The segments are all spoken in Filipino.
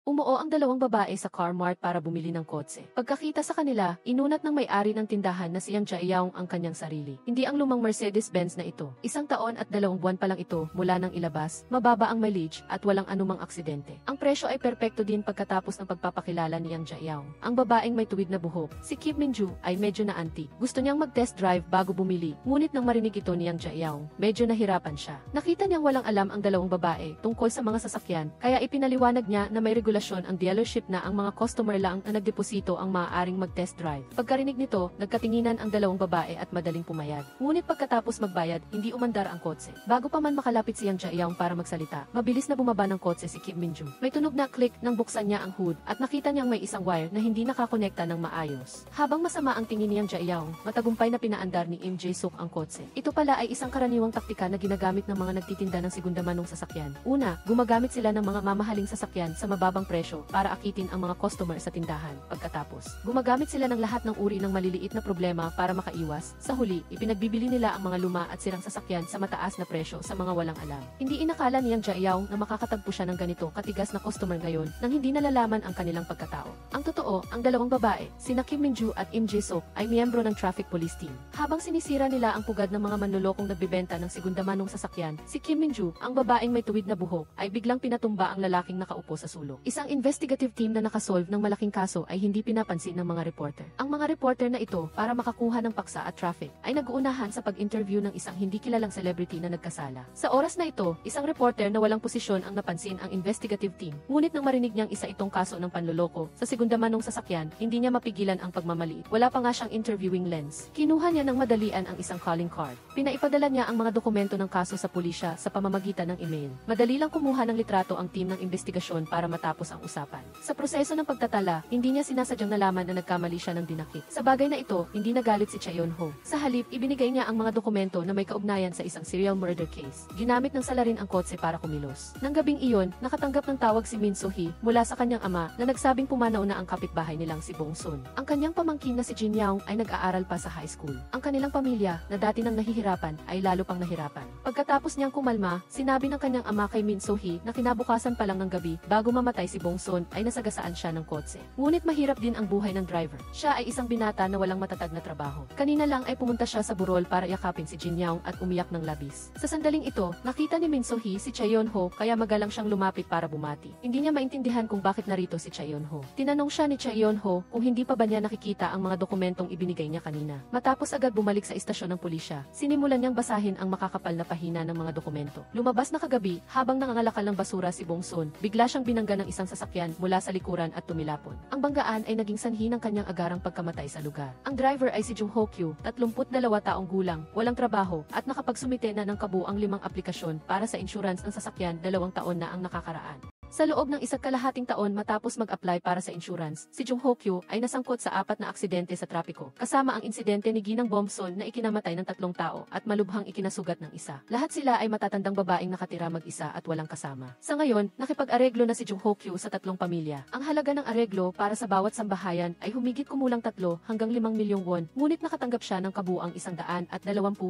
Umuo ang dalawang babae sa Car Mart para bumili ng kotse. Pagkakita sa kanila, inunat ng may-ari ng tindahan na si Yang Jiayaong ang kanyang sarili. Hindi ang lumang Mercedes-Benz na ito. 1 taon at 2 buwan pa lang ito mula nang ilabas, mababa ang mileage at walang anumang aksidente. Ang presyo ay perpekto din pagkatapos ng pagpapakilala ni Yang Jiayaong. Ang babaeng may tuwid na buhok, si Kim Minju, ay medyo na-anti. Gusto niyang mag-test drive bago bumili, ngunit nang marinig ito ni Yang Jiayaong, medyo nahirapan siya. Nakita niyang walang alam ang dalawang babae tungkol sa mga sasakyan, kaya ipinaliwanag niya na may ang dealership na ang mga customer lang na nagdeposito ang maaaring mag-test drive. Pagkarinig nito, nagkatinginan ang dalawang babae at madaling pumayag. Ngunit pagkatapos magbayad, hindi umandar ang kotse. Bago pa man makalapit si Yang Jiayaong para magsalita, mabilis na bumaba ng kotse si Kim Minju. May tunog na click nang buksan niya ang hood at nakita niyang may isang wire na hindi nakakonekta ng maayos. Habang masama ang tingin ni Yang Jiayaong, matagumpay na pinaandar ni Im Jae-suk ang kotse. Ito pala ay isang karaniwang taktika na ginagamit ng mga nagtitinda ng segundamanong sasakyan. Una, gumagamit sila ng mga mamahaling sasakyan sa mababang presyo para akitin ang mga customer sa tindahan. Pagkatapos, gumagamit sila ng lahat ng uri ng maliliit na problema para makaiwas. Sa huli, ipinagbibili nila ang mga luma at sirang sasakyan sa mataas na presyo sa mga walang alam. Hindi inakala ni Yang Jiayaong na makakatagpo siya ng ganito katigas na customer ngayon nang hindi nalalaman ang kanilang pagkatao. Ang totoo, ang dalawang babae, sina Kim Minju at Im Jae-suk, ay miyembro ng traffic police team. Habang sinisira nila ang pugad ng mga manlolokong nagbebenta ng segundamanong sasakyan, si Kim Minju, ang babaeng may tuwid na buhok, ay biglang pinatumba ang lalaking nakaupo sa sulok. Isang investigative team na nakasolve ng malaking kaso ay hindi pinapansin ng mga reporter. Ang mga reporter na ito, para makakuha ng paksa at traffic, ay nag-uunahan sa pag-interview ng isang hindi kilalang celebrity na nagkasala. Sa oras na ito, isang reporter na walang posisyon ang napansin ang investigative team. Ngunit nang marinig niyang isa itong kaso ng panloloko sa segundamanong sasakyan, hindi niya mapigilan ang pagmamaliit. Wala pa nga siyang interviewing lens. Kinuha niya ng madalian ang isang calling card. Pinaipadala niya ang mga dokumento ng kaso sa pulisya sa pamamagitan ng email. Madali lang kumuha ng litrato ang team ng investigasyon para matapos ang usapan. Sa proseso ng pagtatala, hindi niya sinasadyang nalaman na nagkamali siya ng dinakip. Sa bagay na ito, hindi nagalit si Chaeyon-ho. Sa halip, ibinigay niya ang mga dokumento na may kaugnayan sa isang serial murder case. Ginamit ng salarin ang kotse para kumilos. Nang gabing iyon, nakatanggap ng tawag si Min So-hee mula sa kanyang ama na nagsabing pumanaw na ang kapitbahay nilang si Bong Sun. Ang kanyang pamangkin na si Jin Yaong ay nag-aaral pa sa high school. Ang kanilang pamilya, na dati nang nahihirapan, ay lalo pang nahirapan. Pagkatapos niyang kumalma, sinabi ng kanyang ama kay Min So-hee na kinabukasan pa lang ng gabi, bago mamatay si Bong Sun, ay nasagasaan siya ng kotse. Ngunit mahirap din ang buhay ng driver. Siya ay isang binata na walang matatag na trabaho. Kanina lang ay pumunta siya sa burol para yakapin si Jin Yaong at umiyak ng labis. Sa sandaling ito, nakita ni Min So-hee si Chaeyon-ho kaya magalang siyang lumapit para bumati. Hindi niya maintindihan kung bakit narito si Chaeyon-ho. Tinanong siya ni Chaeyon-ho kung hindi pa ba niya nakikita ang mga dokumentong ibinigay niya kanina. Matapos agad bumalik sa istasyon ng pulisya, sinimulan niyang basahin ang makakapal na pahina ng mga dokumento. Lumabas na kagabi, habang nangangalakal ng basura si Bong Sun, bigla siyang binangga ng isang sasakyan mula sa likuran at tumilapon. Ang banggaan ay naging sanhi ng kanyang agarang pagkamatay sa lugar. Ang driver ay si Jung Ho-kyu, 32 taong gulang, walang trabaho, at nakapagsumite na ng kabuang 5 aplikasyon para sa insurance ng sasakyan 2 taon na ang nakakaraan. Sa loob ng 1.5 taon matapos mag-apply para sa insurance, si Jung Ho-kyu ay nasangkot sa 4 na aksidente sa trapiko, kasama ang insidente ni Ginang Bomson na ikinamatay ng 3 tao at malubhang ikinasugat ng isa. Lahat sila ay matatandang babaeng nakatira mag-isa at walang kasama. Sa ngayon, nakipag-areglo na si Jung Ho-kyu sa 3 pamilya. Ang halaga ng areglo para sa bawat sambahayan ay humigit kumulang 3 hanggang 5 milyong won, ngunit nakatanggap siya ng kabuang 120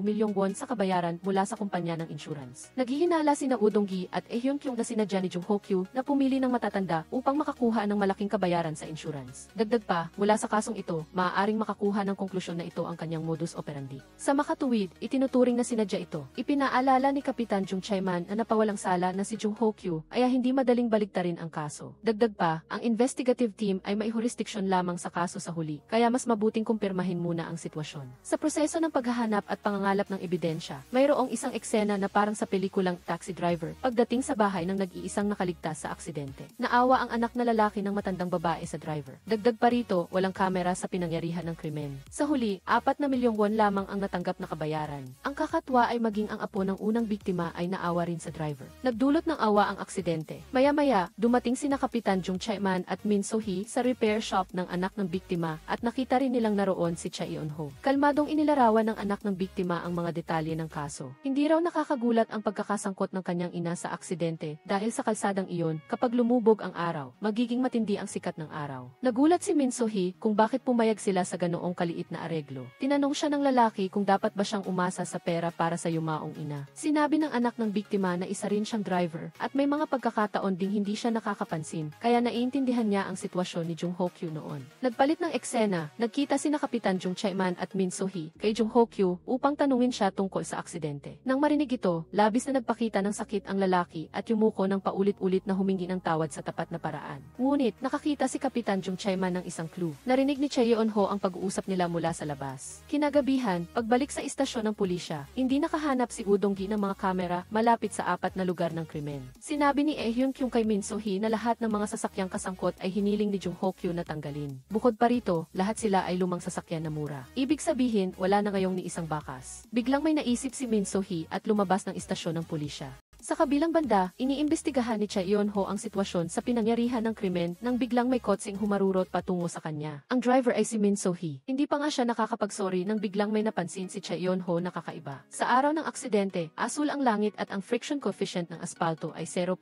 milyong won sa kabayaran mula sa kumpanya ng insurance. Naghihinala sina Udong-gi at Ehyun-kyung na sinadya ni Jung Ho-kyu na pumili ng matatanda upang makakuha ng malaking kabayaran sa insurance. Dagdag pa, mula sa kasong ito, maaaring makakuha ng konklusyon na ito ang kanyang modus operandi. Sa makatuwid, itinuturing na sinadya ito. Ipinaalala ni Kapitan Jung Chae-man na napawalang sala na si Jung Ho-kyu ay hindi madaling baliktarin ang kaso. Dagdag pa, ang investigative team ay may jurisdiction lamang sa kaso sa huli, kaya mas mabuting kumpirmahin muna ang sitwasyon. Sa proseso ng paghahanap at pangangalap ng ebidensya, mayroong isang eksena na parang sa pelikulang Taxi Driver, pagdating sa bahay ng nag-iisang nakaligtas sa aksidente. Naawa ang anak na lalaki ng matandang babae sa driver. Dagdag pa rito, walang kamera sa pinangyarihan ng krimen. Sa huli, 4 na milyong won lamang ang natanggap na kabayaran. Ang kakatwa ay maging ang apo ng unang biktima ay naawa rin sa driver. Nagdulot ng awa ang aksidente. Maya-maya, dumating sina Kapitan Jung Chae-man at Min So-hee sa repair shop ng anak ng biktima at nakita rin nilang naroon si Chaeyon-ho. Kalmadong inilarawan ng anak ng biktima ang mga detalye ng kaso. Hindi raw nakakagulat ang pagkakasangkot ng kanyang ina sa aksidente dahil sa kalsadang iyon iyon, kapag lumubog ang araw, magiging matindi ang sikat ng araw. Nagulat si Min So-hee kung bakit pumayag sila sa ganoong kaliit na areglo. Tinanong siya ng lalaki kung dapat ba siyang umasa sa pera para sa yumaong ina. Sinabi ng anak ng biktima na isa rin siyang driver at may mga pagkakataon ding hindi siya nakakapansin, kaya naiintindihan niya ang sitwasyon ni Jung Ho-kyu noon. Nagpalit ng eksena, nagkita sina Kapitan Jung Chae-man at Min So-hee kay Jung Ho-kyu upang tanungin siya tungkol sa aksidente. Nang marinig ito, labis na nagpakita ng sakit ang lalaki at yumuko ng paulit-ulit na humingi ng tawad sa tapat na paraan. Ngunit, nakakita si Kapitan Jung Chae-man ng isang clue. Narinig ni Chae Yeon-ho ang pag-uusap nila mula sa labas. Kinagabihan, pagbalik sa istasyon ng pulisya, hindi nakahanap si Udong-gi ng mga kamera malapit sa 4 na lugar ng krimen. Sinabi ni Hyun-kyung kay Min So-hee na lahat ng mga sasakyang kasangkot ay hiniling ni Jung Ho-kyu na tanggalin. Bukod pa rito, lahat sila ay lumang sasakyan na mura. Ibig sabihin, wala na ngayong ni isang bakas. Biglang may naisip si Min So-hee at lumabas ng istasyon ng pulisya. Sa kabilang banda, iniimbestigahan ni Chae Yeon-ho ang sitwasyon sa pinangyarihan ng krimen nang biglang may kotseng humarurot patungo sa kanya. Ang driver ay si Min So-hee. Hindi pa nga siya nakakapagsorry nang biglang may napansin si Chae Yeon-ho na kakaiba. Sa araw ng aksidente, asul ang langit at ang friction coefficient ng aspalto ay 0.8.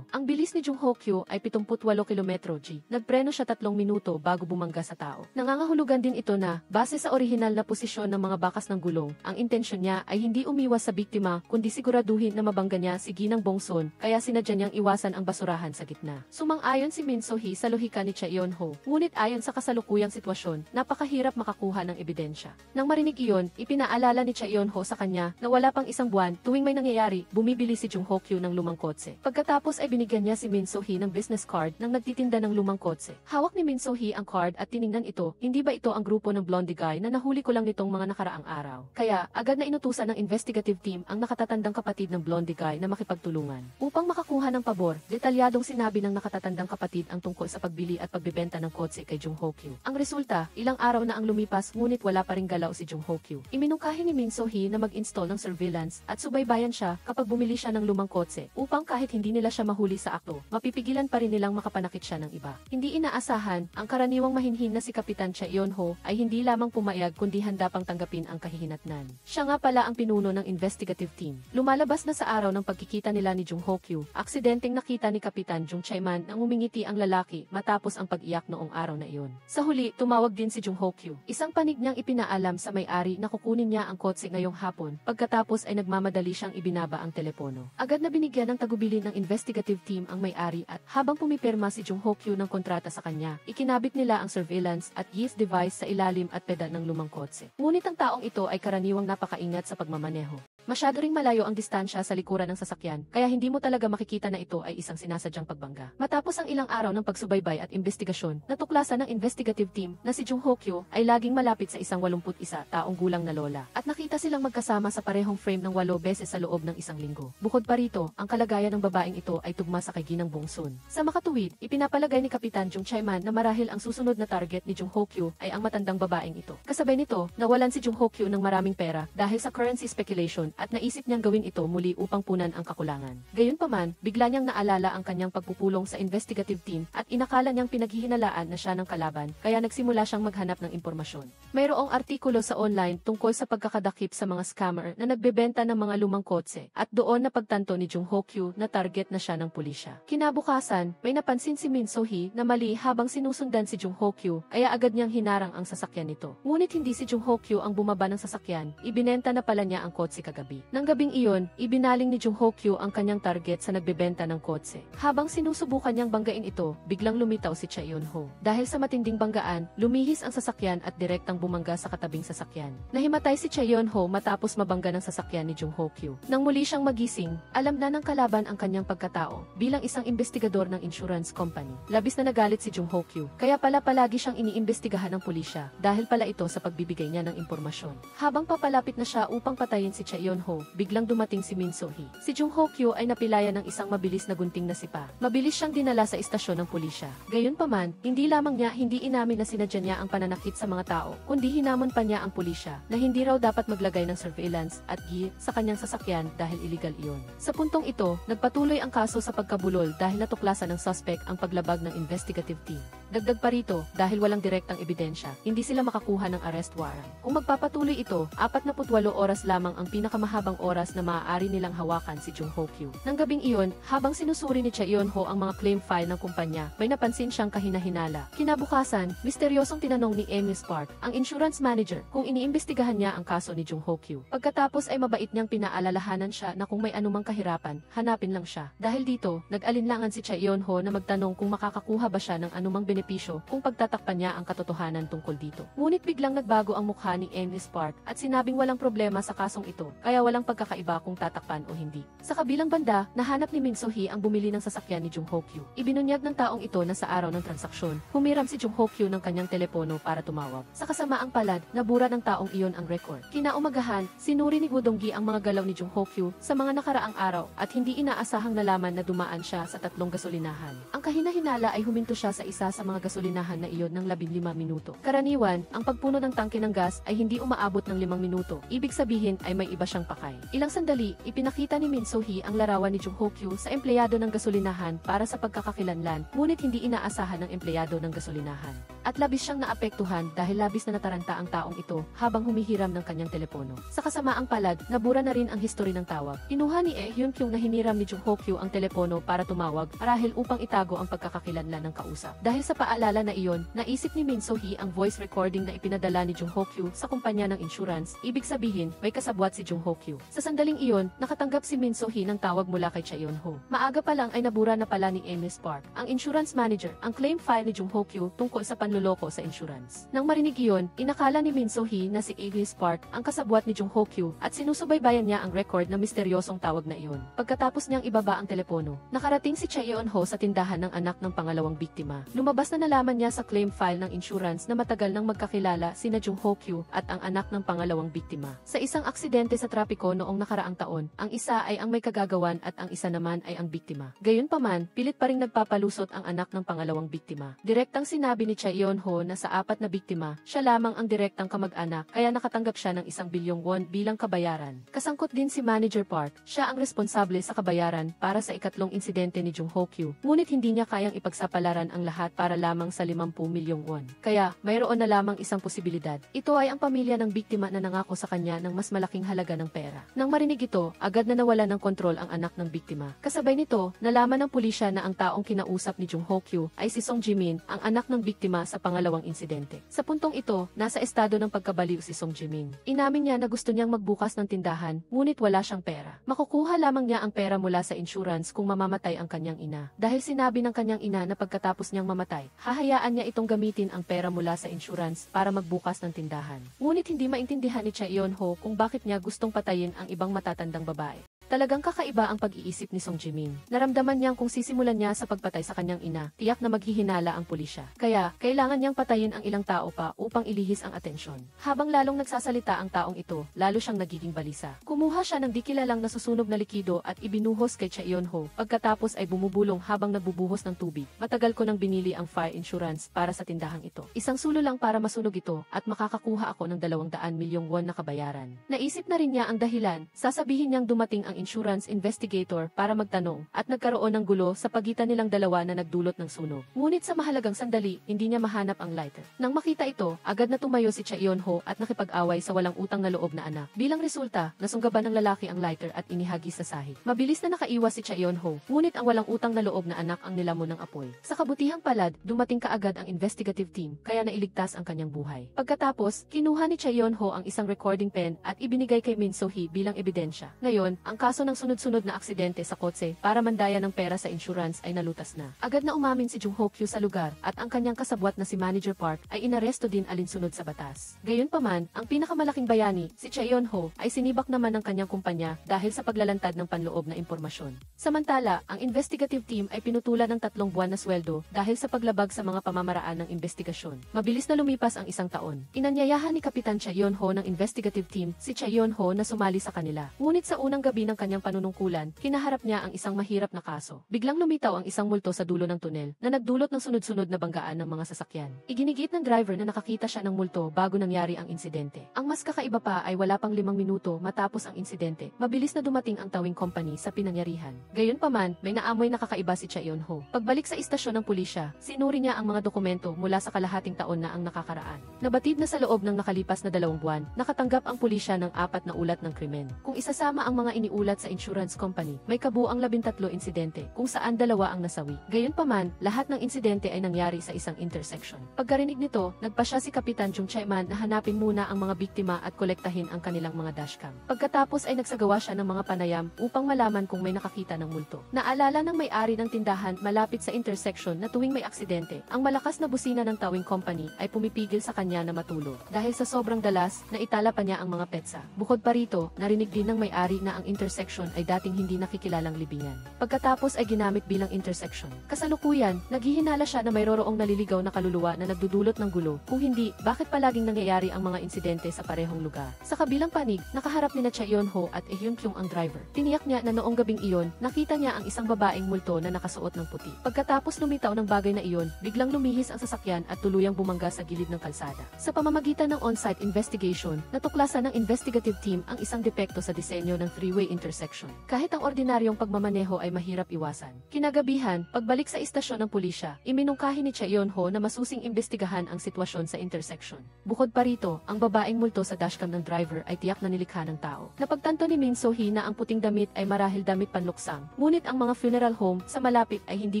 Ang bilis ni Jung Ho-kyu ay 78 km/h. Nagpreno siya 3 minuto bago bumangga sa tao. Nangangahulugan din ito na, base sa orihinal na posisyon ng mga bakas ng gulong, ang intensyon niya ay hindi umiwas sa biktima kundi siguraduhin na mabangga niya si Ginang Bongson, kaya sinadya niyang iwasan ang basurahan sa gitna. Sumang-ayon si Min So-hee sa lohika ni Chae Yeon-ho, ngunit ayon sa kasalukuyang sitwasyon, napakahirap makakuha ng ebidensya. Nang marinig iyon, ipinaalala ni Chae Yeon-ho sa kanya na wala pang isang buwan tuwing may nangyayari, bumibili si Jung Ho-kyu ng lumang kotse. Pagkatapos ay binigyan niya si Min So-hee ng business card ng nagtitinda ng lumang kotse. Hawak ni Min So-hee ang card at tiningnan ito, hindi ba ito ang grupo ng blondie guy na nahuli ko lang nitong mga nakaraang araw. Kaya, agad na inutusan ng investigative team ang nakatatandang kapatid ng blondie guy na makipagtulungan. Upang makakuha ng pabor, detalyadong sinabi ng nakatatandang kapatid ang tungkol sa pagbili at pagbebenta ng kotse kay Jung Ho-kyu. Ang resulta, ilang araw na ang lumipas ngunit wala pa ring galaw si Jung Ho-kyu. Iminungkahi ni Min So-hee na mag-install ng surveillance at subaybayan siya kapag bumili siya ng lumang kotse upang kahit hindi nila siya mahuli sa akto, mapipigilan pa rin nilang makapanakit siya ng iba. Hindi inaasahan, ang karaniwang mahinhin na si Kapitan Chae Yeon-ho ay hindi lamang pumayag kundi handa pang tanggapin ang kahihinatnan. Siya nga pala ang pinuno ng investigative team. Lumalabas na sa araw ng pagkikita nila ni Jung Ho-kyu, aksidenteng nakita ni Kapitan Jung Chae-man nang umingiti ang lalaki matapos ang pag-iyak noong araw na iyon. Sa huli, tumawag din si Jung Ho-kyu. Isang panig niyang ipinaalam sa may-ari na kukunin niya ang kotse ngayong hapon, pagkatapos ay nagmamadali siyang ibinaba ang telepono. Agad na binigyan ng tagubilin ng investigative team ang may-ari at habang pumipirma si Jung Ho-kyu ng kontrata sa kanya, ikinabit nila ang surveillance at GIS device sa ilalim at pedal ng lumang kotse. Ngunit ang taong ito ay karaniwang napakaingat sa pagmamaneho. Masyado ring malayo ang distansya sa likuran ng sasakyan, kaya hindi mo talaga makikita na ito ay isang sinasadyang pagbangga. Matapos ang ilang araw ng pagsubaybay at investigasyon, natuklasan ng investigative team na si Jung Ho-kyu ay laging malapit sa isang 81 taong gulang na lola, at nakita silang magkasama sa parehong frame ng 8 beses sa loob ng isang linggo. Bukod pa rito, ang kalagayan ng babaeng ito ay tugma sa kay Ginang Bongson. Sa makatuwid, ipinapalagay ni Kapitan Jung Chae-man na marahil ang susunod na target ni Jung Ho-kyu ay ang matandang babaeng ito. Kasabay nito, nawalan si Jung Ho-kyu ng maraming pera dahil sa currency speculation at naisip niyang gawin ito muli upang punan ang kakulangan. Gayunpaman, bigla niyang naalala ang kanyang pagpupulong sa investigative team at inakala niyang pinaghihinalaan na siya ng kalaban, kaya nagsimula siyang maghanap ng impormasyon. Mayroong artikulo sa online tungkol sa pagkakadakip sa mga scammer na nagbebenta ng mga lumang kotse at doon napagtanto ni Jung Ho-kyu na target na siya ng pulisya. Kinabukasan, may napansin si Min So-hee na mali habang sinusundan si Jung Ho-kyu, kaya agad niyang hinarang ang sasakyan nito. Ngunit hindi si Jung Ho-kyu ang bumaba ng sasakyan, ibinenta na pala niya ang kotse kagabi. Nang gabing iyon, ibinaling ni Jung Ho-kyu ang kanyang target sa nagbebenta ng kotse. Habang sinusubukan niyang banggain ito, biglang lumitaw si Chae Yeon-ho. Dahil sa matinding banggaan, lumihis ang sasakyan at direktang bumangga sa katabing sasakyan. Nahimatay si Chae Yeon-ho matapos mabangga ng sasakyan ni Jung Ho-kyu. Nang muli siyang magising, alam na ng kalaban ang kanyang pagkatao bilang isang investigador ng insurance company. Labis na nagalit si Jung Ho-kyu, kaya pala palagi siyang iniimbestigahan ng pulisya dahil pala ito sa pagbibigay niya ng impormasyon. Habang papalapit na siya upang patayin si Chae Yeon-ho, biglang dumating si Min So-hee. Si Jung Ho-kyu ay napilaya ng isang mabilis na gunting na sipa. Mabilis siyang dinala sa istasyon ng pulisya. Gayunpaman, hindi lamang niya hindi inamin na sinadya niya ang pananakit sa mga tao, kundi hinamon pa niya ang pulisya na hindi raw dapat maglagay ng surveillance at GI sa kanyang sasakyan dahil illegal iyon. Sa puntong ito, nagpatuloy ang kaso sa pagkabulol dahil natuklasan ng suspect ang paglabag ng investigative team. Dagdag pa rito, dahil walang direktang ebidensya, hindi sila makakuha ng arrest warrant. Kung magpapatuloy ito, 48 oras lamang ang pinakamahal mahabang oras na maaari nilang hawakan si Jung Ho Kyu. Nang gabing iyon, habang sinusuri ni Cha Eun-ho ang mga claim file ng kumpanya, may napansin siyang kahina-hinala. Kinabukasan, misteryosong tinanong ni Emius Park, ang insurance manager, kung iniimbestigahan niya ang kaso ni Jung Ho Kyu. Pagkatapos ay mabait niyang pinaalalahanan siya na kung may anumang kahirapan, hanapin lang siya. Dahil dito, nag-alinlangan si Cha Eun-ho na magtanong kung makakakuha ba siya ng anumang benepisyo kung pagtatakpan niya ang katotohanan tungkol dito. Ngunit biglang nagbago ang mukha ni Emius Park at sinabing walang problema sa kasong ito, kaya walang pagkakaiba kung tatakpan o hindi. Sa kabilang banda, nahanap ni Min So-hee ang bumili ng sasakyan ni Jung Ho Kyu. Ibinunyag ng taong ito na sa araw ng transaksyon, humiram si Jung Ho Kyu ng kanyang telepono para tumawag. Sa kasamaang palad, nabura ng taong iyon ang record. Kinaumagahan, sinuri ni Gudonggi ang mga galaw ni Jung Ho Kyu sa mga nakaraang araw at hindi inaasahang nalaman na dumaan siya sa 3 gasolinahan. Ang kahina-hinala ay huminto siya sa isa sa mga gasolinahan na iyon ng 15 minuto. Karaniwan, ang pagpuno ng tangke ng gas ay hindi umaabot ng 5 minuto. Ibig sabihin ay may iba siyang pakay. Ilang sandali, ipinakita ni Min So-hee ang larawan ni Jung Ho Kyu sa empleyado ng gasolinahan para sa pagkakakilanlan, ngunit hindi inaasahan ng empleyado ng gasolinahan. At labis siyang naapektuhan dahil labis na nataranta ang taong ito habang humihiram ng kanyang telepono. Sa kasamaang palad, nabura na rin ang history ng tawag. Kinuha ni Hyun-kyu na hiniram ni Jung Ho Kyu ang telepono para tumawag marahil upang itago ang pagkakakilanlan ng kausap. Dahil sa paalala na iyon, naisip ni Min So-hee ang voice recording na ipinadala ni Jung Ho Kyu sa kumpanya ng insurance, ibig sabihin, may kasabwat si Jung Ho Kyu. Sa sandaling iyon, nakatanggap si Min So-hee ng tawag mula kay Cha Eun-ho. Maaga pa lang ay nabura na pala ni Emius Park, ang insurance manager, ang claim file ni Jung Ho Kyu tungkol sa panloloko sa insurance. Nang marinig iyon, inakala ni Min So-hee na si Emius Park ang kasabwat ni Jung Ho Kyu at sinusubaybayan niya ang record ng misteryosong tawag na iyon. Pagkatapos niyang ibaba ang telepono, nakarating si Cha Eun-ho sa tindahan ng anak ng pangalawang biktima. Lumabas na nalaman niya sa claim file ng insurance na matagal nang magkakilala sina Jung Ho Kyu at ang anak ng pangalawang biktima. Sa isang aksidente sa trapiko noong nakaraang taon, ang isa ay ang may kagagawan at ang isa naman ay ang biktima. Gayunpaman, pilit pa ring nagpapalusot ang anak ng pangalawang biktima. Direktang sinabi ni Cha Eun-ho na sa 4 na biktima, siya lamang ang direktang kamag-anak kaya nakatanggap siya ng 1 bilyong won bilang kabayaran. Kasangkot din si Manager Park, siya ang responsable sa kabayaran para sa ikatlong insidente ni Jung Ho Kyu, ngunit hindi niya kayang ipagsapalaran ang lahat para lamang sa 50 milyong won. Kaya, mayroon na lamang isang posibilidad. Ito ay ang pamilya ng biktima na nangako sa kanya ng mas malaking halaga ng pera. Nang marinig ito, agad na nawala ng kontrol ang anak ng biktima. Kasabay nito, nalaman ng pulisya na ang taong kinausap ni Jung Ho Kyu ay si Song Jimin, ang anak ng biktima sa pangalawang insidente. Sa puntong ito, nasa estado ng pagkabaliw si Song Jimin. Inamin niya na gusto niyang magbukas ng tindahan, ngunit wala siyang pera. Makukuha lamang niya ang pera mula sa insurance kung mamamatay ang kanyang ina. Dahil sinabi ng kanyang ina na pagkatapos niyang mamatay, hahayaan niya itong gamitin ang pera mula sa insurance para magbukas ng tindahan. Ngunit hindi maintindihan ni Cha Eun-ho kung bakit niya gustong patayin ang ibang matatandang babae. Talagang kakaiba ang pag-iisip ni Song Jimin. Naramdaman niyang kung sisimulan niya sa pagpatay sa kanyang ina, tiyak na maghihinala ang pulisya. Kaya, kailangan niyang patayin ang ilang tao pa upang ilihis ang atensyon. Habang lalong nagsasalita ang taong ito, lalo siyang nagiging balisa. Kumuha siya ng di kilalang nasusunog na likido at ibinuhos kay Cha Eun-ho. Pagkatapos ay bumubulong habang nagbubuhos ng tubig. Matagal ko nang binili ang fire insurance para sa tindahang ito. Isang sulo lang para masunog ito at makakakuha ako ng 200 milyong won na kabayaran. Naisip na rin niya ang dahilan, sasabihin niyang dumating ang insurance investigator para magtanong at nagkaroon ng gulo sa pagitan nilang dalawa na nagdulot ng sunog. Ngunit sa mahalagang sandali, hindi niya mahanap ang lighter. Nang makita ito, agad na tumayo si Cha Eun-ho at nakipag-away sa walang utang na loob na anak. Bilang resulta, nasunggaban ng lalaki ang lighter at inihagis sa sahig. Mabilis na nakaiwas si Cha Eun-ho, ngunit ang walang utang na loob na anak ang nilamon ng apoy. Sa kabutihang palad, dumating kaagad ang investigative team kaya nailigtas ang kanyang buhay. Pagkatapos, kinuha ni Cha Eun-ho ang isang recording pen at ibinigay kay Min So-hee bilang ebidensya. Ngayon, ang kaso ng sunod-sunod na aksidente sa kotse para mandaya ng pera sa insurance ay nalutas na. Agad na umamin si Jung Ho Kyu sa lugar at ang kanyang kasabwat na si Manager Park ay inaresto din alinsunod sa batas. Gayunpaman, ang pinakamalaking bayani, si Cha Eun-ho, ay sinibak naman ng kanyang kumpanya dahil sa paglalantad ng panloob na impormasyon. Samantala, ang investigative team ay pinutulan ng 3 buwan na sweldo dahil sa paglabag sa mga pamamaraan ng investigasyon. Mabilis na lumipas ang 1 taon. Inanyayahan ni Kapitan Cha Eun-ho ng investigative team si Cha Eun-ho na sumali sa kanila. Ngunit sa unang gabi ng ng kanyang panunungkulan, kinaharap niya ang isang mahirap na kaso. Biglang lumitaw ang isang multo sa dulo ng tunel na nagdulot ng sunod-sunod na banggaan ng mga sasakyan. Iginigiit ng driver na nakakita siya ng multo bago nangyari ang insidente. Ang mas kakaiba pa ay wala pang 5 minuto matapos ang insidente, mabilis na dumating ang towing company sa pinangyarihan. Gayunpaman, may naamoy na kakaiba si Cha Eun-ho. Pagbalik sa istasyon ng pulisya, sinuri niya ang mga dokumento mula sa kalahating taon na ang nakakaraan. Nabatid na sa loob ng nakalipas na 2 buwan, nakatanggap ang pulisya ng 4 na ulat ng krimen. Kung isasama ang mga iniulat sa insurance company, may kabuuang 13 insidente, kung saan 2 ang nasawi. Gayunpaman, lahat ng insidente ay nangyari sa isang intersection. Pagkarinig nito, nagpasya si Kapitan Jung Chae-man na hanapin muna ang mga biktima at kolektahin ang kanilang mga dashcam. Pagkatapos ay nagsagawa siya ng mga panayam upang malaman kung may nakakita ng multo. Naalala ng may-ari ng tindahan malapit sa intersection na tuwing may aksidente, ang malakas na busina ng towing company ay pumipigil sa kanya na matulog. Dahil sa sobrang dalas, naitala pa niya ang mga petsa. Bukod pa rito, narinig din ng may-ari na ang intersection ay dating hindi nakikilalang libingan. Pagkatapos ay ginamit bilang intersection. Kasalukuyan, naghihinala siya na mayroong naliligaw na kaluluwa na nagdudulot ng gulo. Kung hindi, bakit palaging nangyayari ang mga insidente sa parehong lugar? Sa kabilang panig, nakaharap ni Cha Eun-ho at Hyun Kyung ang driver. Tiniyak niya na noong gabing iyon, nakita niya ang isang babaeng multo na nakasuot ng puti. Pagkatapos lumitaw ng bagay na iyon, biglang lumihis ang sasakyan at tuluyang bumangga sa gilid ng kalsada. Sa pamamagitan ng on-site investigation, natuklasan ng investigative team ang isang depekto sa disenyo ng three-way intersection. Kahit ang ordinaryong pagmamaneho ay mahirap iwasan. Kinagabihan, pagbalik sa istasyon ng pulisya, iminungkahi ni Cha Eun-ho na masusing imbestigahan ang sitwasyon sa intersection. Bukod pa rito, ang babaeng multo sa dashcam ng driver ay tiyak na nilikha ng tao. Napagtanto ni Min So-hee na ang puting damit ay marahil damit panluksang, ngunit ang mga funeral home sa malapit ay hindi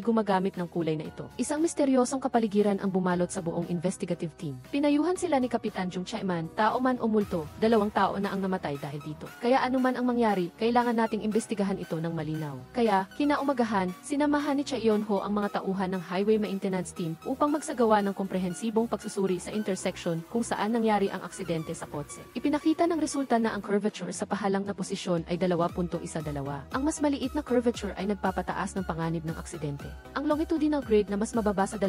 gumagamit ng kulay na ito. Isang misteryosong kapaligiran ang bumalot sa buong investigative team. Pinayuhan sila ni Kapitan Jung Chae-man, tao man o multo, 2 tao na ang namatay dahil dito. Kaya anuman ang mangyari, kailangan nating imbestigahan ito ng malinaw. Kaya, kinaumagahan, sinamahan ni Cha Eun-ho ang mga tauhan ng highway maintenance team upang magsagawa ng komprehensibong pagsusuri sa intersection kung saan nangyari ang aksidente sa kotse. Ipinakita ng resulta na ang curvature sa pahalang na posisyon ay 2.12. Ang mas maliit na curvature ay nagpapataas ng panganib ng aksidente. Ang longitudinal grade na mas mababa sa 2%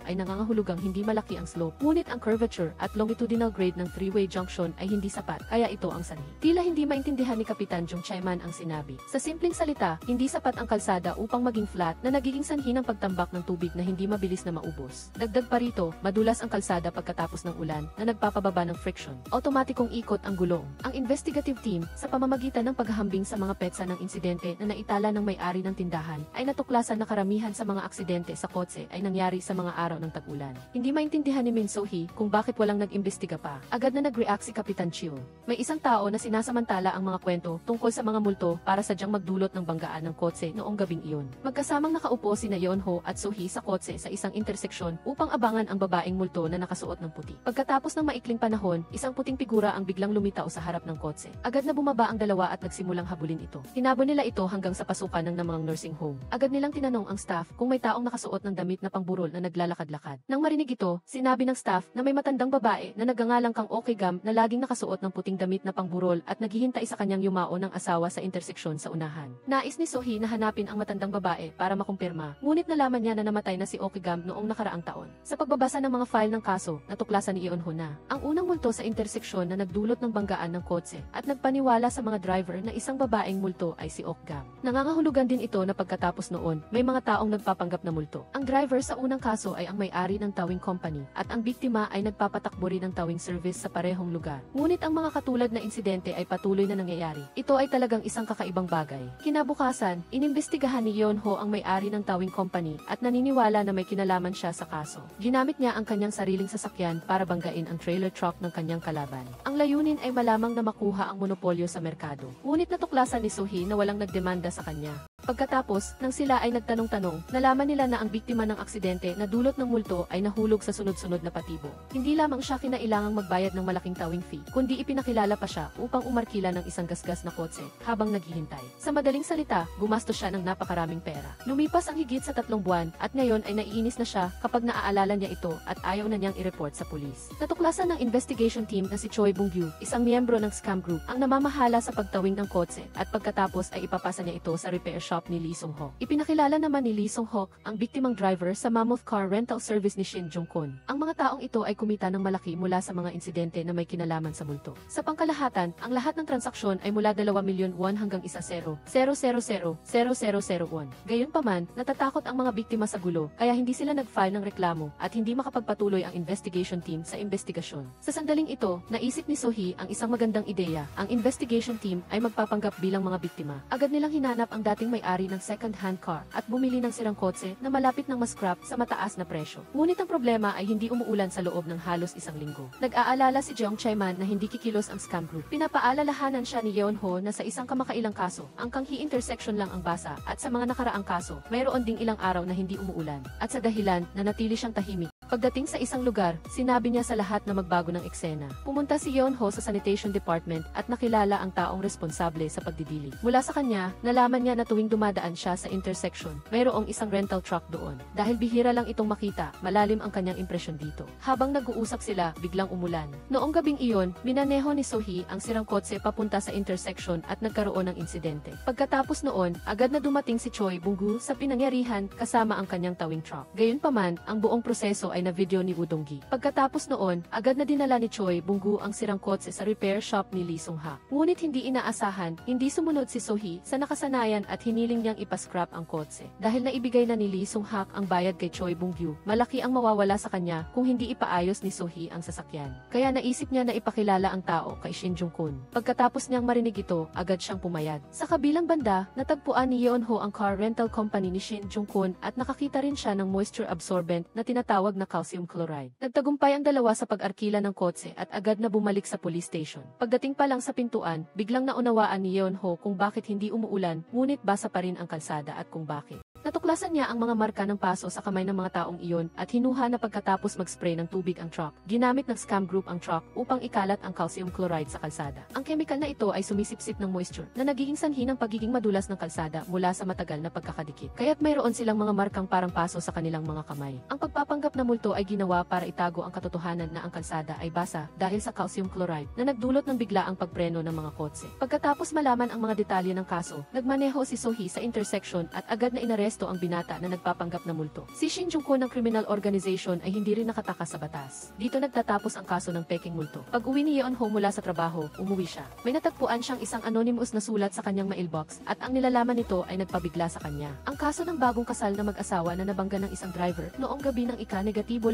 ay nangangahulugang hindi malaki ang slope, ngunit ang curvature at longitudinal grade ng three-way junction ay hindi sapat, kaya ito ang sanhi. Tila hindi maintindihan ni Kapitan Jung Chae-man ang sinabi. Sa simpleng salita, hindi sapat ang kalsada upang maging flat na nagiging sanhi ng pagtambak ng tubig na hindi mabilis na maubos. Dagdag pa rito, madulas ang kalsada pagkatapos ng ulan na nagpapababa ng friction. Automatikong ikot ang gulong. Ang investigative team, sa pamamagitan ng paghahambing sa mga petsa ng insidente na naitala ng may-ari ng tindahan, ay natuklasan na karamihan sa mga aksidente sa kotse ay nangyari sa mga araw ng tag-ulan. Hindi maintindihan ni Min So-hee kung bakit walang nag-imbestiga pa. Agad na nag-react si Kapitan Chiu. May isang tao na sinasamantala ang mga kwento tungkol sa mga multo para sadyang magdulot ng banggaan ng kotse noong gabing iyon. Magkasamang nakaupo sina Eun-ho at So-hee sa kotse sa isang interseksyon upang abangan ang babaeng multo na nakasuot ng puti. Pagkatapos ng maikling panahon, isang puting figura ang biglang lumitaw sa harap ng kotse. Agad na bumaba ang dalawa at nagsimulang habulin ito. Hinabol nila ito hanggang sa pasukan ng namang nursing home. Agad nilang tinanong ang staff kung may taong nakasuot ng damit na pangburol na naglalakad-lakad. Nang marinig ito, sinabi ng staff na may matandang babae na nagangalang kang Okigam na laging nakasuot ng puting damit na pangburol at naghihintay sa kanyang yumao ng asawa sa interseksyon sa unahan. Nais ni So-hee na hanapin ang matandang babae para makumpirma, ngunit nalaman niya na namatay na si Okigam noong nakaraang taon. Sa pagbabasa ng mga file ng kaso, natuklasan ni Eun-ho na ang unang multo sa interseksyon na nagdulot ng banggaan ng kotse at nagpaniwala sa mga driver na isang babaeng multo ay si Okgam. Nangangahulugan din ito na pagkatapos noon, may mga taong nagpapanggap na multo. Ang driver sa unang kaso ay ang may-ari ng towing company at ang biktima ay nagpapatakbo rin ng towing service sa parehong lugar. Ngunit ang mga katulad na insidente ay patuloy na nangyayari. Ito ay talagang isang kakaibang bagay. Kinabukasan, inimbestigahan ni Eun-ho ang may-ari ng towing company at naniniwala na may kinalaman siya sa kaso. Ginamit niya ang kanyang sariling sasakyan para banggain ang trailer truck ng kanyang kalaban. Ang layunin ay malamang na makuha ang monopolyo sa merkado. Ngunit natuklasan ni So-hee na walang nagdemanda sa kanya. Pagkatapos, nang sila ay nagtanong-tanong, nalaman nila na ang biktima ng aksidente na dulot ng multo ay nahulog sa sunod-sunod na patibo. Hindi lamang siya kinailangang magbayad ng malaking towing fee, kundi ipinakilala pa siya upang umarkila ng isang gasgas na kotse habang naghihintay. Sa madaling salita, gumastos siya ng napakaraming pera. Lumipas ang higit sa 3 buwan at ngayon ay naiinis na siya kapag naaalala niya ito at ayaw na niyang i-report sa pulis. Natuklasan ng investigation team na si Choi Bung-gyu, isang miyembro ng scam group, ang namamahala sa pagtawing ng kotse at pagkatapos ay ipapasa niya ito sa repair shop shop ni Lee Sung-ho. Ipinakilala naman ni Lee Sung-ho ang biktimang driver sa Mammoth Car Rental Service ni Shin Jung-kun. Ang mga taong ito ay kumita ng malaki mula sa mga insidente na may kinalaman sa multo. Sa pangkalahatan, ang lahat ng transaksyon ay mula 2,000,000 won hanggang 1,000,000,000,001. Gayunpaman, natatakot ang mga biktima sa gulo, kaya hindi sila nag-file ng reklamo at hindi makapagpatuloy ang investigation team sa investigasyon. Sa sandaling ito, naisip ni Sohee ang isang magandang ideya. Ang investigation team ay magpapanggap bilang mga biktima. Agad nilang hinanap ang dating may-ari ng second-hand car at bumili ng sirang kotse na malapit ng ma-scrap sa mataas na presyo. Ngunit ang problema ay hindi umuulan sa loob ng halos isang linggo. Nag-aalala si Jeong Chae-man na hindi kikilos ang scam group. Pinapaalalahanan siya ni Yeon-ho na sa isang kamakailang kaso, ang Kanghi intersection lang ang basa at sa mga nakaraang kaso, mayroon ding ilang araw na hindi umuulan. At sa dahilan, nanatili siyang tahimik. Pagdating sa isang lugar, sinabi niya sa lahat na magbago ng eksena. Pumunta si Yeon-ho sa sanitation department at nakilala ang taong responsable sa pagdidilig. Mula sa kanya, nalaman niya na tuwing dumadaan siya sa intersection, mayroong isang rental truck doon. Dahil bihira lang itong makita, malalim ang kanyang impresyon dito. Habang nag-uusap sila, biglang umulan. Noong gabing iyon, minaneho ni Sohee ang sirang kotse papunta sa intersection at nagkaroon ng insidente. Pagkatapos noon, agad na dumating si Choi Bung-gu sa pinangyarihan kasama ang kanyang towing truck. Gayunpaman, ang buong proseso ay na-video ni Woo Dong-gi. Pagkatapos noon, agad na dinala ni Choi Bung-gu ang sirang kotse sa repair shop ni Lee Sung-ha. Ngunit hindi inaasahan, hindi sumunod si Sohee sa nakasanayan at hiniling niyang ipascrap ang kotse. Dahil naibigay na ni Lee Sung-ha ang bayad kay Choi Bung-gu, malaki ang mawawala sa kanya kung hindi ipaayos ni Sohee ang sasakyan. Kaya naisip niya na ipakilala ang tao kay Shin Jung-kun. Pagkatapos niyang marinig ito, agad siyang pumayag. Sa kabilang banda, natagpuan ni Yeon-ho ang car rental company ni Shin Jung-kun at nakakita rin siya ng moisture absorbent na tinatawag na calcium chloride. Nagtagumpay ang dalawa sa pag-arkila ng kotse at agad na bumalik sa police station. Pagdating pa lang sa pintuan, biglang naunawaan ni Yeon-ho kung bakit hindi umuulan, ngunit basa pa rin ang kalsada at kung bakit. Natuklasan niya ang mga marka ng paso sa kamay ng mga taong iyon at hinuha na pagkatapos mag-spray ng tubig ang truck. Ginamit ng scam group ang truck upang ikalat ang calcium chloride sa kalsada. Ang chemical na ito ay sumisipsip ng moisture na nagiging sanhi ng pagiging madulas ng kalsada mula sa matagal na pagkakadikit. Kaya't mayroon silang mga markang parang paso sa kanilang mga kamay. Ang pagpapanggap na multo ay ginawa para itago ang katotohanan na ang kalsada ay basa dahil sa calcium chloride na nagdulot ng biglaang pagpreno ng mga kotse. Pagkatapos malaman ang mga detalye ng kaso, nagmaneho si Sohee sa intersection at agad na inaresto ang binata na nagpapanggap na multo. Si Shin Jung-kun ng criminal organization ay hindi rin nakatakas sa batas. Dito nagtatapos ang kaso ng peking multo. Pag-uwi ni Yeon-ho mula sa trabaho, umuwi siya. May natagpuan siyang isang anonymous na sulat sa kanyang mailbox at ang nilalaman nito ay nagpabigla sa kanya. Ang kaso ng bagong kasal na mag-asawa na nabangga ng isang driver noong gabi ng ika-15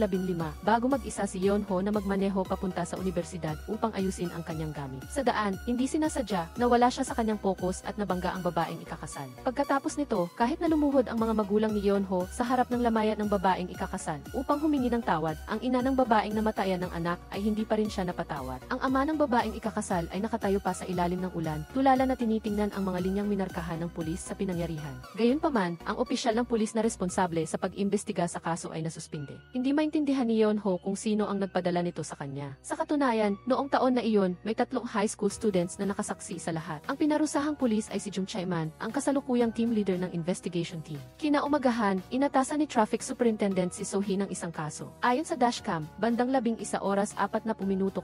bago mag-isa si Yeon-ho na magmaneho papunta sa universidad upang ayusin ang kanyang gamit. Sa daan, hindi sinasadya, nawala siya sa kanyang focus at nabangga ang babaeng ikakasal. Pagkatapos nito, kahit na lumuhod ang mga magulang ni Yeon-ho sa harap ng lamayan ng babaeng ikakasal upang humingi ng tawad, ang ina ng babaeng namatayan ng anak ay hindi pa rin siya napatawad. Ang ama ng babaeng ikakasal ay nakatayo pa sa ilalim ng ulan, tulala na tinitingnan ang mga linyang minarkahan ng pulis sa pinangyarihan. Gayunpaman, ang opisyal ng pulis na responsable sa pag-imbestiga sa kaso ay nasuspinde. Hindi maintindihan ni Yeon-ho kung sino ang nagpadala nito sa kanya. Sa katunayan, noong taon na iyon, may 3 high school students na nakasaksi sa lahat. Ang pinarusahang pulis ay si Jeong Chae-man, ang kasalukuyang team leader ng investigation team. Kinaumagahan, inatasan ni Traffic Superintendent si Sohee ng isang kaso. Ayon sa dashcam, bandang 11:40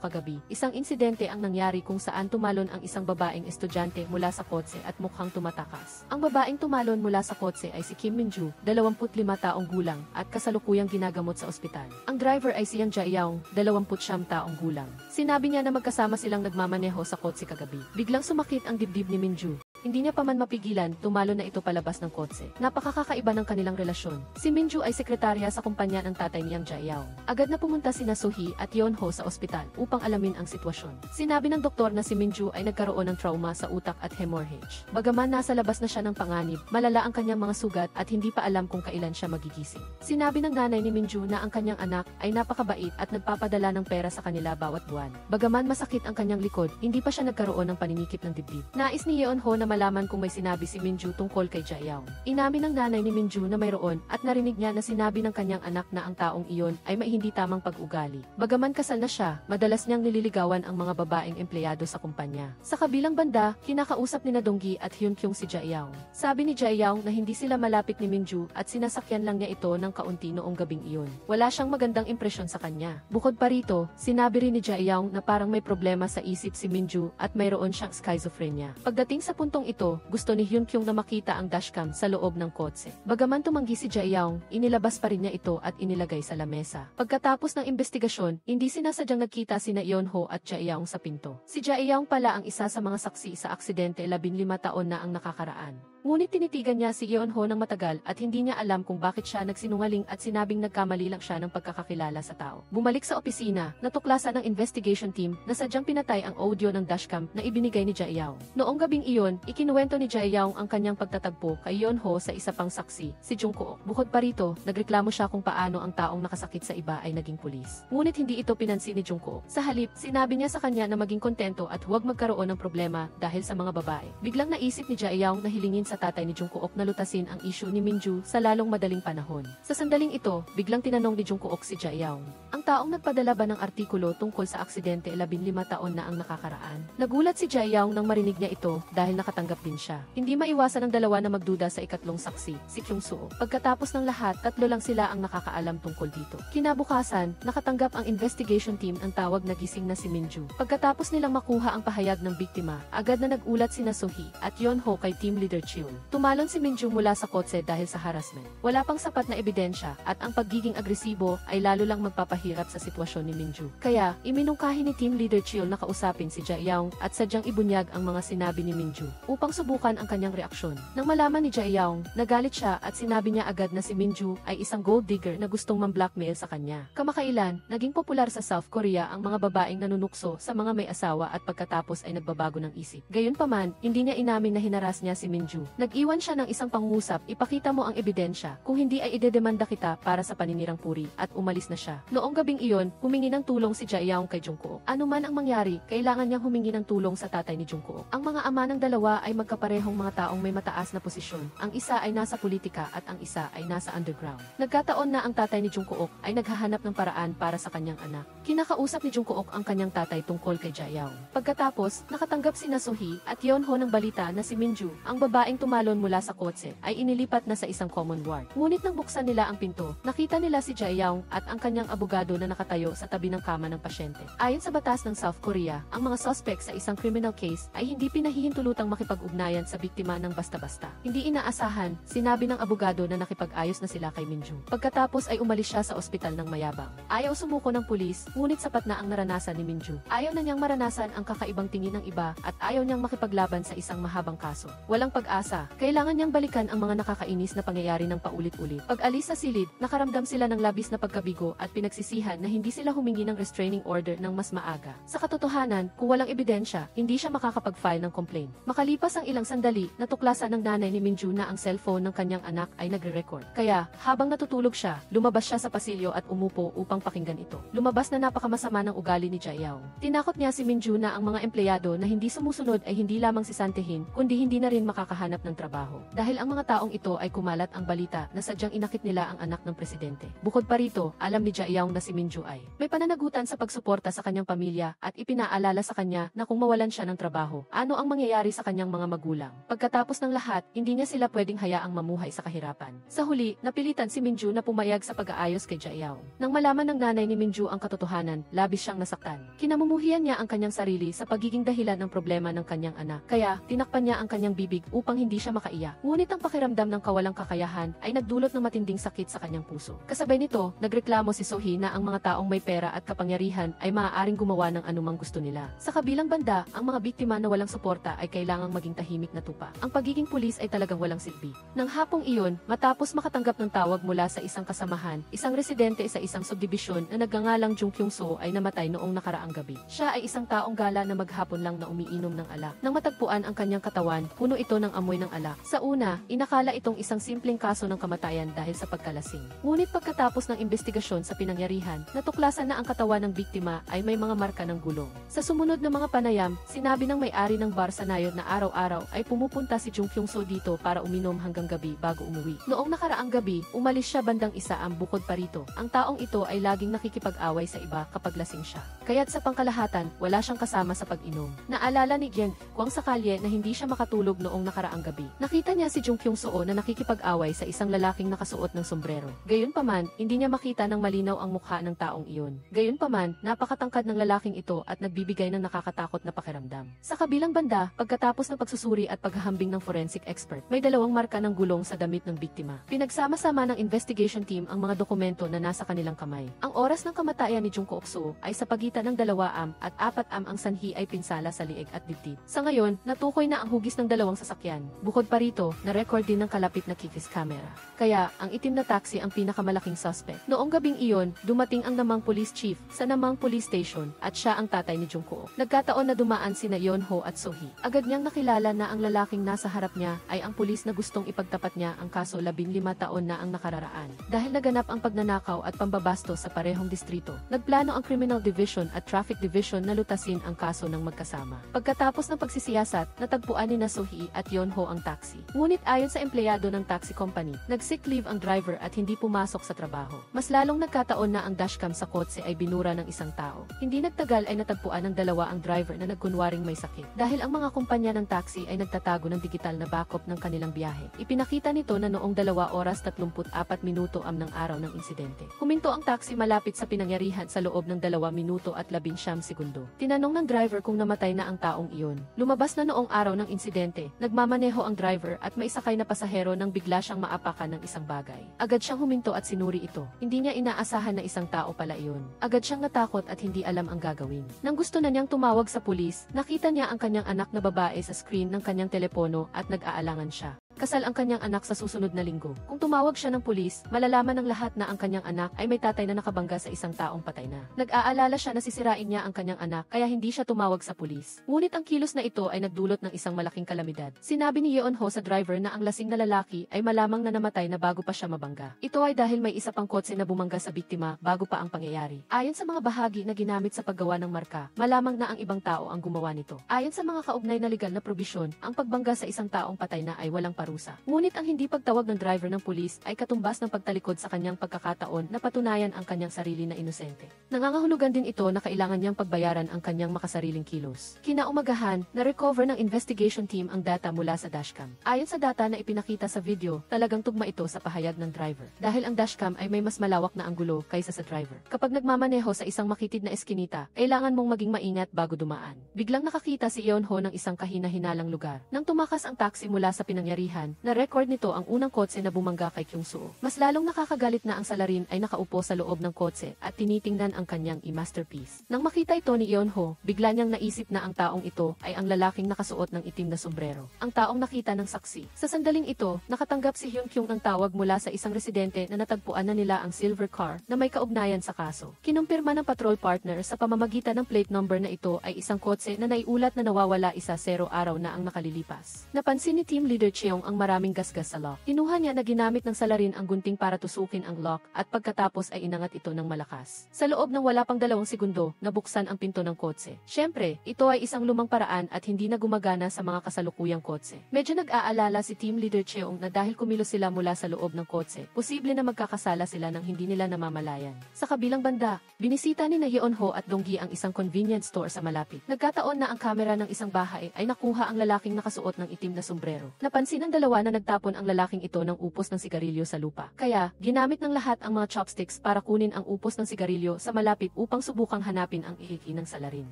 kagabi, isang insidente ang nangyari kung saan tumalon ang isang babaeng estudyante mula sa kotse at mukhang tumatakas. Ang babaeng tumalon mula sa kotse ay si Kim Min-ju, 25 taong gulang, at kasalukuyang ginagamot sa ospital. Ang driver ay si Yang Jae-young, 29 taong gulang. Sinabi niya na magkasama silang nagmamaneho sa kotse kagabi. Biglang sumakit ang dibdib ni Min-ju. Hindi niya pa man mapigilan, tumalo na ito palabas ng kotse. Napakakaiba ng kanilang relasyon. Si Min-ju ay sekretarya sa kumpanya ng tatay ni Yang Jae-young. Agad na pumunta sina Sohee at Yeon-ho sa ospital upang alamin ang sitwasyon. Sinabi ng doktor na si Min-ju ay nagkaroon ng trauma sa utak at hemorrhage. Bagaman nasa labas na siya ng panganib, malala ang kanyang mga sugat at hindi pa alam kung kailan siya magigising. Sinabi ng nanay ni Min-ju na ang kanyang anak ay napakabait at nagpapadala ng pera sa kanila bawat buwan. Bagaman masakit ang kanyang likod, hindi pa siya nagkaroon ng paninikip ng dibdib. Nais ni Yeon-ho na malaman kung may sinabi si Min-ju tungkol kay Jae-young. Inamin ng nanay ni Min-ju na mayroon at narinig niya na sinabi ng kanyang anak na ang taong iyon ay may hindi tamang pag-ugali. Bagaman kasal na siya, madalas niyang nililigawan ang mga babaeng empleyado sa kumpanya. Sa kabilang banda, kinakausap ni Dong-gi at Hyun-kyung si Jae-young. Sabi ni Jae-young na hindi sila malapit ni Min-ju at sinasakyan lang niya ito ng kaunti noong gabing iyon. Wala siyang magandang impresyon sa kanya. Bukod pa rito, sinabi rin ni Jae-young na parang may problema sa isip si Min-ju at mayroon siyang schizophrenia. Pagdating sa puntong puntong ito, gusto ni Hyun Kyung na makita ang dashcam sa loob ng kotse. Bagaman tumanggi si Jae-young, inilabas pa rin niya ito at inilagay sa lamesa. Pagkatapos ng investigasyon, hindi sinasadyang nagkita sina Yeonho at Jae-young sa pinto. Si Jae-young pala ang isa sa mga saksi sa aksidente 15 taon na ang nakakaraan. Ngunit tinitigan niya si Yeonho ng matagal at hindi niya alam kung bakit siya nagsinungaling at sinabing nagkamali lang siya ng pagkakakilala sa tao. Bumalik sa opisina, natuklasan ng investigation team na sadyang pinatay ang audio ng dashcam na ibinigay ni Jae-young. Noong gabing iyon, ikinuwento ni Jae-young ang kanyang pagtatagpo kay Yeonho sa isa pang saksi, si Jungkook. Bukod pa rito, nagreklamo siya kung paano ang taong nakasakit sa iba ay naging pulis. Ngunit hindi ito pinansin ni Jungkook. Sa halip, sinabi niya sa kanya na maging kontento at huwag magkaroon ng problema dahil sa mga babae. Biglang naisip ni Jae-young na hilingin sa tatay ni Jungkook na lutasin ang issue ni Minju sa lalong madaling panahon. Sa sandaling ito, biglang tinanong ni Jungkook si Jae-young, ang taong nagpadala ba ng artikulo tungkol sa aksidente 15 taon na ang nakakaraan? Nagulat si Jae-young nang marinig niya ito dahil nakatanggap din siya. Hindi maiwasan ng dalawa na magduda sa ikatlong saksi, si Kyung-soo. Pagkatapos ng lahat, 3 lang sila ang nakakaalam tungkol dito. Kinabukasan, nakatanggap ang investigation team ang tawag na gising na si Minju. Pagkatapos nilang makuha ang pahayag ng biktima, agad na nagulat sina Sohee at Yeonho kay team leader Cheon. Tumalon si Minju mula sa kotse dahil sa harassment. Wala pang sapat na ebidensya at ang pagiging agresibo ay lalo lang magpapahirap sa sitwasyon ni Minju. Kaya, iminungkahi ni team leader Cheon na kausapin si Jae-young at sadyang ibunyag ang mga sinabi ni Minju upang subukan ang kanyang reaksyon. Nang malaman ni Jae-young, nagalit siya at sinabi niya agad na si Minju ay isang gold digger na gustong mam-blackmail sa kanya. Kamakailan, naging popular sa South Korea ang mga babaeng nanunukso sa mga may asawa at pagkatapos ay nagbabago ng isip. Gayunpaman, hindi niya inamin na hinaras niya si Minju. Nag-iwan siya ng isang pangungusap, ipakita mo ang ebidensya, kung hindi ay idedemanda kita para sa paninirang puri, at umalis na siya. Noong gabing iyon, humingi ng tulong si Jae-young kay Jungkook. Ano man ang mangyari, kailangan niyang humingi ng tulong sa tatay ni Jungkook. Ang mga ama ng dalawa ay magkaparehong mga taong may mataas na posisyon. Ang isa ay nasa politika at ang isa ay nasa underground. Nagkataon na ang tatay ni Jungkook ay naghahanap ng paraan para sa kanyang anak. Kinakausap ni Jungkook ang kanyang tatay tungkol kay Jae-young. Pagkatapos, nakatanggap sina Sohee at Yeonho ng balita na si Minju, ang babaeng tumalon mula sa kotse, ay inilipat na sa isang common ward. Ngunit nang buksan nila ang pinto, nakita nila si Jae-young at ang kanyang abogado na nakatayo sa tabi ng kama ng pasyente. Ayon sa batas ng South Korea, ang mga suspect sa isang criminal case ay hindi pinahihintulutang makipag-ugnayan sa biktima ng basta-basta. Hindi inaasahan, sinabi ng abogado na nakipag-ayos na sila kay Minju. Pagkatapos ay umalis siya sa ospital ng mayabang. Ayaw sumuko ng pulis, ngunit sapat na ang naranasan ni Minju. Ayaw na niyang maranasan ang kakaibang tingin ng iba at ayaw niyang makipaglaban sa isang mahabang kaso. Walang pag-asa, kailangan niyang balikan ang mga nakakainis na pangyayari ng paulit-ulit. Pag-alis sa silid, nakaramdam sila ng labis na pagkabigo at pinagsisihan na hindi sila humingi ng restraining order ng mas maaga. Sa katotohanan, kung walang ebidensya, hindi siya makakapag-file ng complaint. Makalipas ang ilang sandali, natuklasan ng nanay ni Minju na ang cellphone ng kanyang anak ay nagre-record. Kaya, habang natutulog siya, lumabas siya sa pasilyo at umupo upang pakinggan ito. Lumabas na napakamasama ng ugali ni Jae-young. Tinakot niya si Minju na ang mga empleyado na hindi sumusunod ay hindi lamang sisantehin, kundi hindi na rin makakahanap ng trabaho. Dahil ang mga taong ito ay kumalat ang balita na sadyang inakit nila ang anak ng presidente. Bukod pa rito, alam ni Jae-young na si Minju ay may pananagutan sa pagsuporta sa kanyang pamilya at ipinaalala sa kanya na kung mawalan siya ng trabaho, ano ang mangyayari sa kanyang mga magulang. Pagkatapos ng lahat, hindi niya sila pwedeng hayaang mamuhay sa kahirapan. Sa huli, napilitan si Minju na pumayag sa pag-aayos kay Jae-young. Nang malaman ng nanay ni Minju ang katotohanan, labis siyang nasaktan. Kinamumuhian niya ang kanyang sarili sa pagiging dahilan ng problema ng kanyang anak. Kaya, tinakpan niya ang kanyang bibig upang hindi siya makaiyak. Ngunit ang pakiramdam ng kawalang kakayahan ay nagdulot ng matinding sakit sa kanyang puso. Kasabay nito, nagreklamo si Sohee na ang mga taong may pera at kapangyarihan ay maaaring gumawa ng anumang gusto nila. Sa kabilang banda, ang mga biktima na walang suporta ay kailangang maging tahimik na tupa. Ang pagiging pulis ay talagang walang silbi. Nang hapong iyon, matapos makatanggap ng tawag mula sa isang kasamahan, isang residente sa isang subdibisyon na nagngangalang Jung Kyung-soo ay namatay noong nakaraang gabi. Siya ay isang taong gala na maghapon lang na umiinom ng alak. Nang matagpuan ang kanyang katawan, puno ito ng amoy ng alak. Sa una, inakala itong isang simpleng kaso ng kamatayan dahil sa pagkalasing. Ngunit pagkatapos ng investigasyon sa pinangyarihan, natuklasan na ang katawan ng biktima ay may mga marka ng gulong. Sa sumunod na mga panayam, sinabi ng may-ari ng bar sa Nayod na araw-araw ay pumupunta si Jung Kyung-soo dito para uminom hanggang gabi bago umuwi. Noong nakaraang gabi, umalis siya bandang 1 bukod pa rito. Ang taong ito ay laging nakikipag-away sa iba kapag lasing siya. Kaya't sa pangkalahatan, wala siyang kasama sa pag-inom. Naalala ni Gyeng Kwang sa kalye na hindi siya makatulog noong nakaraang gabi. Nakita niya si Jung Kyung-soo na nakikipag-away sa isang lalaking nakasuot ng sombrero. Gayunpaman, hindi niya makita ng malinaw ang mukha ng taong iyon. Gayunpaman, napakatangkad ng lalaking ito at nagbibigay ng nakakatakot na pakiramdam. Sa kabilang banda, pagkatapos Pagkatapos ng pagsusuri at paghahambing ng forensic expert, may dalawang marka ng gulong sa damit ng biktima. Pinagsama-sama ng investigation team ang mga dokumento na nasa kanilang kamay. Ang oras ng kamatayan ni Jungkook Soo ay sa pagitan ng 2 at 4 ang sanhi ay pinsala sa liig at dibdib. Sa ngayon, natukoy na ang hugis ng dalawang sasakyan. Bukod pa rito, na-record din ng kalapit na kikis camera. Kaya, ang itim na taxi ang pinakamalaking suspect. Noong gabing iyon, dumating ang namang police chief sa namang police station at siya ang tatay ni Jungkook. Nagkataon na dumaan sina Yeonho at Sohee. Agad niyang nakilala na ang lalaking nasa harap niya ay ang pulis na gustong ipagtapat niya ang kaso 15 taon na ang nakararaan. Dahil naganap ang pagnanakaw at pambabastos sa parehong distrito, nagplano ang Criminal Division at Traffic Division na lutasin ang kaso ng magkasama. Pagkatapos ng pagsisiyasat, natagpuan ni Sohee at Yeonho ang taxi. Ngunit ayon sa empleyado ng taxi company, nag-sick leave ang driver at hindi pumasok sa trabaho. Mas lalong nagkataon na ang dashcam sa kotse ay binura ng isang tao. Hindi nagtagal ay natagpuan ng dalawa ang driver na nagkunwaring may sakit. Dahil ang mga kumpanya ng taxi ay nagtatago ng digital na backup ng kanilang biyahe. Ipinakita nito na noong 2 oras 34 minuto ng araw ng insidente. Huminto ang taxi malapit sa pinangyarihan sa loob ng 2 minuto at 19 segundo. Tinanong ng driver kung namatay na ang taong iyon. Lumabas na noong araw ng insidente, nagmamaneho ang driver at may sakay na pasahero nang bigla siyang maapakan ng isang bagay. Agad siyang huminto at sinuri ito. Hindi niya inaasahan na isang tao pala iyon. Agad siyang natakot at hindi alam ang gagawin. Nang gusto na niyang tumawag sa pulis, nakita niya ang kanyang anak na babae sa screen ng kanyang telepono at nag-aalangan siya. Kasal ang kanyang anak sa susunod na linggo. Kung tumawag siya ng pulis, malalaman ng lahat na ang kanyang anak ay may tatay na nakabangga sa isang taong patay na. Nag-aalala siya na sisirain niya ang kanyang anak kaya hindi siya tumawag sa pulis. Ngunit ang kilos na ito ay nagdulot ng isang malaking kalamidad. Sinabi ni Yeonho sa driver na ang lasing na lalaki ay malamang na namatay na bago pa siya mabangga. Ito ay dahil may isa pang kotse na bumangga sa biktima bago pa ang pangyayari. Ayon sa mga bahagi na ginamit sa paggawa ng marka, malamang na ang ibang tao ang gumawa nito. Ayon sa mga kaugnay na legal na probisyon, ang pagbangga sa isang taong patay na ay walang parusa. Ngunit ang hindi pagtawag ng driver ng pulis ay katumbas ng pagtalikod sa kanyang pagkakataon na patunayan ang kanyang sarili na inosente. Nangangahulugan din ito na kailangan niyang pagbayaran ang kanyang makasariling kilos. Kinaumagahan, na-recover ng investigation team ang data mula sa dashcam. Ayon sa data na ipinakita sa video, talagang tugma ito sa pahayag ng driver. Dahil ang dashcam ay may mas malawak na anggulo kaysa sa driver. Kapag nagmamaneho sa isang makitid na eskinita, kailangan mong maging maingat bago dumaan. Biglang nakakita si Yeonho ng isang kahina-hinalang lugar. Nang tumakas ang taxi mula sa pinangyarihan, na-record nito ang unang kotse na bumangga kay Kyung Soo. Mas lalong nakakagalit na ang salarin ay nakaupo sa loob ng kotse at tinitingnan ang kanyang i-masterpiece. Nang makita ito ni Yeonho, bigla niyang naisip na ang taong ito ay ang lalaking nakasuot ng itim na sombrero. Ang taong nakita ng saksi. Sa sandaling ito, nakatanggap si Hyun Kyung ng tawag mula sa isang residente na natagpuan na nila ang silver car na may kaugnayan sa kaso. Kinumpirma ng patrol partner sa pamamagitan ng plate number na ito ay isang kotse na naiulat na nawawala 10 araw na ang nakalilipas. Napansin ni Team Leader Cheong ang maraming gasgas sa lock. Kinuha niya na ginamit ng salarin ang gunting para tusukin ang lock at pagkatapos ay inangat ito ng malakas. Sa loob ng wala pang 2 segundo, nabuksan ang pinto ng kotse. Siyempre, ito ay isang lumang paraan at hindi na gumagana sa mga kasalukuyang kotse. Medyo nag-aalala si Team Leader Cheong na dahil kumilos sila mula sa loob ng kotse, posible na magkakasala sila nang hindi nila namamalayan. Sa kabilang banda, binisita ni Yeonho at Donggi ang isang convenience store sa malapit. Nagkataon na ang kamera ng isang bahay ay nakuha ang lalaking nakasuot ng itim na sombrero. Napansin ng dalawa na nagtapon ang lalaking ito ng upos ng sigarilyo sa lupa. Kaya, ginamit ng lahat ang mga chopsticks para kunin ang upos ng sigarilyo sa malapit upang subukang hanapin ang ihiki ng salarin.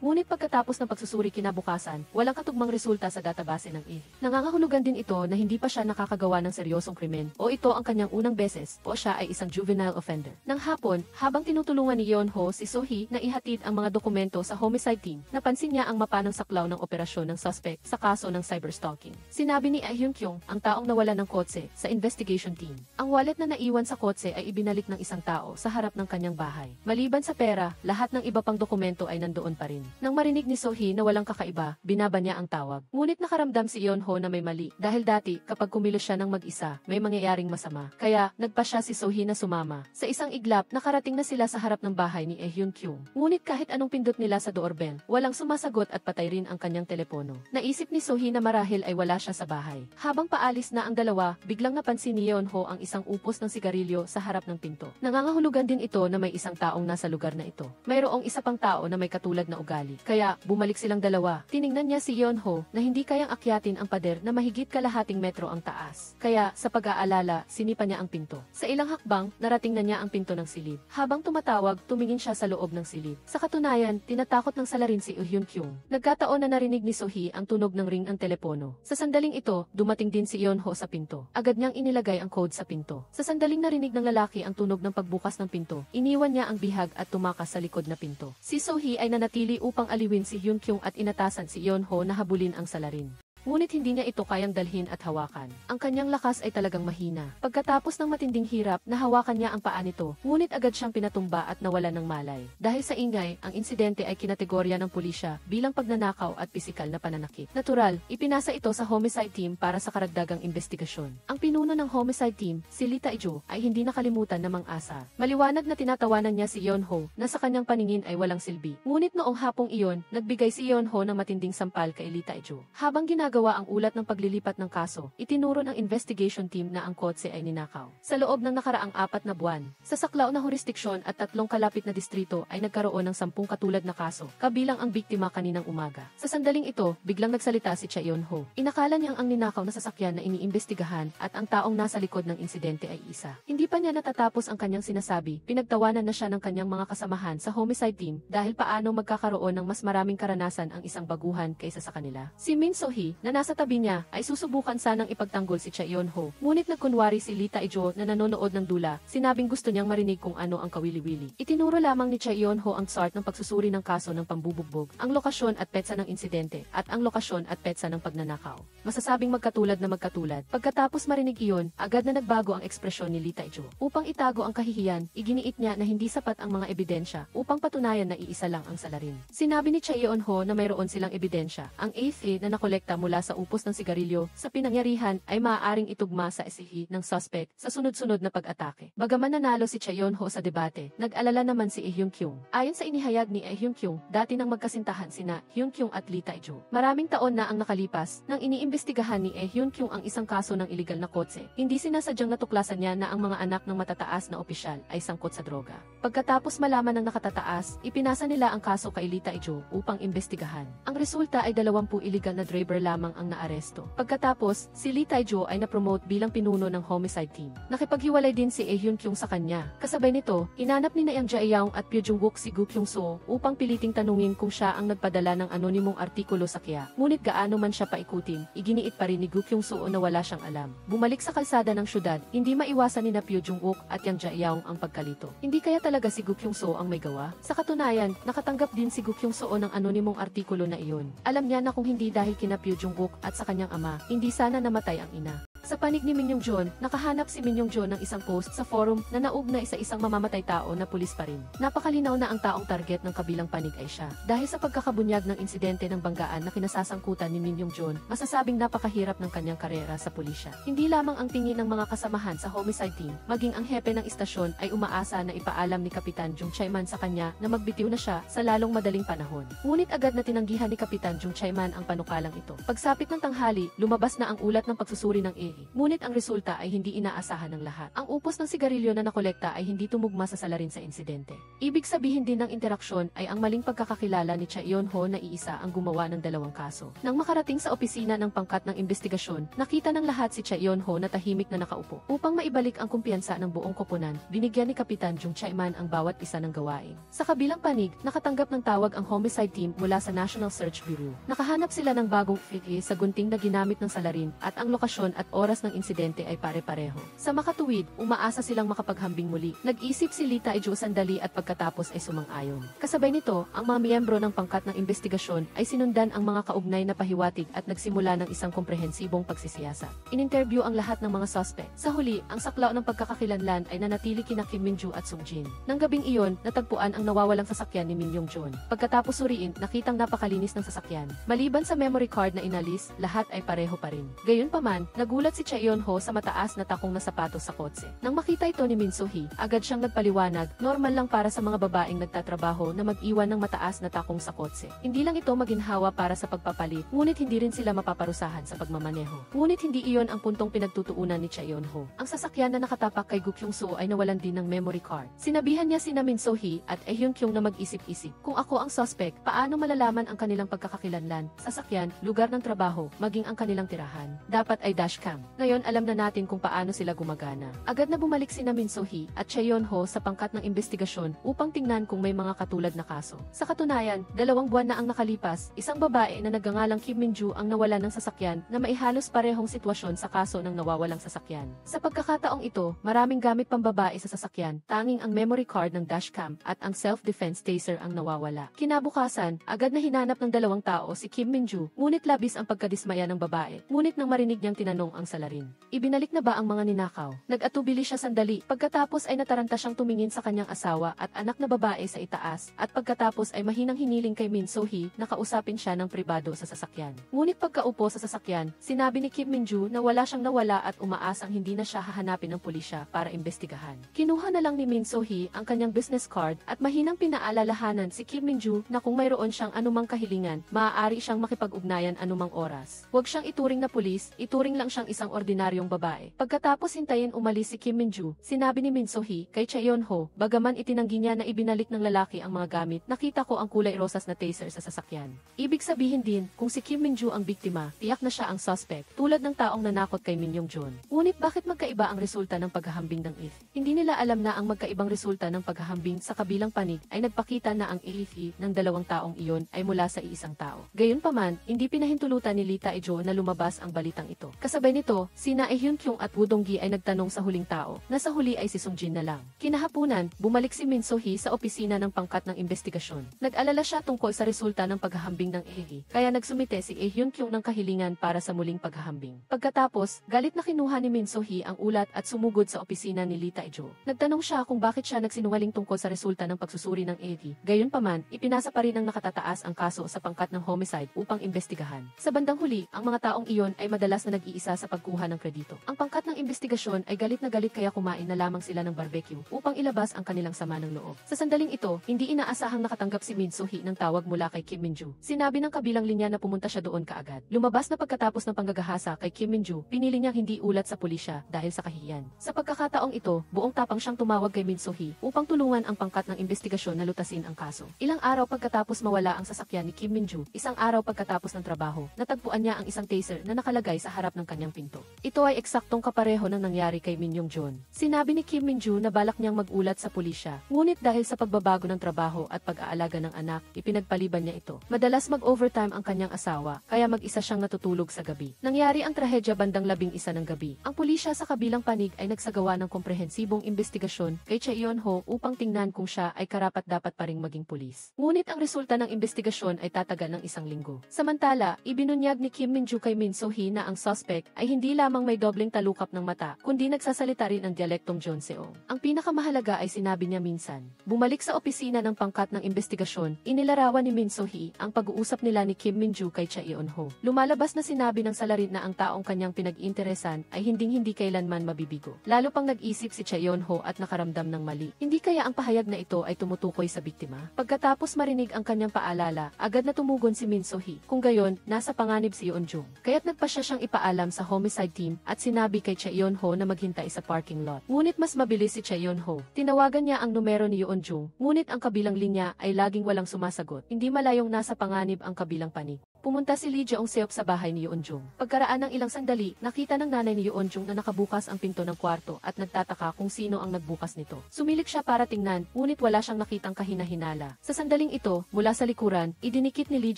Ngunit pagkatapos ng pagsusuri kinabukasan, walang katugmang resulta sa database ng ihiki. Nangangahulugan din ito na hindi pa siya nakakagawa ng seryosong krimen o ito ang kanyang unang beses o siya ay isang juvenile offender. Nang hapon, habang tinutulungan ni Yeonho si Sohee na ihatid ang mga dokumento sa homicide team, napansin niya ang mapa ng saklaw ng operasyon ng suspect sa kaso ng cyberstalking. Sinabi ni Hyun Kyung, ang taong nawala ng kotse, sa investigation team. Ang wallet na naiwan sa kotse ay ibinalik ng isang tao sa harap ng kanyang bahay. Maliban sa pera, lahat ng iba pang dokumento ay nandoon pa rin. Nang marinig ni Sohee na walang kakaiba, binaba niya ang tawag. Ngunit nakaramdam si Yeonho na may mali dahil dati kapag kumilos siya ng mag-isa, may mangyayaring masama. Kaya nagpa siya si Sohee na sumama. Sa isang iglap, nakarating na sila sa harap ng bahay ni Hyun Kyung. Ngunit kahit anong pindot nila sa doorbell, walang sumasagot at patay rin ang kanyang telepono. Naisip ni Sohee na marahil ay wala siya sa bahay. Habang Habang paalis na ang dalawa, biglang napansin ni Yeonho ang isang upos ng sigarilyo sa harap ng pinto. Nangangahulugan din ito na may isang taong nasa lugar na ito. Mayroong isa pang tao na may katulad na ugali. Kaya, bumalik silang dalawa. Tiningnan niya si Yeonho na hindi kayang akyatin ang pader na mahigit kalahating metro ang taas. Kaya, sa pag-aalala, sinipa niya ang pinto. Sa ilang hakbang, narating na niya ang pinto ng silid. Habang tumatawag, tumingin siya sa loob ng silid. Sa katunayan, tinatakot ng salarin si Hyun Kyung. Nagkataon na narinig ni Sohee ang tunog ng ring ng telepono. Sa sandaling ito, dumating din si Yeonho sa pinto. Agad niyang inilagay ang code sa pinto. Sa sandaling narinig ng lalaki ang tunog ng pagbukas ng pinto, iniwan niya ang bihag at tumakas sa likod na pinto. Si Sohee ay nanatili upang aliwin si Hyun Kyung at inatasan si Yeonho na habulin ang salarin. Ngunit hindi niya ito kayang dalhin at hawakan. Ang kanyang lakas ay talagang mahina. Pagkatapos ng matinding hirap, nahawakan niya ang paa nito, ngunit agad siyang pinatumba at nawalan ng malay. Dahil sa ingay, ang insidente ay kinategorya ng pulisya bilang pagnanakaw at pisikal na pananakit. Natural, ipinasa ito sa homicide team para sa karagdagang investigasyon. Ang pinuno ng homicide team, si Lee Tae-jo, ay hindi nakalimutan na mang-asa. Maliwanag na tinatawanan niya si Yeonho na sa kanyang paningin ay walang silbi. Ngunit noong hapong iyon, nagbigay si Yeonho ng matinding sampal kay Lee Tae-jo. Habang ginagawa ang ulat ng paglilipat ng kaso, itinuro ng investigation team na ang kotse ay ninakaw. Sa loob ng nakaraang 4 na buwan, sa saklaw na jurisdiksyon at 3 kalapit na distrito ay nagkaroon ng 10 katulad na kaso, kabilang ang biktima kaninang umaga. Sa sandaling ito, biglang nagsalita si Cha Yeonho. Inakala niyang ang ninakaw na sasakyan na iniimbestigahan at ang taong nasa likod ng insidente ay isa. Hindi pa niya natatapos ang kanyang sinasabi, pinagtawanan na siya ng kanyang mga kasamahan sa homicide team dahil paano magkakaroon ng mas maraming karanasan ang isang baguhan kaysa sa kanila. Si Min Sohee, na nasa tabi niya, ay susubukan sanang ipagtanggol si Cha Yeonho. Ngunit nagkunwari si Lee Tae-jo na nanonood ng dula, sinabing gusto niyang marinig kung ano ang kawili-wili. Itinuro lamang ni Cha Yeonho ang start ng pagsusuri ng kaso ng pambubugbog, ang lokasyon at petsa ng insidente, at ang lokasyon at petsa ng pagnanakaw. Masasabing magkatulad na magkatulad. Pagkatapos marinig iyon, agad na nagbago ang ekspresyon ni Lee Tae-jo. Upang itago ang kahihiyan, iginiit niya na hindi sapat ang mga ebidensya upang patunayan na iisa lang ang salarin. Sinabi ni Cha Yeonho na mayroon silang ebidensya, ang A3 na nakolekta mula sa upos ng sigarilyo sa pinangyarihan ay maaaring itugma sa isihi ng suspect sa sunod-sunod na pag-atake. Bagaman nanalo si Cha Yeonho sa debate, nag-alala naman si Hyun Kyung. Ayon sa inihayag ni Hyun Kyung, dati nang magkasintahan sina Hyun Kyung at Lee Tae-jo. Maraming taon na ang nakalipas nang iniimbestigahan ni Hyun Kyung ang isang kaso ng iligal na kotse. Hindi sinasadyang natuklasan niya na ang mga anak ng matataas na opisyal ay sangkot sa droga. Pagkatapos malaman ng nakatataas, ipinasa nila ang kaso kay Lee Tae-jo upang imbestigahan. Ang resulta ay 20 illegal na driver lamang ang naaresto. Pagkatapos, si Lee Tae-jo ay na-promote bilang pinuno ng homicide team. Nakipaghiwalay din si Hyun Kyung sa kanya. Kasabay nito, inanap ni Yang Jae-young at Pyo Jung-wook si Gu Kyung-soo upang piliting tanungin kung siya ang nagpadala ng anonimong artikulo sa Kya. Ngunit gaano man siya paikutin, iginiit pa rin ni Gu Kyung-soo na wala siyang alam. Bumalik sa kalsada ng syudad, hindi maiwasan ni Pyo Jung-wook at Yang Jae-young ang pagkalito. Hindi kaya talaga si Gu Kyung-soo ang may gawa? Sa katunayan, nakatanggap din si Gu Kyung-soo ng anonimong artikulo na iyon. Alam niya na kung hindi dahil kina Pyo Jung-wook at sa kanyang ama, hindi sana namatay ang ina. Sa panig ni Min Young-joon, nakahanap si Min Young-joon ng isang post sa forum na naugnay sa isang mamamatay tao na pulis pa rin. Napakalinaw na ang taong target ng kabilang panig ay siya. Dahil sa pagkakabunyag ng insidente ng banggaan na kinasasangkutan ni Min Young-joon, masasabing napakahirap ng kanyang karera sa pulisya. Hindi lamang ang tingin ng mga kasamahan sa homicide team, maging ang hepe ng istasyon ay umaasa na ipaalam ni Kapitan Jung Chae-man sa kanya na magbitiw na siya sa lalong madaling panahon. Ngunit agad na tinanggihan ni Kapitan Jung Chae-man ang panukalang ito. Pagsapit ng tanghali, lumabas na ang ulat ng pagsusuri ng EHI. Ngunit ang resulta ay hindi inaasahan ng lahat. Ang upos ng sigarilyo na nakolekta ay hindi tumugma sa salarin sa insidente. Ibig sabihin din ng interaksyon ay ang maling pagkakakilala ni Cha Yeonho na iisa ang gumawa ng 2 kaso. Nang makarating sa opisina ng pangkat ng investigasyon, nakita ng lahat si Cha Yeonho na tahimik na nakaupo. Upang maibalik ang kumpiyansa ng buong koponan, binigyan ni Kapitan Jung Chae-man ang bawat isa ng gawain. Sa kabilang panig, nakatanggap ng tawag ang homicide team mula sa National Search Bureau. Nakahanap sila ng bagong fake sa gunting na ginamit ng salarin at ang lokasyon at oras ng insidente ay pare-pareho. Sa makatuwid, umaasa silang makapaghambing muli. Nag-isip si Lee Tae-jo sandali at pagkatapos ay sumang-ayon. Kasabay nito, ang mga miyembro ng pangkat ng investigasyon ay sinundan ang mga kaugnay na pahiwatig at nagsimula ng isang komprehensibong pagsisiyasat. In-interview ang lahat ng mga suspect. Sa huli, ang saklaw ng pagkakakilanlan ay nanatili kina Kim Min-joo at Sung Jin. Nang gabing iyon, natagpuan ang nawawalang sasakyan ni Min Young-joon. Pagkatapos suriin, nakitang napakalinis ng sasakyan. Maliban sa memory card na inalis, lahat ay pareho pa rin. Gayunpaman, nagulat si Chaeyon-ho sa mataas na takong na sapatos sa kotse. Nang makita ito ni Min So-hee, agad siyang nagpaliwanag, normal lang para sa mga babaeng nagtatrabaho na mag-iwan ng mataas na takong sa kotse. Hindi lang ito maginhawa para sa pagpapalit, ngunit hindi rin sila mapaparusahan sa pagmamaneho. Ngunit hindi iyon ang puntong pinagtutuunan ni Chaeyon-ho. Ang sasakyan na nakatapak kay Gu Kyung-soo ay nawalan din ng memory card. Sinabihan niya sina Min So-hee at Hyun-kyung na mag-isip-isip. Kung ako ang suspect, paano malalaman ang kanilang pagkakakilanlan, sasakyan, lugar ng trabaho, maging ang kanilang tirahan? Dapat ay dashcam. Ngayon alam na natin kung paano sila gumagana. Agad na bumalik sina Min So-hee at Chaeyon-ho sa pangkat ng investigasyon upang tingnan kung may mga katulad na kaso. Sa katunayan, 2 buwan na ang nakalipas, isang babae na nagngangalang Kim Min-ju ang nawala ng sasakyan na maihalos parehong sitwasyon sa kaso ng nawawalang sasakyan. Sa pagkakataong ito, maraming gamit pambabae sa sasakyan, tanging ang memory card ng dashcam at ang self-defense taser ang nawawala. Kinabukasan, agad na hinanap ng 2 tao si Kim Min-ju, ngunit labis ang pagkadismaya ng babae. Ngunit nang marinig niyang tinanong ang salarin, ibinalik na ba ang mga ninakaw? Nag-atubili siya sandali, pagkatapos ay nataranta siyang tumingin sa kanyang asawa at anak na babae sa itaas, at pagkatapos ay mahinang hiniling kay Min So-hee na kausapin siya ng pribado sa sasakyan. Ngunit pagkaupo sa sasakyan, sinabi ni Kim Min-ju na wala siyang nawala at umaasang hindi na siya hahanapin ng pulisya para imbestigahan. Kinuha na lang ni Min So-hee ang kanyang business card at mahinang pinaalalahanan si Kim Min-ju na kung mayroon siyang anumang kahilingan, maaari siyang makipag-ugnayan anumang oras. Huwag siyang ituring na pulis, ituring lang siyang isang ordinaryong babae. Pagkatapos hintayin umalis si Kim Min-ju, sinabi ni Min So-hee kay Chaeyon-ho, bagaman itinanggi niya na ibinalik ng lalaki ang mga gamit, nakita ko ang kulay rosas na taser sa sasakyan. Ibig sabihin din, kung si Kim Min-ju ang biktima, tiyak na siya ang suspect, tulad ng taong nanakot kay Min Yong-joon. Ngunit bakit magkaiba ang resulta ng paghahambing ng if? Hindi nila alam na ang magkaibang resulta ng paghahambing sa kabilang panig ay nagpakita na ang if ng 2 taong iyon ay mula sa iisang tao. Gayunpaman, hindi pinahintulutan ni Lee Tae-jo na lumabas ang balitang ito. Kasabay nito, sina Hyun-kyung at Woo Dong-gi ay nagtanong sa huling tao, na sa huli ay si Sung Jin na lang. Kinahapunan, bumalik si Min So-hee sa opisina ng pangkat ng investigasyon. Nag-alala siya tungkol sa resulta ng paghahambing ng if, kaya nagsumite si Hyun-kyung ng kahilingan para sa muling paghahambing. Pagkatapos, galit na kinuha ni Min So-hee ang ulat at sumugod sa opisina ni Lee Tae-jo. Nagtanong siya kung bakit siya nagsinungaling tungkol sa resulta ng pagsusuri ng if. Gayunpaman, ipinasa pa rin ng nakatataas ang kaso sa pangkat ng homicide upang imbestigahan. Sa bandang huli, ang mga taong iyon ay madalas na nag-iisa sa pagkuha ng kredito. Ang pangkat ng investigasyon ay galit na galit kaya kumain na lamang sila ng barbecue upang ilabas ang kanilang sama ng loob. Sa sandaling ito, hindi inaasahang nakatanggap si Min So-hee ng tawag mula kay Kim Min-ju. Sinabi ng kabilang linya na pumunta siya doon kaagad. Lumabas na pagkatapos ng panggagahasa kay Kim Min-ju, pinili niyang hindi ulat sa pulisya dahil sa kahihiyan. Sa pagkakataong ito, buong tapang siyang tumawag kay Min So-hee upang tulungan ang pangkat ng investigasyon na lutasin ang kaso. Ilang araw pagkatapos mawala ang sasakyan ni Kim Min-ju, isang araw pagkatapos ng trabaho, natagpuan niya ang isang taser na nakalagay sa harap ng kanyang pinto. Ito ay eksaktong kapareho ng nangyari kay Min Yong-joon. Sinabi ni Kim Min-ju na balak niyang magulat sa pulisya, ngunit dahil sa pagbabago ng trabaho at pag-aalaga ng anak, ipinagpaliban niya ito. Madalas mag-overtime ang kanyang asawa, kaya mag-isa siyang natutulog sa gabi. Nangyari ang trahedya bandang 11 ng gabi. Ang pulisya sa kabilang panig ay nagsagawa ng komprehensibong investigasyon kay Chaeyon-ho upang tingnan kung siya ay karapat-dapat pa ring maging pulis. Ngunit ang resulta ng investigasyon ay tatagal ng 1 linggo. Samantala, ibinunyag ni Kim Min-ju kay Min So-hee na ang suspect ay hindi lamang may dobleng talukap ng mata, kundi nagsasalita rin ang dialektong Jeonseong. Ang pinakamahalaga ay sinabi niya minsan. Bumalik sa opisina ng pangkat ng investigasyon, inilarawan ni Min So-hee ang pag-uusap nila ni Kim Min-ju kay Chaeyon-ho. Lumalabas na sinabi ng salarin na ang taong kanyang pinag-interesan ay hinding-hindi kailanman mabibigo. Lalo pang nag-isip si Chaeyon-ho at nakaramdam ng mali. Hindi kaya ang pahayag na ito ay tumutukoy sa biktima? Pagkatapos marinig ang kanyang paalala, agad na tumugon si Min So-hee. Kung gayon, nasa panganib si Yeon-jung. Kaya't nagpasya siyang ipaalam sa homicide team at sinabi kay Chaeyon-ho na maghintay sa parking lot. Ngunit mas mabilis si Chaeyon-ho. Tinawagan niya ang numero ni Yeon-jung, ngunit ang kabilang linya ay laging walang sumasagot. Hindi malayong nasa panganib ang kabilang panig. Pumunta si Lee Jeong-seop sa bahay ni Yeon-jung. Pagkaraan ng ilang sandali, nakita ng nanay ni Yeon-jung na nakabukas ang pinto ng kwarto at nagtataka kung sino ang nagbukas nito. Sumilik siya para tingnan, ngunit wala siyang nakitang kahina-hinala. Sa sandaling ito, mula sa likuran, idinikit ni Lee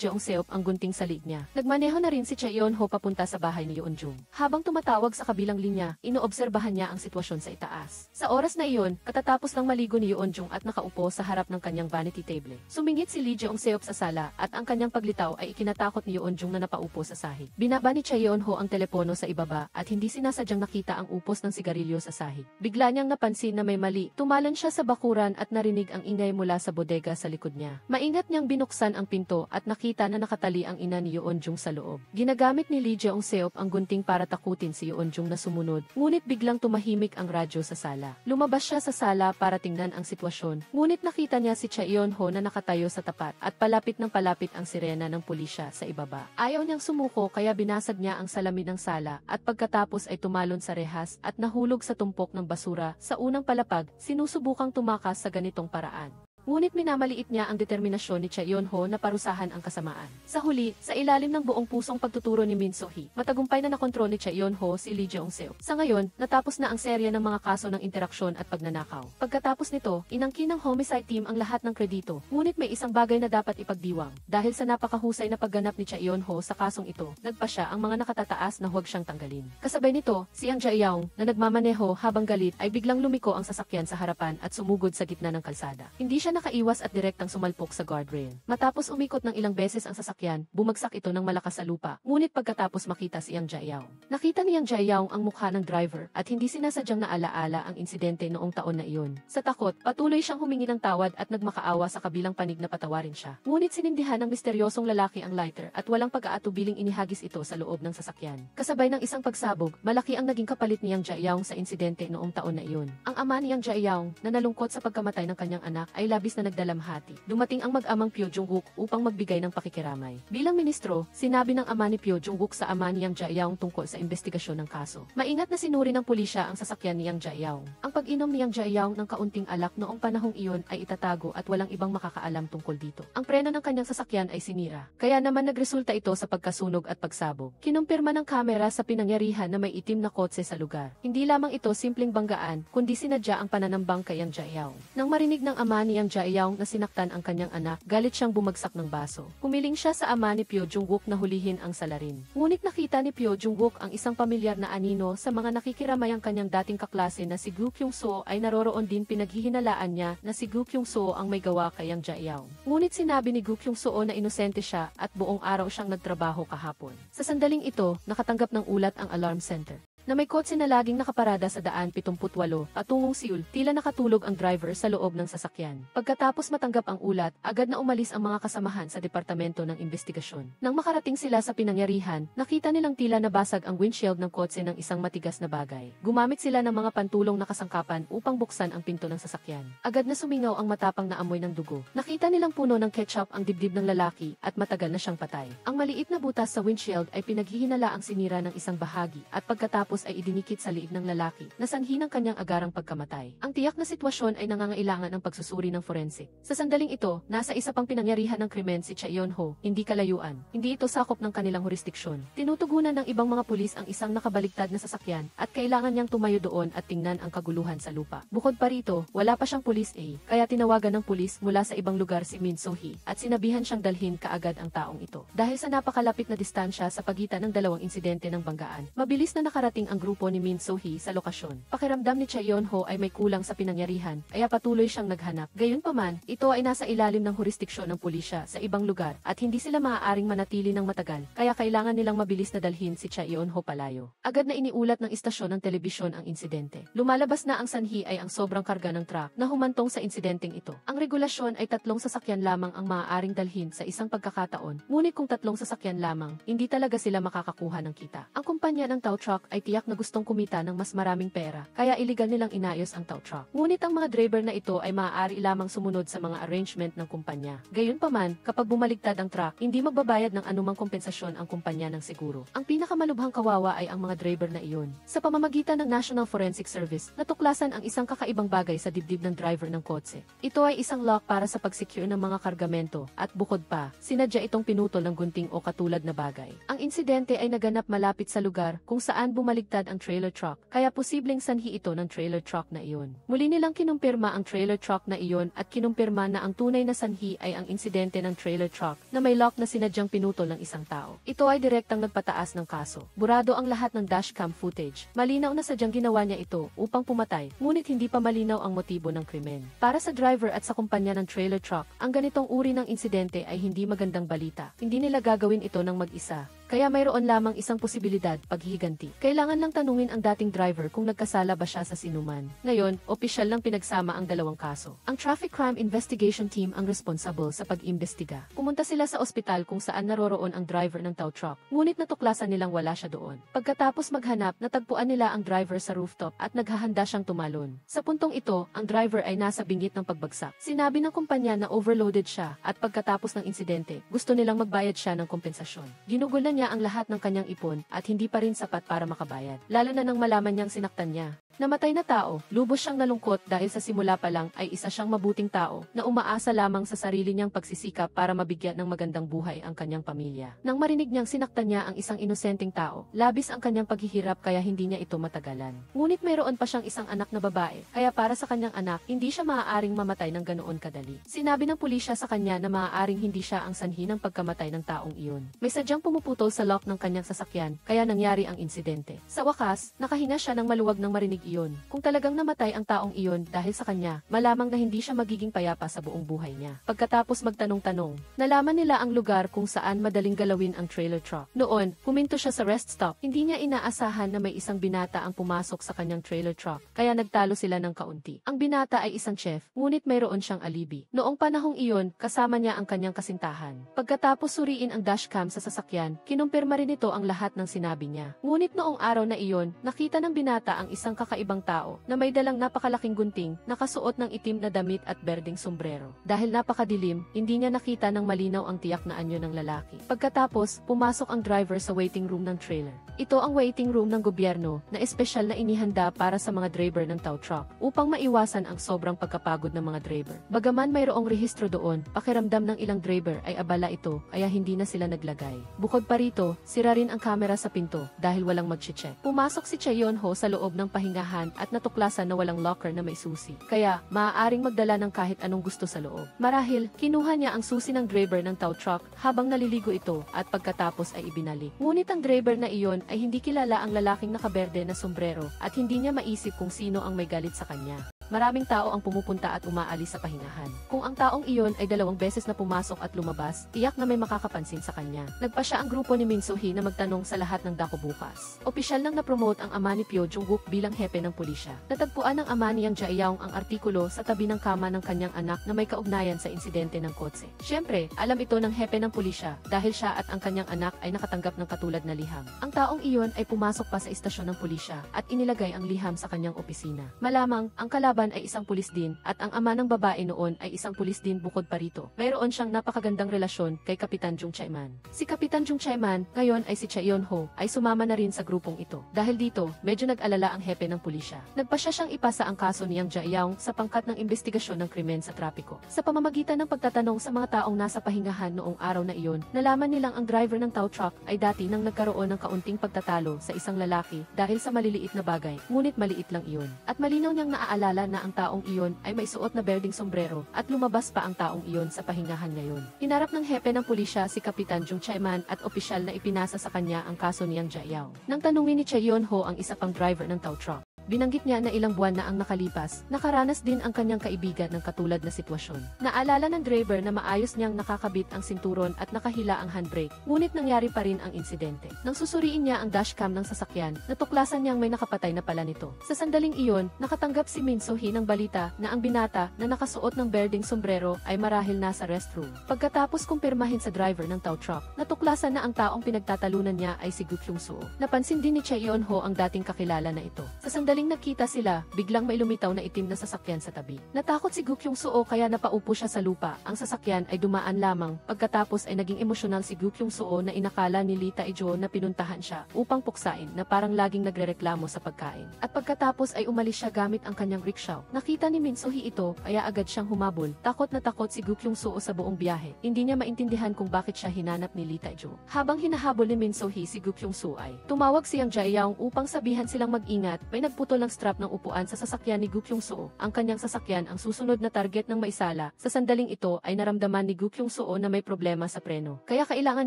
Jeong-seop ang gunting sa liig niya. Nagmaneho na rin si Chaeyon-ho papunta sa bahay ni Yeon-jung. Habang tumatawag sa kabilang linya, inoobserbahan niya ang sitwasyon sa itaas. Sa oras na iyon, katatapos ng maligo ni Yeon-jung at nakaupo sa harap ng kanyang vanity table. Sumingit si Lee Jeong-seop sa sala at ang kanyang paglitaw ay ikinatakot takot ni Yeonjung na napaupo sa sahig. Binaba ni Cha Yeon-ho ang telepono sa ibaba at hindi sinasadyang nakita ang upos ng sigarilyo sa sahig. Bigla niyang napansin na may mali. Tumalon siya sa bakuran at narinig ang ingay mula sa bodega sa likod niya. Maingat niyang binuksan ang pinto at nakita na nakatali ang ina ni Yeonjung sa loob. Ginagamit ni Lee Jeong-seop ang gunting para takutin si Yeonjung na sumunod, ngunit biglang tumahimik ang radyo sa sala. Lumabas siya sa sala para tingnan ang sitwasyon, ngunit nakita niya si Cha Yeon-ho na nakatayo sa tapat at palapit ng palapit ang sirena ng pulisya sa ibaba. Ayaw niyang sumuko kaya binasag niya ang salamin ng sala at pagkatapos ay tumalon sa rehas at nahulog sa tumpok ng basura. Sa unang palapag, sinusubukang tumakas sa ganitong paraan. Ngunit minamaliit niya ang determinasyon ni Cha Yeon-ho na parusahan ang kasamaan. Sa huli, sa ilalim ng buong pusong pagtuturo ni Min So-hee, matagumpay na nakontrol ni Cha Yeon-ho si Lee Jeong-seop. Sa ngayon, natapos na ang serya ng mga kaso ng interaksyon at pagnanakaw. Pagkatapos nito, inangkin ng homicide team ang lahat ng kredito. Ngunit may isang bagay na dapat ipagdiwang. Dahil sa napakahusay na pagganap ni Cha Yeon-ho sa kasong ito, nagpa siya ang mga nakatataas na huwag siyang tanggalin. Kasabay nito, si Yang Jae-young, na nagmamaneho habang galit ay biglang lumiko ang sasakyan sa harapan at sumugod sa gitna ng kalsada. Hindi siya nakaiwas at direktang sumalpok sa guardrail. Matapos umikot ng ilang beses ang sasakyan, bumagsak ito ng malakas sa lupa. Ngunit pagkatapos makita si Yang Jae-young. Nakita ni Yang Jae-young ang mukha ng driver at hindi sinasadyang naalaala ang insidente noong taon na iyon. Sa takot, patuloy siyang humingi ng tawad at nagmakaawa sa kabilang panig na patawarin siya. Ngunit sinindihan ng misteryosong lalaki ang lighter at walang pag-aatubiling inihagis ito sa loob ng sasakyan. Kasabay ng isang pagsabog, malaki ang naging kapalit ni Yang Jae-young sa insidente noong taon na iyon. Ang ama ni Yang Jae-young, na nalungkot sa pagkamatay ng kanyang anak, ay labis na nagdalamhati. Dumating ang mag-amang Pyo Jung-wook upang magbigay ng pakikiramay. Bilang ministro, sinabi ng ama ni Pyo Jung-wook sa ama ni Yang Jae-young tungkol sa investigasyon ng kaso. Maingat na sinuri ng pulisya ang sasakyan ni Yang Jae-young. Ang pag-inom ni Yang Jae-young ng kaunting alak noong panahong iyon ay itatago at walang ibang makakaalam tungkol dito. Ang preno ng kanyang sasakyan ay sinira. Kaya naman nagresulta ito sa pagkasunog at pagsabog. Kinumpirma ng kamera sa pinangyarihan na may itim na kotse sa lugar. Hindi lamang ito simpleng banggaan, kundi sinadya ang pananambang kay Yang Jae-young. Nang marinig ng ama ni Yang Jae-young na sinaktan ang kanyang anak, galit siyang bumagsak ng baso. Humiling siya sa ama ni Pyo Jung-wook na hulihin ang salarin. Ngunit nakita ni Pyo Jung-wook ang isang pamilyar na anino sa mga nakikiramay ang kanyang dating kaklase na si Gu Kyung-soo ay naroroon din. Pinaghihinalaan niya na si Gu Kyung-soo ang may gawa kay Yang Jae-young. Ngunit sinabi ni Gu Kyung-soo na inosente siya at buong araw siyang nagtrabaho kahapon. Sa sandaling ito, nakatanggap ng ulat ang alarm center na may kotse na laging nakaparada sa daan 78 patungong Seoul. Tila nakatulog ang driver sa loob ng sasakyan. Pagkatapos matanggap ang ulat, agad na umalis ang mga kasamahan sa departamento ng investigasyon. Nang makarating sila sa pinangyarihan, nakita nilang tila nabasag ang windshield ng kotse ng isang matigas na bagay. Gumamit sila ng mga pantulong na kasangkapan upang buksan ang pinto ng sasakyan. Agad na sumingaw ang matapang na amoy ng dugo. Nakita nilang puno ng ketchup ang dibdib ng lalaki at matagal na siyang patay. Ang maliit na butas sa windshield ay pinaghihinala ang sinira ng isang bahagi at pagkatapos ay idinikit sa liig ng lalaki na sanhi ng kanyang agarang pagkamatay. Ang tiyak na sitwasyon ay nangangailangan ng pagsusuri ng forensic. Sa sandaling ito, nasa isa pang pinangyarihan ng krimen si Cha Yeon-ho, hindi kalayuan. Hindi ito sakop ng kanilang jurisdiksyon. Tinutugunan ng ibang mga pulis ang isang nakabaligtad na sasakyan at kailangan niyang tumayo doon at tingnan ang kaguluhan sa lupa. Bukod pa rito, wala pa siyang pulis A, kaya tinawagan ng pulis mula sa ibang lugar si Min So-hee at sinabihan siyang dalhin kaagad ang taong ito. Dahil sa napakalapit na distansya sa pagitan ng dalawang insidente ng banggaan, mabilis na nakarating ang grupo ni Min So-hee sa lokasyon. Pakiramdam ni Cha Yeon-ho ay may kulang sa pinangyarihan, kaya patuloy siyang naghanap. Gayunpaman, ito ay nasa ilalim ng jurisdiksyon ng pulisya sa ibang lugar at hindi sila maaaring manatili ng matagal, kaya kailangan nilang mabilis na dalhin si Cha Yeon-ho palayo. Agad na iniulat ng istasyon ng telebisyon ang insidente. Lumalabas na ang sanhi ay ang sobrang karga ng truck na humantong sa insidenteng ito. Ang regulasyon ay 3 sasakyan lamang ang maaaring dalhin sa isang pagkakataon, ngunit kung 3 sasakyan lamang, hindi talaga sila makakakuha ng kita. Ang kumpanya ng tow truck ay tiyak na gustong kumita ng mas maraming pera, kaya iligal nilang inayos ang tow truck. Ngunit ang mga driver na ito ay maaari lamang sumunod sa mga arrangement ng kumpanya. Gayunpaman, kapag bumaligtad ang truck, hindi magbabayad ng anumang kompensasyon ang kumpanya ng seguro. Ang pinakamalubhang kawawa ay ang mga driver na iyon. Sa pamamagitan ng National Forensic Service, natuklasan ang isang kakaibang bagay sa dibdib ng driver ng kotse. Ito ay isang lock para sa pag-secure ng mga kargamento, at bukod pa, sinadya itong pinutol ng gunting o katulad na bagay. Ang insidente ay naganap malapit sa lugar kung saan bumalik bumaliktad ang trailer truck, kaya posibleng sanhi ito ng trailer truck na iyon. Muli nilang kinumpirma ang trailer truck na iyon at kinumpirma na ang tunay na sanhi ay ang insidente ng trailer truck na may lock na sinadyang pinutol ng isang tao. Ito ay direktang nagpataas ng kaso. Burado ang lahat ng dashcam footage. Malinaw na sadyang ginawa niya ito upang pumatay, ngunit hindi pa malinaw ang motibo ng krimen. Para sa driver at sa kumpanya ng trailer truck, ang ganitong uri ng insidente ay hindi magandang balita. Hindi nila gagawin ito ng mag-isa. Kaya mayroon lamang isang posibilidad, paghihiganti. Kailangan lang tanungin ang dating driver kung nagkasala ba siya sa sinuman. Ngayon, opisyal lang pinagsama ang dalawang kaso. Ang Traffic Crime Investigation Team ang responsible sa pag-imbestiga. Pumunta sila sa ospital kung saan naroroon ang driver ng tow truck, ngunit natuklasan nilang wala siya doon. Pagkatapos maghanap, natagpuan nila ang driver sa rooftop at naghahanda siyang tumalon. Sa puntong ito, ang driver ay nasa bingit ng pagbagsak. Sinabi ng kumpanya na overloaded siya at pagkatapos ng insidente, gusto nilang magbayad siya ng kompensasyon. Ginugulan niya ang lahat ng kanyang ipon at hindi pa rin sapat para makabayad. Lalo na nang malaman niyang sinaktan niya. Namatay na tao, lubos siyang nalungkot dahil sa simula pa lang ay isa siyang mabuting tao na umaasa lamang sa sarili niyang pagsisikap para mabigyan ng magandang buhay ang kanyang pamilya. Nang marinig niyang sinaktan niya ang isang inosenteng tao, labis ang kanyang paghihirap kaya hindi niya ito matagalan. Ngunit mayroon pa siyang isang anak na babae, kaya para sa kanyang anak, hindi siya maaaring mamatay ng ganoon kadali. Sinabi ng pulisya sa kanya na maaaring hindi siya ang sanhi ng pagkamatay ng taong iyon. May sadyang pumuputol sa lock ng kanyang sasakyan, kaya nangyari ang insidente. Sa wakas, nakahinga siya ng maluwag ng marinig iyon. Kung talagang namatay ang taong iyon dahil sa kanya, malamang na hindi siya magiging payapa sa buong buhay niya. Pagkatapos magtanong-tanong, nalaman nila ang lugar kung saan madaling galawin ang trailer truck. Noon, huminto siya sa rest stop. Hindi niya inaasahan na may isang binata ang pumasok sa kanyang trailer truck, kaya nagtalo sila ng kaunti. Ang binata ay isang chef, ngunit mayroon siyang alibi. Noong panahong iyon, kasama niya ang kanyang kasintahan. Pagkatapos suriin ang dashcam sa sasakyan, kinumpirma rin ito ang lahat ng sinabi niya. Ngunit noong araw na iyon, nakita ng binata ang isang kakaibang tao na may dalang napakalaking gunting, nakasuot ng itim na damit at berdeng sombrero. Dahil napakadilim, hindi niya nakita ng malinaw ang tiyak na anyo ng lalaki. Pagkatapos, pumasok ang driver sa waiting room ng trailer. Ito ang waiting room ng gobyerno na espesyal na inihanda para sa mga driver ng tow truck upang maiwasan ang sobrang pagkapagod ng mga driver. Bagaman mayroong rehistro doon, pakiramdam ng ilang driver ay abala ito kaya hindi na sila naglagay. Bukod pa rito, sira rin ang kamera sa pinto dahil walang mag-check. Pumasok si Cha Eun-ho sa loob ng pahingahan at natuklasan na walang locker na may susi. Kaya, maaaring magdala ng kahit anong gusto sa loob. Marahil, kinuha niya ang susi ng driver ng tow truck habang naliligo ito at pagkatapos ay ibinalik. Ngunit ang driver na iyon ay hindi kilala ang lalaking nakaberde na sombrero at hindi niya maisip kung sino ang may galit sa kanya. Maraming tao ang pumupunta at umaalis sa pahingahan. Kung ang taong iyon ay 2 beses na pumasok at lumabas, tiyak na may makakapansin sa kanya. Nagpa siya ang grupo ni Min So-hee na magtanong sa lahat ng dako bukas. Opisyal nang napromote ang ama ni Pyo Jung-guk bilang hepe ng pulisya. Natagpuan ng ama ni Yang Jae-young ang artikulo sa tabi ng kama ng kanyang anak na may kaugnayan sa insidente ng kotse. Siyempre, alam ito ng hepe ng pulisya dahil siya at ang kanyang anak ay nakatanggap ng katulad na liham. Ang taong iyon ay pumasok pa sa istasyon ng pulisya at inilagay ang liham sa kanyang opisina. Malamang, ang kalaban ay isang pulis din at ang ama ng babae noon ay isang pulis din bukod pa rito. Mayroon siyang napakagandang relasyon kay Kapitan Jung Chae-man. Si Kapitan Jung Chae-man, ngayon ay si Cha Eun-ho, ay sumama na rin sa grupong ito. Dahil dito, medyo nag-alala ang hepe ng pulisya. Nagpasya siyang ipasa ang kaso ni Yang Jae-young sa pangkat ng investigasyon ng krimen sa trapiko. Sa pamamagitan ng pagtatanong sa mga taong nasa pahingahan noong araw na iyon, nalaman nilang ang driver ng tow truck ay dati nang nagkaroon ng kaunting pagtatalo sa isang lalaki dahil sa maliliit na bagay, ngunit maliit lang iyon. At malinaw niyang naaalala na ang taong iyon ay may suot na berdeng sombrero at lumabas pa ang taong iyon sa pahingahan ngayon. Hinarap ng hepe ng pulisya si Kapitan Jung Chae-man at opisyal na ipinasa sa kanya ang kaso ni Yang Jae-young. Nang tanungin ni Cha Eun-ho ang isa pang driver ng tow truck, binanggit niya na ilang buwan na ang nakalipas, nakaranas din ang kanyang kaibigan ng katulad na sitwasyon. Naalala ng driver na maayos niyang nakakabit ang sinturon at nakahila ang handbrake, ngunit nangyari pa rin ang insidente. Nang susuriin niya ang dashcam ng sasakyan, natuklasan niyang may nakapatay na pala nito. Sa sandaling iyon, nakatanggap si Min So-hee ng balita na ang binata na nakasuot ng berdeng sombrero ay marahil nasa restroom. Pagkatapos kumpirmahin sa driver ng tow truck, natuklasan na ang taong pinagtatalunan niya ay si Gu Kyung-soo. Napansin din ni Cha Eun-ho ang dating kakilala na ito. Sa sandaling Muling nagkita sila, biglang may lumitaw na itim na sasakyan sa tabi. Natakot si Gu Kyung-soo kaya napaupo siya sa lupa. Ang sasakyan ay dumaan lamang, pagkatapos ay naging emosyonal si Gu Kyung-soo na inakala ni Lee Tae-jo na pinuntahan siya upang puksain na parang laging nagrereklamo sa pagkain. At pagkatapos ay umalis siya gamit ang kanyang rickshaw. Nakita ni Min So-hee ito, kaya agad siyang humabol. Takot na takot si Gu Kyung-soo sa buong biyahe. Hindi niya maintindihan kung bakit siya hinanap ni Lee Tae-jo. Habang hinahabol ni Min So-hee si Gu Kyung-soo ay tumawag si Yang Jae-young upang sabihan silang mag-ingat. May nagputol ng strap ng upuan sa sasakyan ni Gu Kyung-soo. Ang kanyang sasakyan ang susunod na target ng maisala. Sa sandaling ito ay naramdaman ni Gu Kyung-soo na may problema sa preno. Kaya kailangan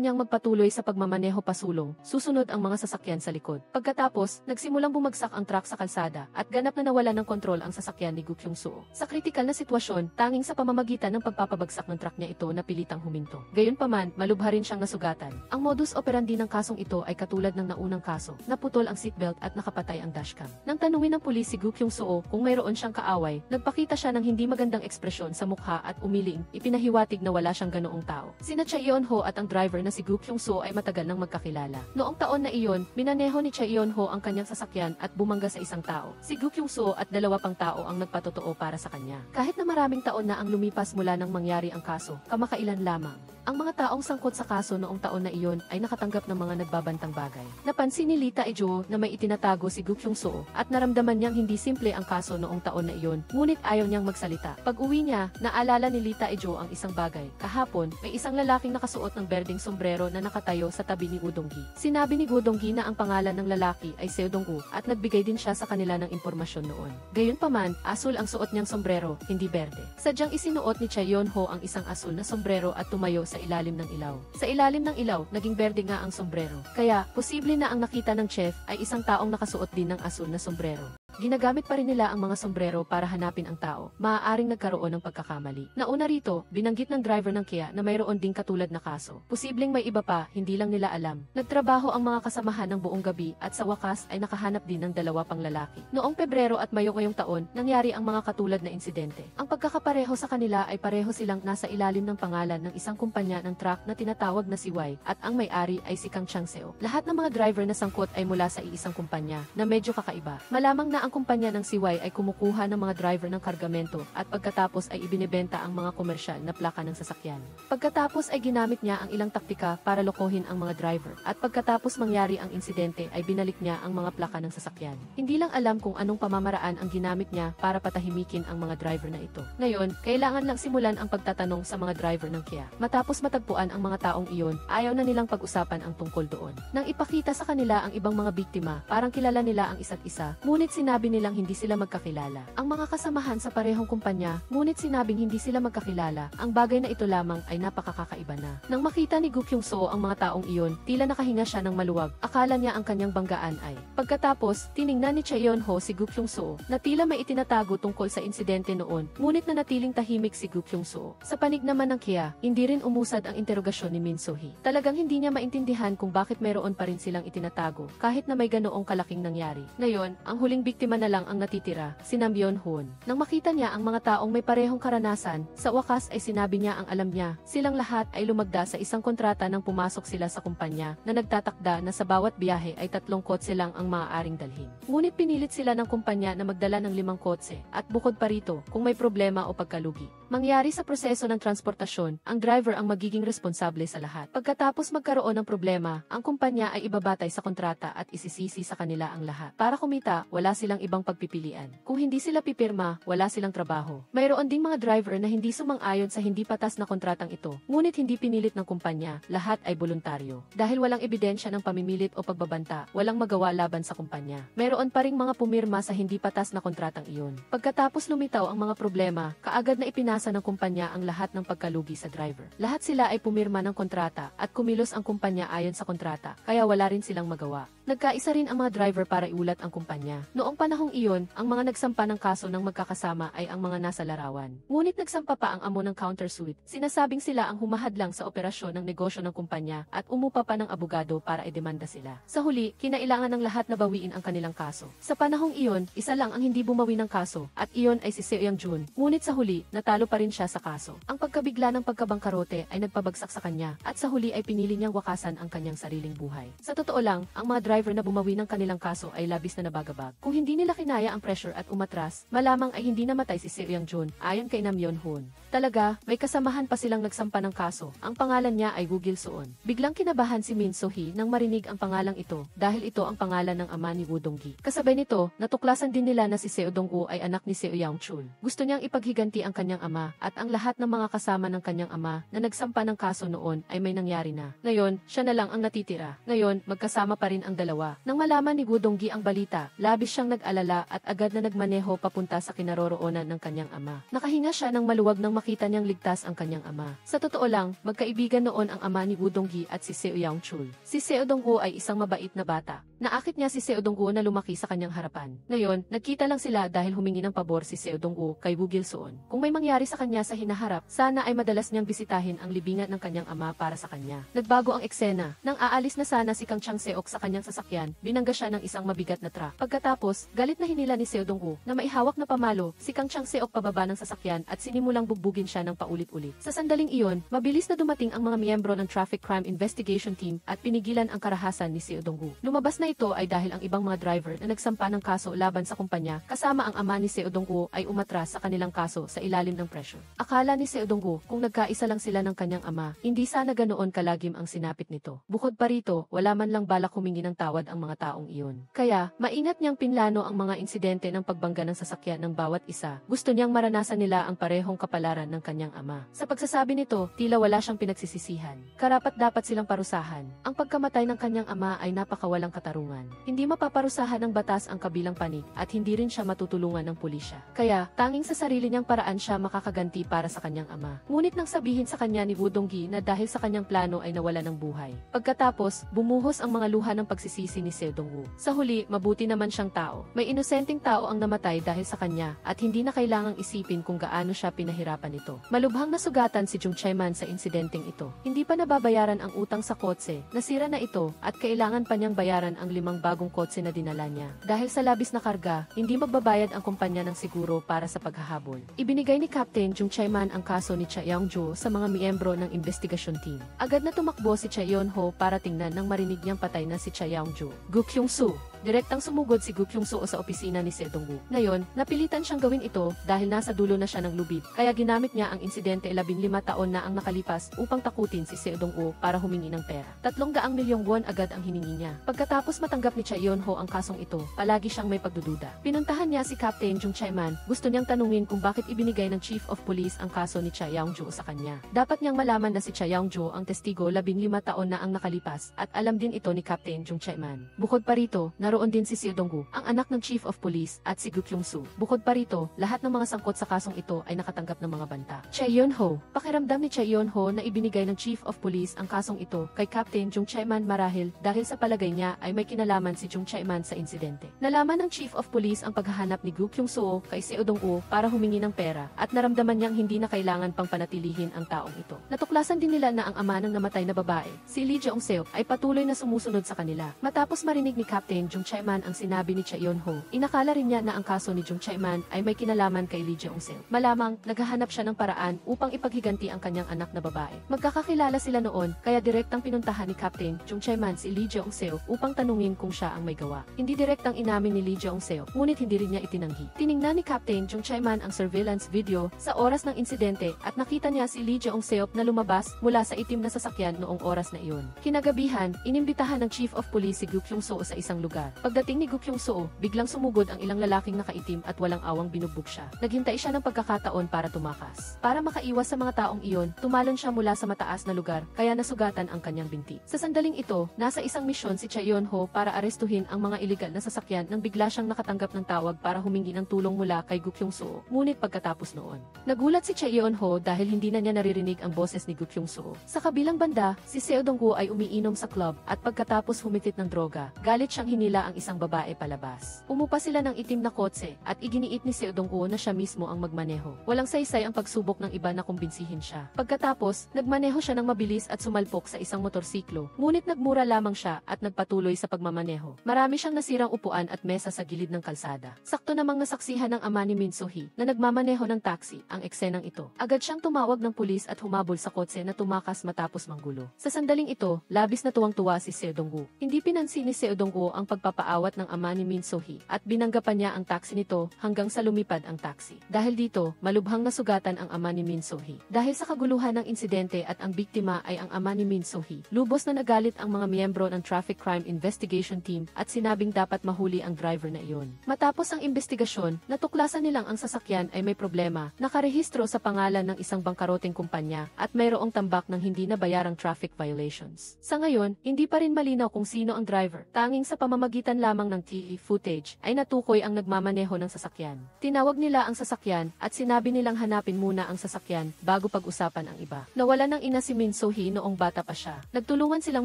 niyang magpatuloy sa pagmamaneho pasulong. Susunod ang mga sasakyan sa likod. Pagkatapos, nagsimulang bumagsak ang truck sa kalsada at ganap na nawala ng kontrol ang sasakyan ni Gu Kyung-soo. Sa kritikal na sitwasyon, tanging sa pamamagitan ng pagpapabagsak ng truck niya ito na pilitang huminto. Gayunpaman, malubha rin siyang nasugatan. Ang modus operandi ng kasong ito ay katulad ng naunang kaso. Naputol ang seatbelt at nakapatay ang dashcam. Nang tanungin ng pulis si Gu Kyung-soo kung mayroon siyang kaaway, nagpakita siya ng hindi magandang ekspresyon sa mukha at umiling, ipinahiwatig na wala siyang ganoong tao. Sina Chae Yeon-ho at ang driver na si Gu Kyung-soo ay matagal nang magkakilala. Noong taon na iyon, minaneho ni Chae Yeon-ho ang kanyang sasakyan at bumangga sa isang tao. Si Gu Kyung-soo at dalawa pang tao ang nagpatotoo para sa kanya. Kahit na maraming taon na ang lumipas mula nang mangyari ang kaso, kamakailan lamang. Ang mga taong sangkot sa kaso noong taon na iyon ay nakatanggap ng mga nagbabantang bagay. Napansin ni Lee Tae-jo na may itinatago si Gu Kyung-soo at naramdaman niyang hindi simple ang kaso noong taon na iyon, ngunit ayaw niyang magsalita. Pag-uwi niya, naalala ni Lee Tae-jo ang isang bagay. Kahapon, may isang lalaking nakasuot ng berdeng sombrero na nakatayo sa tabi ni Woo Dong-hee. Sinabi ni Woo Dong-hee na ang pangalan ng lalaki ay Seo Dong-woo at nagbigay din siya sa kanila ng impormasyon noon. Gayunpaman, asul ang suot niyang sombrero, hindi berde. Sadyang isinuot ni Chae Yeon-ho ang isang asul na sombrero at tumayo sa ilalim ng ilaw. Sa ilalim ng ilaw, naging berde nga ang sombrero. Kaya, posible na ang nakita ng chef ay isang taong nakasuot din ng asul na sombrero. Ginagamit pa rin nila ang mga sombrero para hanapin ang tao. Maaaring nagkaroon ng pagkakamali. Nauna rito, binanggit ng driver ng Kia na mayroon ding katulad na kaso. Posibleng may iba pa, hindi lang nila alam. Nagtrabaho ang mga kasamahan ng buong gabi at sa wakas ay nakahanap din ng dalawa pang lalaki. Noong Pebrero at Mayo ngayong taon, nangyari ang mga katulad na insidente. Ang pagkakapareho sa kanila ay pareho silang nasa ilalim ng pangalan ng isang kumpanya ng truck na tinatawag na si Y at ang may-ari ay si Kang Chang-seo. Lahat ng mga driver na sangkot ay mula sa iisang kumpanya na medyo kakaiba. Malamang na ang kumpanya ng CY ay kumukuha ng mga driver ng kargamento at pagkatapos ay ibinebenta ang mga komersyal na plaka ng sasakyan. Pagkatapos ay ginamit niya ang ilang taktika para lokohin ang mga driver at pagkatapos mangyari ang insidente ay binalik niya ang mga plaka ng sasakyan. Hindi lang alam kung anong pamamaraan ang ginamit niya para patahimikin ang mga driver na ito. Ngayon, kailangan lang simulan ang pagtatanong sa mga driver ng Kia. Matapos matagpuan ang mga taong iyon, ayaw na nilang pag-usapan ang tungkol doon. Nang ipakita sa kanila ang ibang mga biktima, parang kilala nila ang isa't isa, ngunit sinabi nilang hindi sila magkakilala. Ang mga kasamahan sa parehong kumpanya, ngunit sinabing hindi sila magkakilala, ang bagay na ito lamang ay napakakaiba na. Nang makita ni Gu Kyung-soo ang mga taong iyon, tila nakahinga siya ng maluwag. Akala niya ang kanyang banggaan ay. Pagkatapos, tiningnan ni Chae Yeon-ho si Gu Kyung-soo na tila may itinatago tungkol sa insidente noon, ngunit nanatiling tahimik si Gu Kyung-soo. Sa panig naman ng Kia, hindi rin umusad ang interogasyon ni Min So-hee. Talagang hindi niya maintindihan kung bakit mayroon pa rin silang itinatago kahit na may ganoong kalaking nangyari. Ngayon, ang huling biktima na lang ang natitira, si Nam Yeon-hoon. Nang makita niya ang mga taong may parehong karanasan, sa wakas ay sinabi niya ang alam niya. Silang lahat ay lumagda sa isang kontrata nang pumasok sila sa kumpanya na nagtatakda na sa bawat biyahe ay 3 kotse lang ang maaaring dalhin. Ngunit pinilit sila ng kumpanya na magdala ng 5 kotse at bukod pa rito, kung may problema o pagkalugi mangyari sa proseso ng transportasyon, ang driver ang magiging responsable sa lahat. Pagkatapos magkaroon ng problema, ang kumpanya ay ibabatay sa kontrata at isisisi sa kanila ang lahat. Para kumita, wala silang ibang pagpipilian. Kung hindi sila pipirma, wala silang trabaho. Mayroon ding mga driver na hindi sumang-ayon sa hindi patas na kontratang ito, ngunit hindi pinilit ng kumpanya, lahat ay voluntaryo. Dahil walang ebidensya ng pamimilit o pagbabanta, walang magawa laban sa kumpanya. Mayroon pa ring mga pumirma sa hindi patas na kontratang iyon. Pagkatapos lumitaw ang mga problema, kaagad na ipinasa ng kumpanya ang lahat ng pagkalugi sa driver. Lahat sila ay pumirma ng kontrata at kumilos ang kumpanya ayon sa kontrata, kaya wala rin silang magawa. Nagkaisa rin ang mga driver para iulat ang kumpanya. Noong panahong iyon, ang mga nagsampa ng kaso ng magkakasama ay ang mga nasa larawan. Ngunit nagsampa pa ang amo ng countersuit. Sinasabing sila ang humahadlang sa operasyon ng negosyo ng kumpanya at umupa pa ng abogado para idemanda sila. Sa huli, kinailangan ng lahat na bawiin ang kanilang kaso. Sa panahong iyon, isa lang ang hindi bumawi ng kaso at iyon ay si Seo Yang-jun. Ngunit sa huli, natalo nanalo pa rin siya sa kaso. Ang pagkabigla ng pagkabangkarote ay nagpabagsak sa kanya at sa huli ay pinili niyang wakasan ang kanyang sariling buhay. Sa totoo lang, ang mga driver na bumawi ng kanilang kaso ay labis na nabagabag. Kung hindi nila kinaya ang pressure at umatras, malamang ay hindi namatay si Seo Young-jun, ayon kay Nam Yeon-hoon. Talaga, may kasamahan pa silang nagsampa ng kaso. Ang pangalan niya ay Gu Gil-soon. Biglang kinabahan si Min So-hee nang marinig ang pangalang ito dahil ito ang pangalan ng ama ni Woo Dong-gi. Kasabay nito, natuklasan din nila na si Seo Dong-woo ay anak ni Seo Young-chul. Gusto niyang ipaghiganti ang kanyang ama at ang lahat ng mga kasama ng kanyang ama na nagsampa ng kaso noon ay may nangyari na. Ngayon, siya na lang ang natitira. Ngayon, magkasama pa rin ang dalawa. Nang malaman ni Woo Dong-gi ang balita, labis siyang nag-alala at agad na nagmaneho papunta sa kinaroroonan ng kanyang ama. Nakahinga siya ng maluwag nang makita niyang ligtas ang kanyang ama. Sa totoo lang, magkaibigan noon ang ama ni Woo Dong-gi at si Seo Young-chul. Si Seo Dong-woo ay isang mabait na bata. Naakit niya si Seo Dong-woo na lumaki sa kanyang harapan. Ngayon, nagkita lang sila dahil humingi ng pabor si Seo Dong-woo kay Woo Gil-soon. Kung may mangyari sa kanya sa hinaharap, sana ay madalas niyang bisitahin ang libingan ng kanyang ama para sa kanya. Nagbago ang eksena. Nang aalis na sana si Kang Chang-seok sa kanyang sasakyan, binangga siya ng isang mabigat na truck. Pagkatapos, galit na hinila ni Seo Dong-woo na maihawak na pamalo si Kang Chang-seok pababa ng sasakyan at sinimulang bugbugin siya ng paulit-ulit. Sa sandaling iyon, mabilis na dumating ang mga miyembro ng Traffic Crime Investigation Team at pinigilan ang karahasan ni Seo Dong-woo. Lumabas na ito ay dahil ang ibang mga driver na nagsampa ng kaso laban sa kumpanya kasama ang ama ni Seo Dong-woo ay umatras sa kanilang kaso sa ilalim ng pressure. Akala ni Seo Dong-woo kung nagkaisa lang sila ng kanyang ama, hindi sana ganoon kalagim ang sinapit nito. Bukod pa rito, wala man lang balak humingi ng tawad ang mga taong iyon. Kaya, maingat niyang pinlano ang mga insidente ng pagbangga ng sasakyan ng bawat isa. Gusto niyang maranasan nila ang parehong kapalaran ng kanyang ama. Sa pagsasabi nito, tila wala siyang pinagsisisihan. Karapat dapat silang parusahan. Ang pagkamatay ng kanyang ama ay napakawalang katarungan. Hindi mapaparusahan ng batas ang kabilang panig at hindi rin siya matutulungan ng pulisya. Kaya, tanging sa sarili niyang paraan siya makakaganti para sa kanyang ama. Ngunit nang sabihin sa kanya ni Woo Dong-gi na dahil sa kanyang plano ay nawala ng buhay. Pagkatapos, bumuhos ang mga luha ng pagsisisi ni Seo Dong-woo. Sa huli, mabuti naman siyang tao. May inosenteng tao ang namatay dahil sa kanya at hindi na kailangang isipin kung gaano siya pinahirapan nito. Malubhang nasugatan si Jung Chae-man sa insidenteng ito. Hindi pa nababayaran ang utang sa kotse, nasira na ito at kailangan pa niyang bayaran ang 5 bagong kotse na dinala niya. Dahil sa labis na karga, hindi magbabayad ang kumpanya ng siguro para sa paghahabol. Ibinigay ni Captain Jung Chae-man ang kaso ni Cha Young-jo sa mga miyembro ng investigasyon team. Agad na tumakbo si Cha Yeon-ho para tingnan nang marinig niyang patay na si Cha Young-jo. Gu Kyung-soo. Direktang sumugod si Gu Kyung-soo sa opisina ni Seo Dong-woo. Ngayon, napilitan siyang gawin ito dahil nasa dulo na siya ng lubid. Kaya ginamit niya ang insidente 15 taon na ang nakalipas upang takutin si Seo Dong-woo para humingi ng pera. 300 milyong won agad ang hiningi niya. Pagkatapos matanggap ni Cha Yeon-ho ang kasong ito, palagi siyang may pagdududa. Pinuntahan niya si Captain Jung Chae-man. Gusto niyang tanungin kung bakit ibinigay ng Chief of Police ang kaso ni Cha Young-jo sa kanya. Dapat niyang malaman na si Cha Young-jo ang testigo 15 taon na ang nakalipas at alam din ito ni Captain Jung Chae-man. Bukod pa rito, naroon din si Seo Dong-woo, ang anak ng Chief of Police, at si Gu Kyung-soo. Bukod pa rito, lahat ng mga sangkot sa kasong ito ay nakatanggap ng mga banta. Cha Yeon-ho. Pakiramdam ni Cha Yeon-ho na ibinigay ng Chief of Police ang kasong ito kay Captain Jung Chae-man marahil dahil sa palagay niya ay may kinalaman si Jung Chae-man sa insidente. Nalaman ng Chief of Police ang paghahanap ni Gu Kyung-soo kay Seo Dong-woo para humingi ng pera at naramdaman niyang hindi na kailangan pang panatilihin ang taong ito. Natuklasan din nila na ang ama ng namatay na babae, si Lee Jeong-seok, ay patuloy na sumusunod sa kanila. Matapos marinig ni Captain Jung Chae-man ang sinabi ni Cha Yeon-ho, inakala rin niya na ang kaso ni Jung Chae-man ay may kinalaman kay Lee Jeong-seok. Malamang, naghahanap siya ng paraan upang ipaghiganti ang kanyang anak na babae. Magkakakilala sila noon, kaya direktang pinuntahan ni Captain Jung Chae-man si Lee Jeong-seok upang tanungin kung siya ang may gawa. Hindi direktang inamin ni Lee Jeong-seok, ngunit hindi rin niya itinanggi. Tiningnan ni Captain Jung Chae-man ang surveillance video sa oras ng insidente at nakita niya si Lee Jeong-seok na lumabas mula sa itim na sasakyan noong oras na iyon. Kinagabihan, inimbitahan ng Chief of Police si Gu Kyung-soo sa isang lugar. Pagdating ni Gu Kyung-soo, biglang sumugod ang ilang lalaking nakaitim at walang awang binugbog siya. Naghintay siya ng pagkakataon para tumakas. Para makaiwas sa mga taong iyon, tumalon siya mula sa mataas na lugar, kaya nasugatan ang kanyang binti. Sa sandaling ito, nasa isang misyon si Cha Yeon-ho para arestuhin ang mga iligal na sasakyan nang bigla siyang nakatanggap ng tawag para humingi ng tulong mula kay Gu Kyung-soo. Ngunit pagkatapos noon, nagulat si Cha Yeon-ho dahil hindi na niya naririnig ang boses ni Gu Kyung-soo. Sa kabilang banda, si Seo Dong-woo ay umiinom sa club at pagkatapos humitit ng droga, galit siyang hinila nila ang isang babae palabas. Umupa sila ng itim na kotse at iginiit ni Seo Dong-woo na siya mismo ang magmaneho. Walang saysay ang pagsubok ng iba na kumbinsihin siya. Pagkatapos, nagmaneho siya ng mabilis at sumalpok sa isang motorsiklo, ngunit nagmura lamang siya at nagpatuloy sa pagmamaneho. Marami siyang nasirang upuan at mesa sa gilid ng kalsada. Sakto namang nasaksihan ng ama ni Min So-hee na nagmamaneho ng taxi ang eksenang ito. Agad siyang tumawag ng pulis at humabol sa kotse na tumakas matapos manggulo. Sa sandaling ito, labis na tuwang-tuwa si Seo Dong-woo. Hindi pinansin ni Seo Dong-woo ang pagpapaawat ng ama ni Min So-hee at binangga pa niya ang taxi nito hanggang sa lumipad ang taxi. Dahil dito, malubhang nasugatan ang ama ni Min So-hee. Dahil sa kaguluhan ng insidente at ang biktima ay ang ama ni Min So-hee, lubos na nagalit ang mga miyembro ng Traffic Crime Investigation Team at sinabing dapat mahuli ang driver na iyon. Matapos ang investigasyon, natuklasan nilang ang sasakyan ay may problema, nakarehistro sa pangalan ng isang bangkaroteng kumpanya at mayroong tambak ng hindi nabayarang traffic violations. Sa ngayon, hindi pa rin malinaw kung sino ang driver. Tanging sa pamamagitan lamang ng TV footage ay natukoy ang nagmamaneho ng sasakyan. Tinawag nila ang sasakyan at sinabi nilang hanapin muna ang sasakyan bago pag-usapan ang iba. Nawalan ng ina si Min So-hee noong bata pa siya. Nagtulungan silang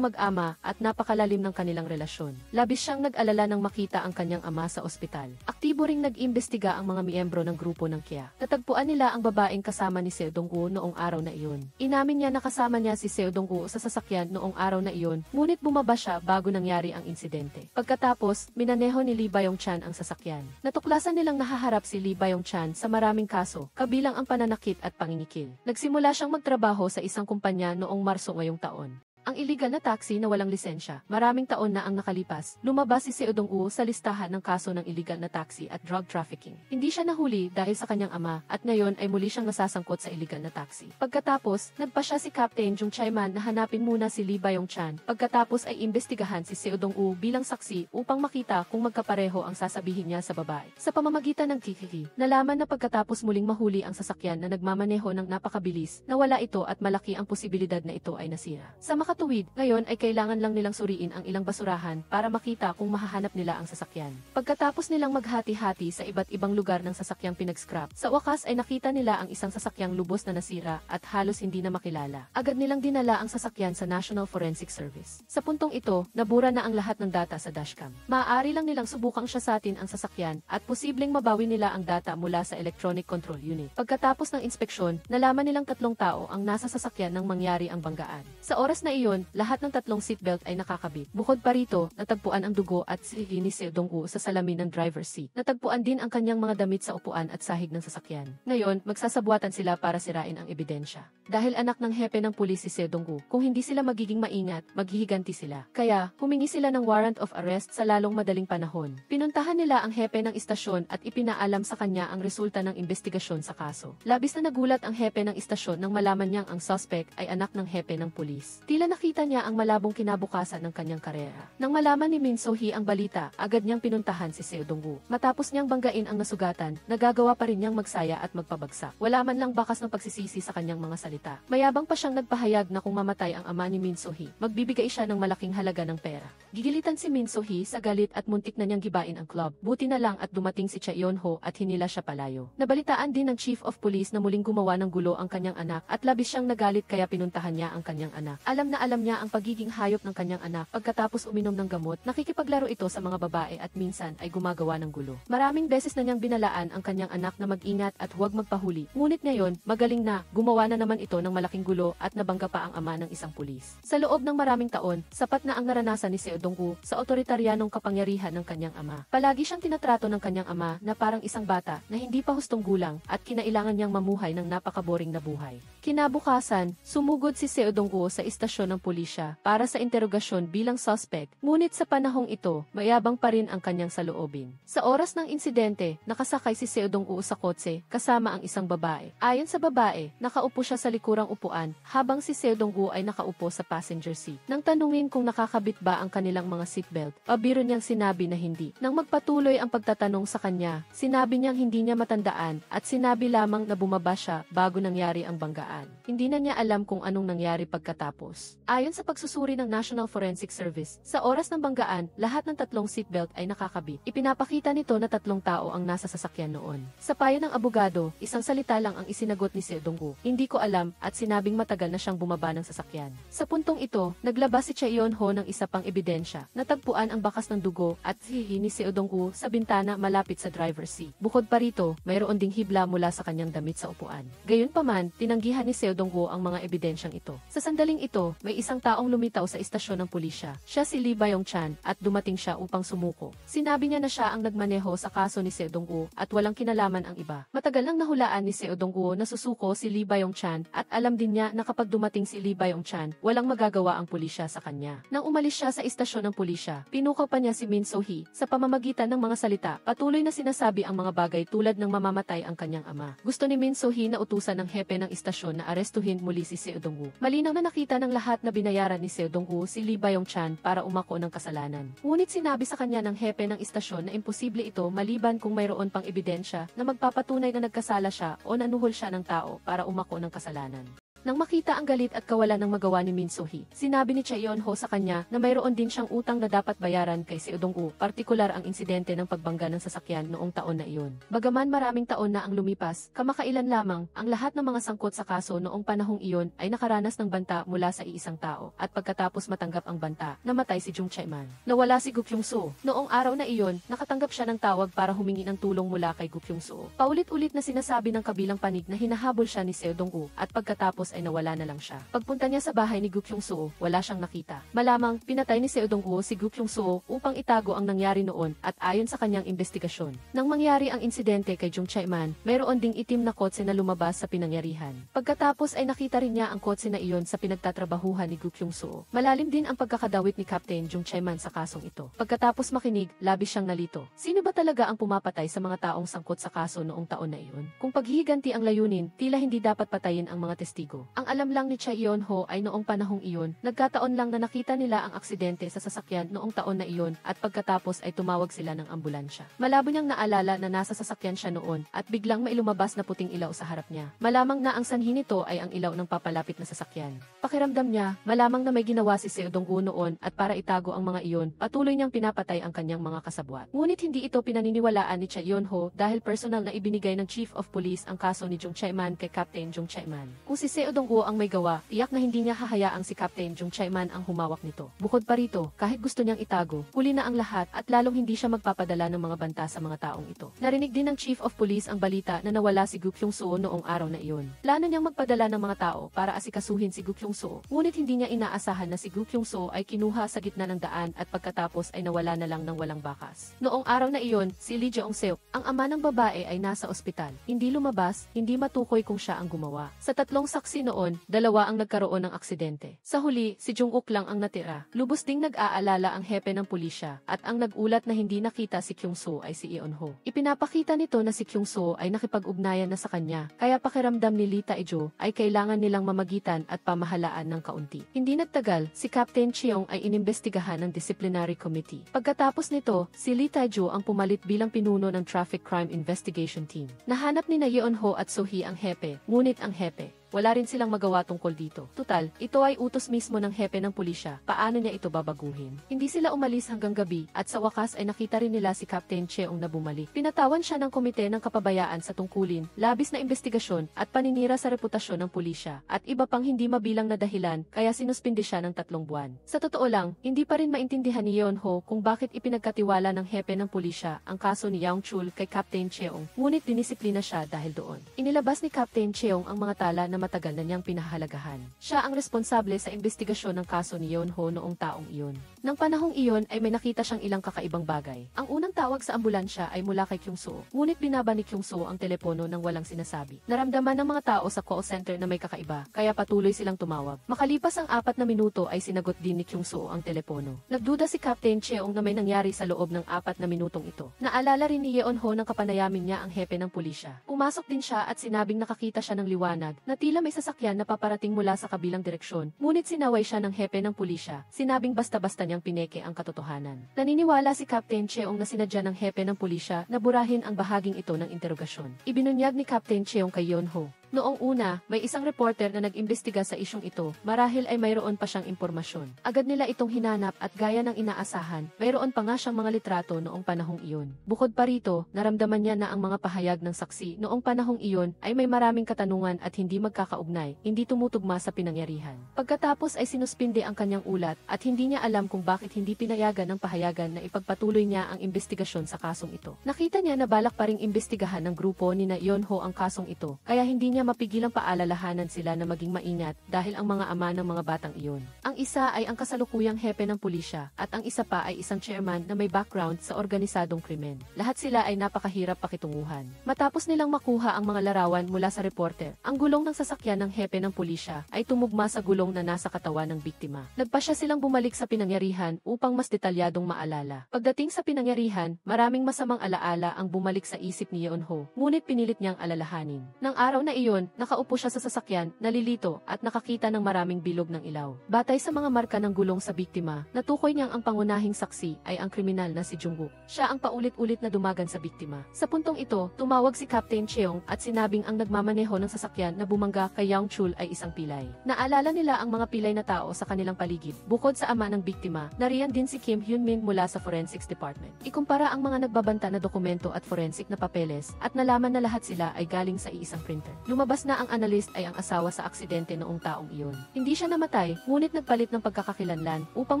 mag-ama at napakalalim ng kanilang relasyon. Labis siyang nag-alala nang makita ang kanyang ama sa ospital. Aktibo ring nag-imbestiga ang mga miyembro ng grupo ng Kia. Natagpuan nila ang babaeng kasama ni Seo Dong-woo noong araw na iyon. Inamin niya na kasama niya si Seo Dong-woo sa sasakyan noong araw na iyon, ngunit bumaba siya bago nangyari ang insidente. Pagkatapos, minaneho ni Lee Byung-chan ang sasakyan. Natuklasan nilang nahaharap si Lee Byung-chan sa maraming kaso, kabilang ang pananakit at pangingikil. Nagsimula siyang magtrabaho sa isang kumpanya noong Marso ngayong taon. Ang iligal na taxi na walang lisensya, maraming taon na ang nakalipas, lumabas si Seo Dong-woo sa listahan ng kaso ng iligal na taxi at drug trafficking. Hindi siya nahuli dahil sa kanyang ama at ngayon ay muli siyang nasasangkot sa iligal na taxi. Pagkatapos, nagpa siya si Captain Jung Chae-man na hanapin muna si Lee Byung-chan. Pagkatapos ay imbestigahan si Seo Dong-woo bilang saksi upang makita kung magkapareho ang sasabihin niya sa babae. Sa pamamagitan ng TTV, nalaman na pagkatapos muling mahuli ang sasakyan na nagmamaneho ng napakabilis, nawala ito at malaki ang posibilidad na ito ay nasira. Sa makatuwid, ngayon ay kailangan lang nilang suriin ang ilang basurahan para makita kung mahahanap nila ang sasakyan. Pagkatapos nilang maghati-hati sa iba't ibang lugar ng sasakyang pinag-scrap, sa wakas ay nakita nila ang isang sasakyang lubos na nasira at halos hindi na makilala. Agad nilang dinala ang sasakyan sa National Forensic Service. Sa puntong ito, nabura na ang lahat ng data sa dashcam. Maaari lang nilang subukang siyasatin ang sasakyan at posibleng mabawi nila ang data mula sa Electronic Control Unit. Pagkatapos ng inspeksyon, nalaman nilang 3 tao ang nasa sasakyan nang mangyari ang banggaan. Sa oras na iyon, lahat ng 3 seatbelt ay nakakabit. Bukod pa rito, natagpuan ang dugo at sili ni Seo Dong-woo sa salamin ng driver's seat. Natagpuan din ang kanyang mga damit sa upuan at sahig ng sasakyan. Ngayon, magsasabuatan sila para sirain ang ebidensya. Dahil anak ng hepe ng pulis si Seo Dong-woo, kung hindi sila magiging maingat, maghihiganti sila. Kaya, humingi sila ng warrant of arrest sa lalong madaling panahon. Pinuntahan nila ang hepe ng istasyon at ipinaalam sa kanya ang resulta ng investigasyon sa kaso. Labis na nagulat ang hepe ng istasyon nang malaman niyang ang suspect ay anak ng hepe ng pulis. Tila nakita niya ang malabong kinabukasan ng kanyang karera. Nang malaman ni Min So-hee ang balita, agad niyang pinuntahan si Seo Dong-woo. Matapos niyang banggain ang nasugatan, nagagawa pa rin niyang magsaya at magpabagsak. Wala man lang bakas ng pagsisisi sa kanyang mga salita. Mayabang pa siyang nagpahayag na kung mamatay ang ama ni Min So-hee, magbibigay siya ng malaking halaga ng pera. Gigilitan si Min So-hee sa galit at muntik na niyang gibain ang club. Buti na lang at dumating si Cha Yeon-ho at hinila siya palayo. Nabalitaan din ng Chief of Police na muling gumawa ng gulo ang kanyang anak at labis siyang nagalit kaya pinuntahan niya ang kanyang anak. Alam na alam niya ang pagiging hayop ng kanyang anak. Pagkatapos uminom ng gamot, nakikipaglaro ito sa mga babae at minsan ay gumagawa ng gulo. Maraming beses na niyang binalaan ang kanyang anak na mag-ingat at huwag magpahuli. Ngunit ngayon, magaling na, gumawa na naman ito ng malaking gulo at nabangga pa ang ama ng isang pulis. Sa loob ng maraming taon, sapat na ang naranasan ni Seo Dong-woo sa otoritaryanong kapangyarihan ng kanyang ama. Palagi siyang tinatrato ng kanyang ama na parang isang bata na hindi pa hustong gulang at kinailangan niyang mamuhay ng napakaboring na buhay. Kinabukasan, sumugod si Seo Dong-woo sa istasyon ng pulisya para sa interogasyon bilang suspect, ngunit sa panahong ito, mayabang pa rin ang kanyang saloobin. Sa oras ng insidente, nakasakay si Seo Dong-woo sa kotse kasama ang isang babae. Ayon sa babae, nakaupo siya sa likurang upuan habang si Seo Dong-woo ay nakaupo sa passenger seat. Nang tanungin kung nakakabit ba ang kanilang mga seatbelt, pabiro niyang sinabi na hindi. Nang magpatuloy ang pagtatanong sa kanya, sinabi niyang hindi niya matandaan at sinabi lamang na bumaba siya bago nangyari ang banggaan. Hindi na niya alam kung anong nangyari pagkatapos. Ayon sa pagsusuri ng National Forensic Service, sa oras ng banggaan, lahat ng tatlong seatbelt ay nakakabit. Ipinapakita nito na tatlong tao ang nasa sasakyan noon. Sa payo ng abogado, isang salita lang ang isinagot ni Seo Dong-woo. Hindi ko alam at sinabing matagal na siyang bumaba ng sasakyan. Sa puntong ito, naglabas si Cha Eun-ho ng isa pang ebidensya. Natagpuan ang bakas ng dugo at hihi ni Seo Dong-woo sa bintana malapit sa driver's seat. Bukod pa rito, mayroon ding hibla mula sa kanyang damit sa upuan. Gayunpaman, tinanggihan ni Seo Dong-woo ang mga ebidensyang ito. Sa sandaling ito, may isang taong lumitaw sa istasyon ng pulisya. Siya si Lee Byung-chan at dumating siya upang sumuko. Sinabi niya na siya ang nagmaneho sa kaso ni Seo Dong-woo at walang kinalaman ang iba. Matagal nang nahulaan ni Seo Dong-woo na susuko si Lee Byung-chan at alam din niya na kapag dumating si Lee Byung-chan, walang magagawa ang pulisya sa kanya. Nang umalis siya sa istasyon ng pulisya, pinukaw pa niya si Min So-hee sa pamamagitan ng mga salita. Patuloy na sinasabi ang mga bagay tulad ng mamamatay ang kanyang ama. Gusto ni Min So-hee na utusan ng hepe ng istasyon na arestuhin muli si Seo Dong-woo. Malinaw na nakita ng lahat na binayaran ni Seo Dong-woo si Lee Byung-chan para umako ng kasalanan. Ngunit sinabi sa kanya ng hepe ng istasyon na imposible ito maliban kung mayroon pang ebidensya na magpapatunay na nagkasala siya o nanuhol siya ng tao para umako ng kasalanan. Nang makita ang galit at kawalan ng magawa ni Min So-hee, sinabi ni Cha Eun-ho sa kanya na mayroon din siyang utang na dapat bayaran kay Seo Dong-woo, partikular ang insidente ng pagbangga ng sasakyan noong taon na iyon. Bagaman maraming taon na ang lumipas, kamakailan lamang, ang lahat ng mga sangkot sa kaso noong panahong iyon ay nakaranas ng banta mula sa iisang tao, at pagkatapos matanggap ang banta, namatay si Jung Chae-man. Nawala si Gu Kyung-soo. Noong araw na iyon, nakatanggap siya ng tawag para humingi ng tulong mula kay Gu Kyung-soo. Paulit-ulit na sinasabi ng kabilang panig na hinahabol siya ni Seo Dong-woo, at pagkatapos ay nawala na lang siya. Pagpunta niya sa bahay ni Gu Kyung-soo, wala siyang nakita. Malamang, pinatay ni Seo Dong-woo si Gu Kyung-soo upang itago ang nangyari noon at ayon sa kanyang investigasyon. Nang mangyari ang insidente kay Jung Chae-man, mayroon ding itim na kotse na lumabas sa pinangyarihan. Pagkatapos ay nakita rin niya ang kotse na iyon sa pinagtatrabahuhan ni Gu Kyung-soo. Malalim din ang pagkakadawit ni Captain Jung Chae-man sa kasong ito. Pagkatapos makinig, labis siyang nalito. Sino ba talaga ang pumapatay sa mga taong sangkot sa kaso noong taon na iyon? Kung paghihiganti ang layunin, tila hindi dapat patayin ang mga testigo. Ang alam lang ni Cha Eun-ho ay noong panahong iyon, nagkataon lang na nakita nila ang aksidente sa sasakyan noong taon na iyon at pagkatapos ay tumawag sila ng ambulansya. Malabo niyang naalala na nasa sasakyan siya noon at biglang may lumabas na puting ilaw sa harap niya. Malamang na ang sanhi nito ay ang ilaw ng papalapit na sasakyan. Pakiramdam niya, malamang na may ginawa si Seo Dong-woo noon at para itago ang mga iyon, patuloy niyang pinapatay ang kanyang mga kasabwat. Ngunit hindi ito pinaniniwalaan ni Cha Eun-ho dahil personal na ibinigay ng Chief of Police ang kaso ni Jung Chae-man kay Captain Jung Chae-man. Kung si Seo Dong-woo ang may gawa, tiyak na hindi niya hahayaang si Captain Jung Chae-man ang humawak nito. Bukod pa rito, kahit gusto niyang itago, huli na ang lahat at lalong hindi siya magpapadala ng mga banta sa mga taong ito. Narinig din ng Chief of Police ang balita na nawala si Gu Kyung-soo noong araw na iyon. Plano niyang magpadala ng mga tao para asikasuhin si Gu Kyung-soo, ngunit hindi niya inaasahan na si Gu Kyung-soo ay kinuha sa gitna ng daan at pagkatapos ay nawala na lang ng walang bakas. Noong araw na iyon, si Lee Jeong-seok, ang ama ng babae ay nasa ospital. Hindi lumabas, hindi matukoy kung siya ang gumawa. Sa tatlong saksi noon, dalawa ang nagkaroon ng aksidente. Sa huli, si Jung-uk lang ang natira. Lubos ding nag-aalala ang hepe ng pulisya at ang nagulat na hindi nakita si Kyung-soo ay si Eun-ho. Ipinapakita nito na si Kyung-soo ay nakipag-ugnayan na sa kanya, kaya pakiramdam ni Lee Tae-jo ay kailangan nilang mamagitan at pamahalaan ng kaunti. Hindi nagtagal, si Captain Cheong ay inimbestigahan ng Disciplinary Committee. Pagkatapos nito, si Lee Tae-jo ang pumalit bilang pinuno ng Traffic Crime Investigation Team. Nahanap ni na Eun-ho at So-hee ang hepe, ngunit ang hepe, wala rin silang magawa tungkol dito. Tutal, ito ay utos mismo ng hepe ng pulisya. Paano niya ito babaguhin? Hindi sila umalis hanggang gabi at sa wakas ay nakita rin nila si Captain Cheong na bumalik. Pinatawan siya ng komite ng kapabayaan sa tungkulin, labis na investigasyon at paninira sa reputasyon ng pulisya at iba pang hindi mabilang na dahilan kaya sinuspindi siya ng 3 buwan. Sa totoo lang, hindi pa rin maintindihan ni Eun-ho kung bakit ipinagkatiwala ng hepe ng pulisya ang kaso ni Yang Chul kay Captain Cheong, ngunit dinisiplina siya dahil doon. Inilabas ni Captain Cheong ang mga tala na matagal na niyang pinahahalagahan. Siya ang responsable sa investigasyon ng kaso ni Eun-ho noong taong iyon. Nang panahong iyon ay may nakita siyang ilang kakaibang bagay. Ang unang tawag sa ambulansya ay mula kay Kyung-soo, ngunit binaba ni Kyung-soo ang telepono nang walang sinasabi. Naramdaman ng mga tao sa call center na may kakaiba, kaya patuloy silang tumawag. Makalipas ang 4 na minuto ay sinagot din ni Kyung-soo ang telepono. Nagduda si Captain Cheong na may nangyari sa loob ng 4 na minutong ito. Naalala rin ni Eun-ho ng kapanayamin niya ang hepe ng pulisya. Pumasok din siya at sinabing nakakita siya ng liwanag na tila may sasakyan na paparating mula sa kabilang direksyon, ngunit sinaway siya ng hepe ng pulisya, sinabing basta-basta niyang pineke ang katotohanan. Naniniwala si Captain Cheong na sinadya ng hepe ng pulisya na burahin ang bahaging ito ng interogasyon. Ibinunyag ni Captain Cheong kay Eun-ho Noong una, may isang reporter na nag-imbestiga sa isyong ito, marahil ay mayroon pa siyang impormasyon. Agad nila itong hinanap at gaya ng inaasahan, mayroon pa nga siyang mga litrato noong panahong iyon. Bukod pa rito, naramdaman niya na ang mga pahayag ng saksi noong panahong iyon ay may maraming katanungan at hindi magkakaugnay, hindi tumutugma sa pinangyarihan. Pagkatapos ay sinuspinde ang kanyang ulat at hindi niya alam kung bakit hindi pinayagan ng pahayagan na ipagpatuloy niya ang imbestigasyon sa kasong ito. Nakita niya na balak pa ring imbestigahan ng grupo ni na Yeonho ang kasong ito, kaya hindi niya mapigilang paalalahanan sila na maging maingat dahil ang mga ama ng mga batang iyon. Ang isa ay ang kasalukuyang hepe ng pulisya at ang isa pa ay isang chairman na may background sa organisadong krimen. Lahat sila ay napakahirap pakitunguhan. Matapos nilang makuha ang mga larawan mula sa reporter, ang gulong ng sasakyan ng hepe ng pulisya ay tumugma sa gulong na nasa katawan ng biktima. Nagpasya silang bumalik sa pinangyarihan upang mas detalyadong maalala. Pagdating sa pinangyarihan, maraming masamang alaala ang bumalik sa isip ni Yeonho, ngunit pinilit niyang alalahanin. Nang araw na iyon, nakaupo siya sa sasakyan, nalilito at nakakita ng maraming bilog ng ilaw. Batay sa mga marka ng gulong sa biktima, natukoy niyang ang pangunahing saksi ay ang kriminal na si Jungkook. Siya ang paulit-ulit na dumagan sa biktima. Sa puntong ito, tumawag si Captain Cheong at sinabing ang nagmamaneho ng sasakyan na bumangga kay Young Chul ay isang pilay. Naalala nila ang mga pilay na tao sa kanilang paligid. Bukod sa ama ng biktima, nariyan din si Kim Hyun-min mula sa Forensics Department. Ikumpara ang mga nagbabanta na dokumento at forensic na papeles at nalaman na lahat sila ay galing sa iisang printer. Lumabas na ang analyst ay ang asawa sa aksidente noong taong iyon. Hindi siya namatay, ngunit nagpalit ng pagkakakilanlan upang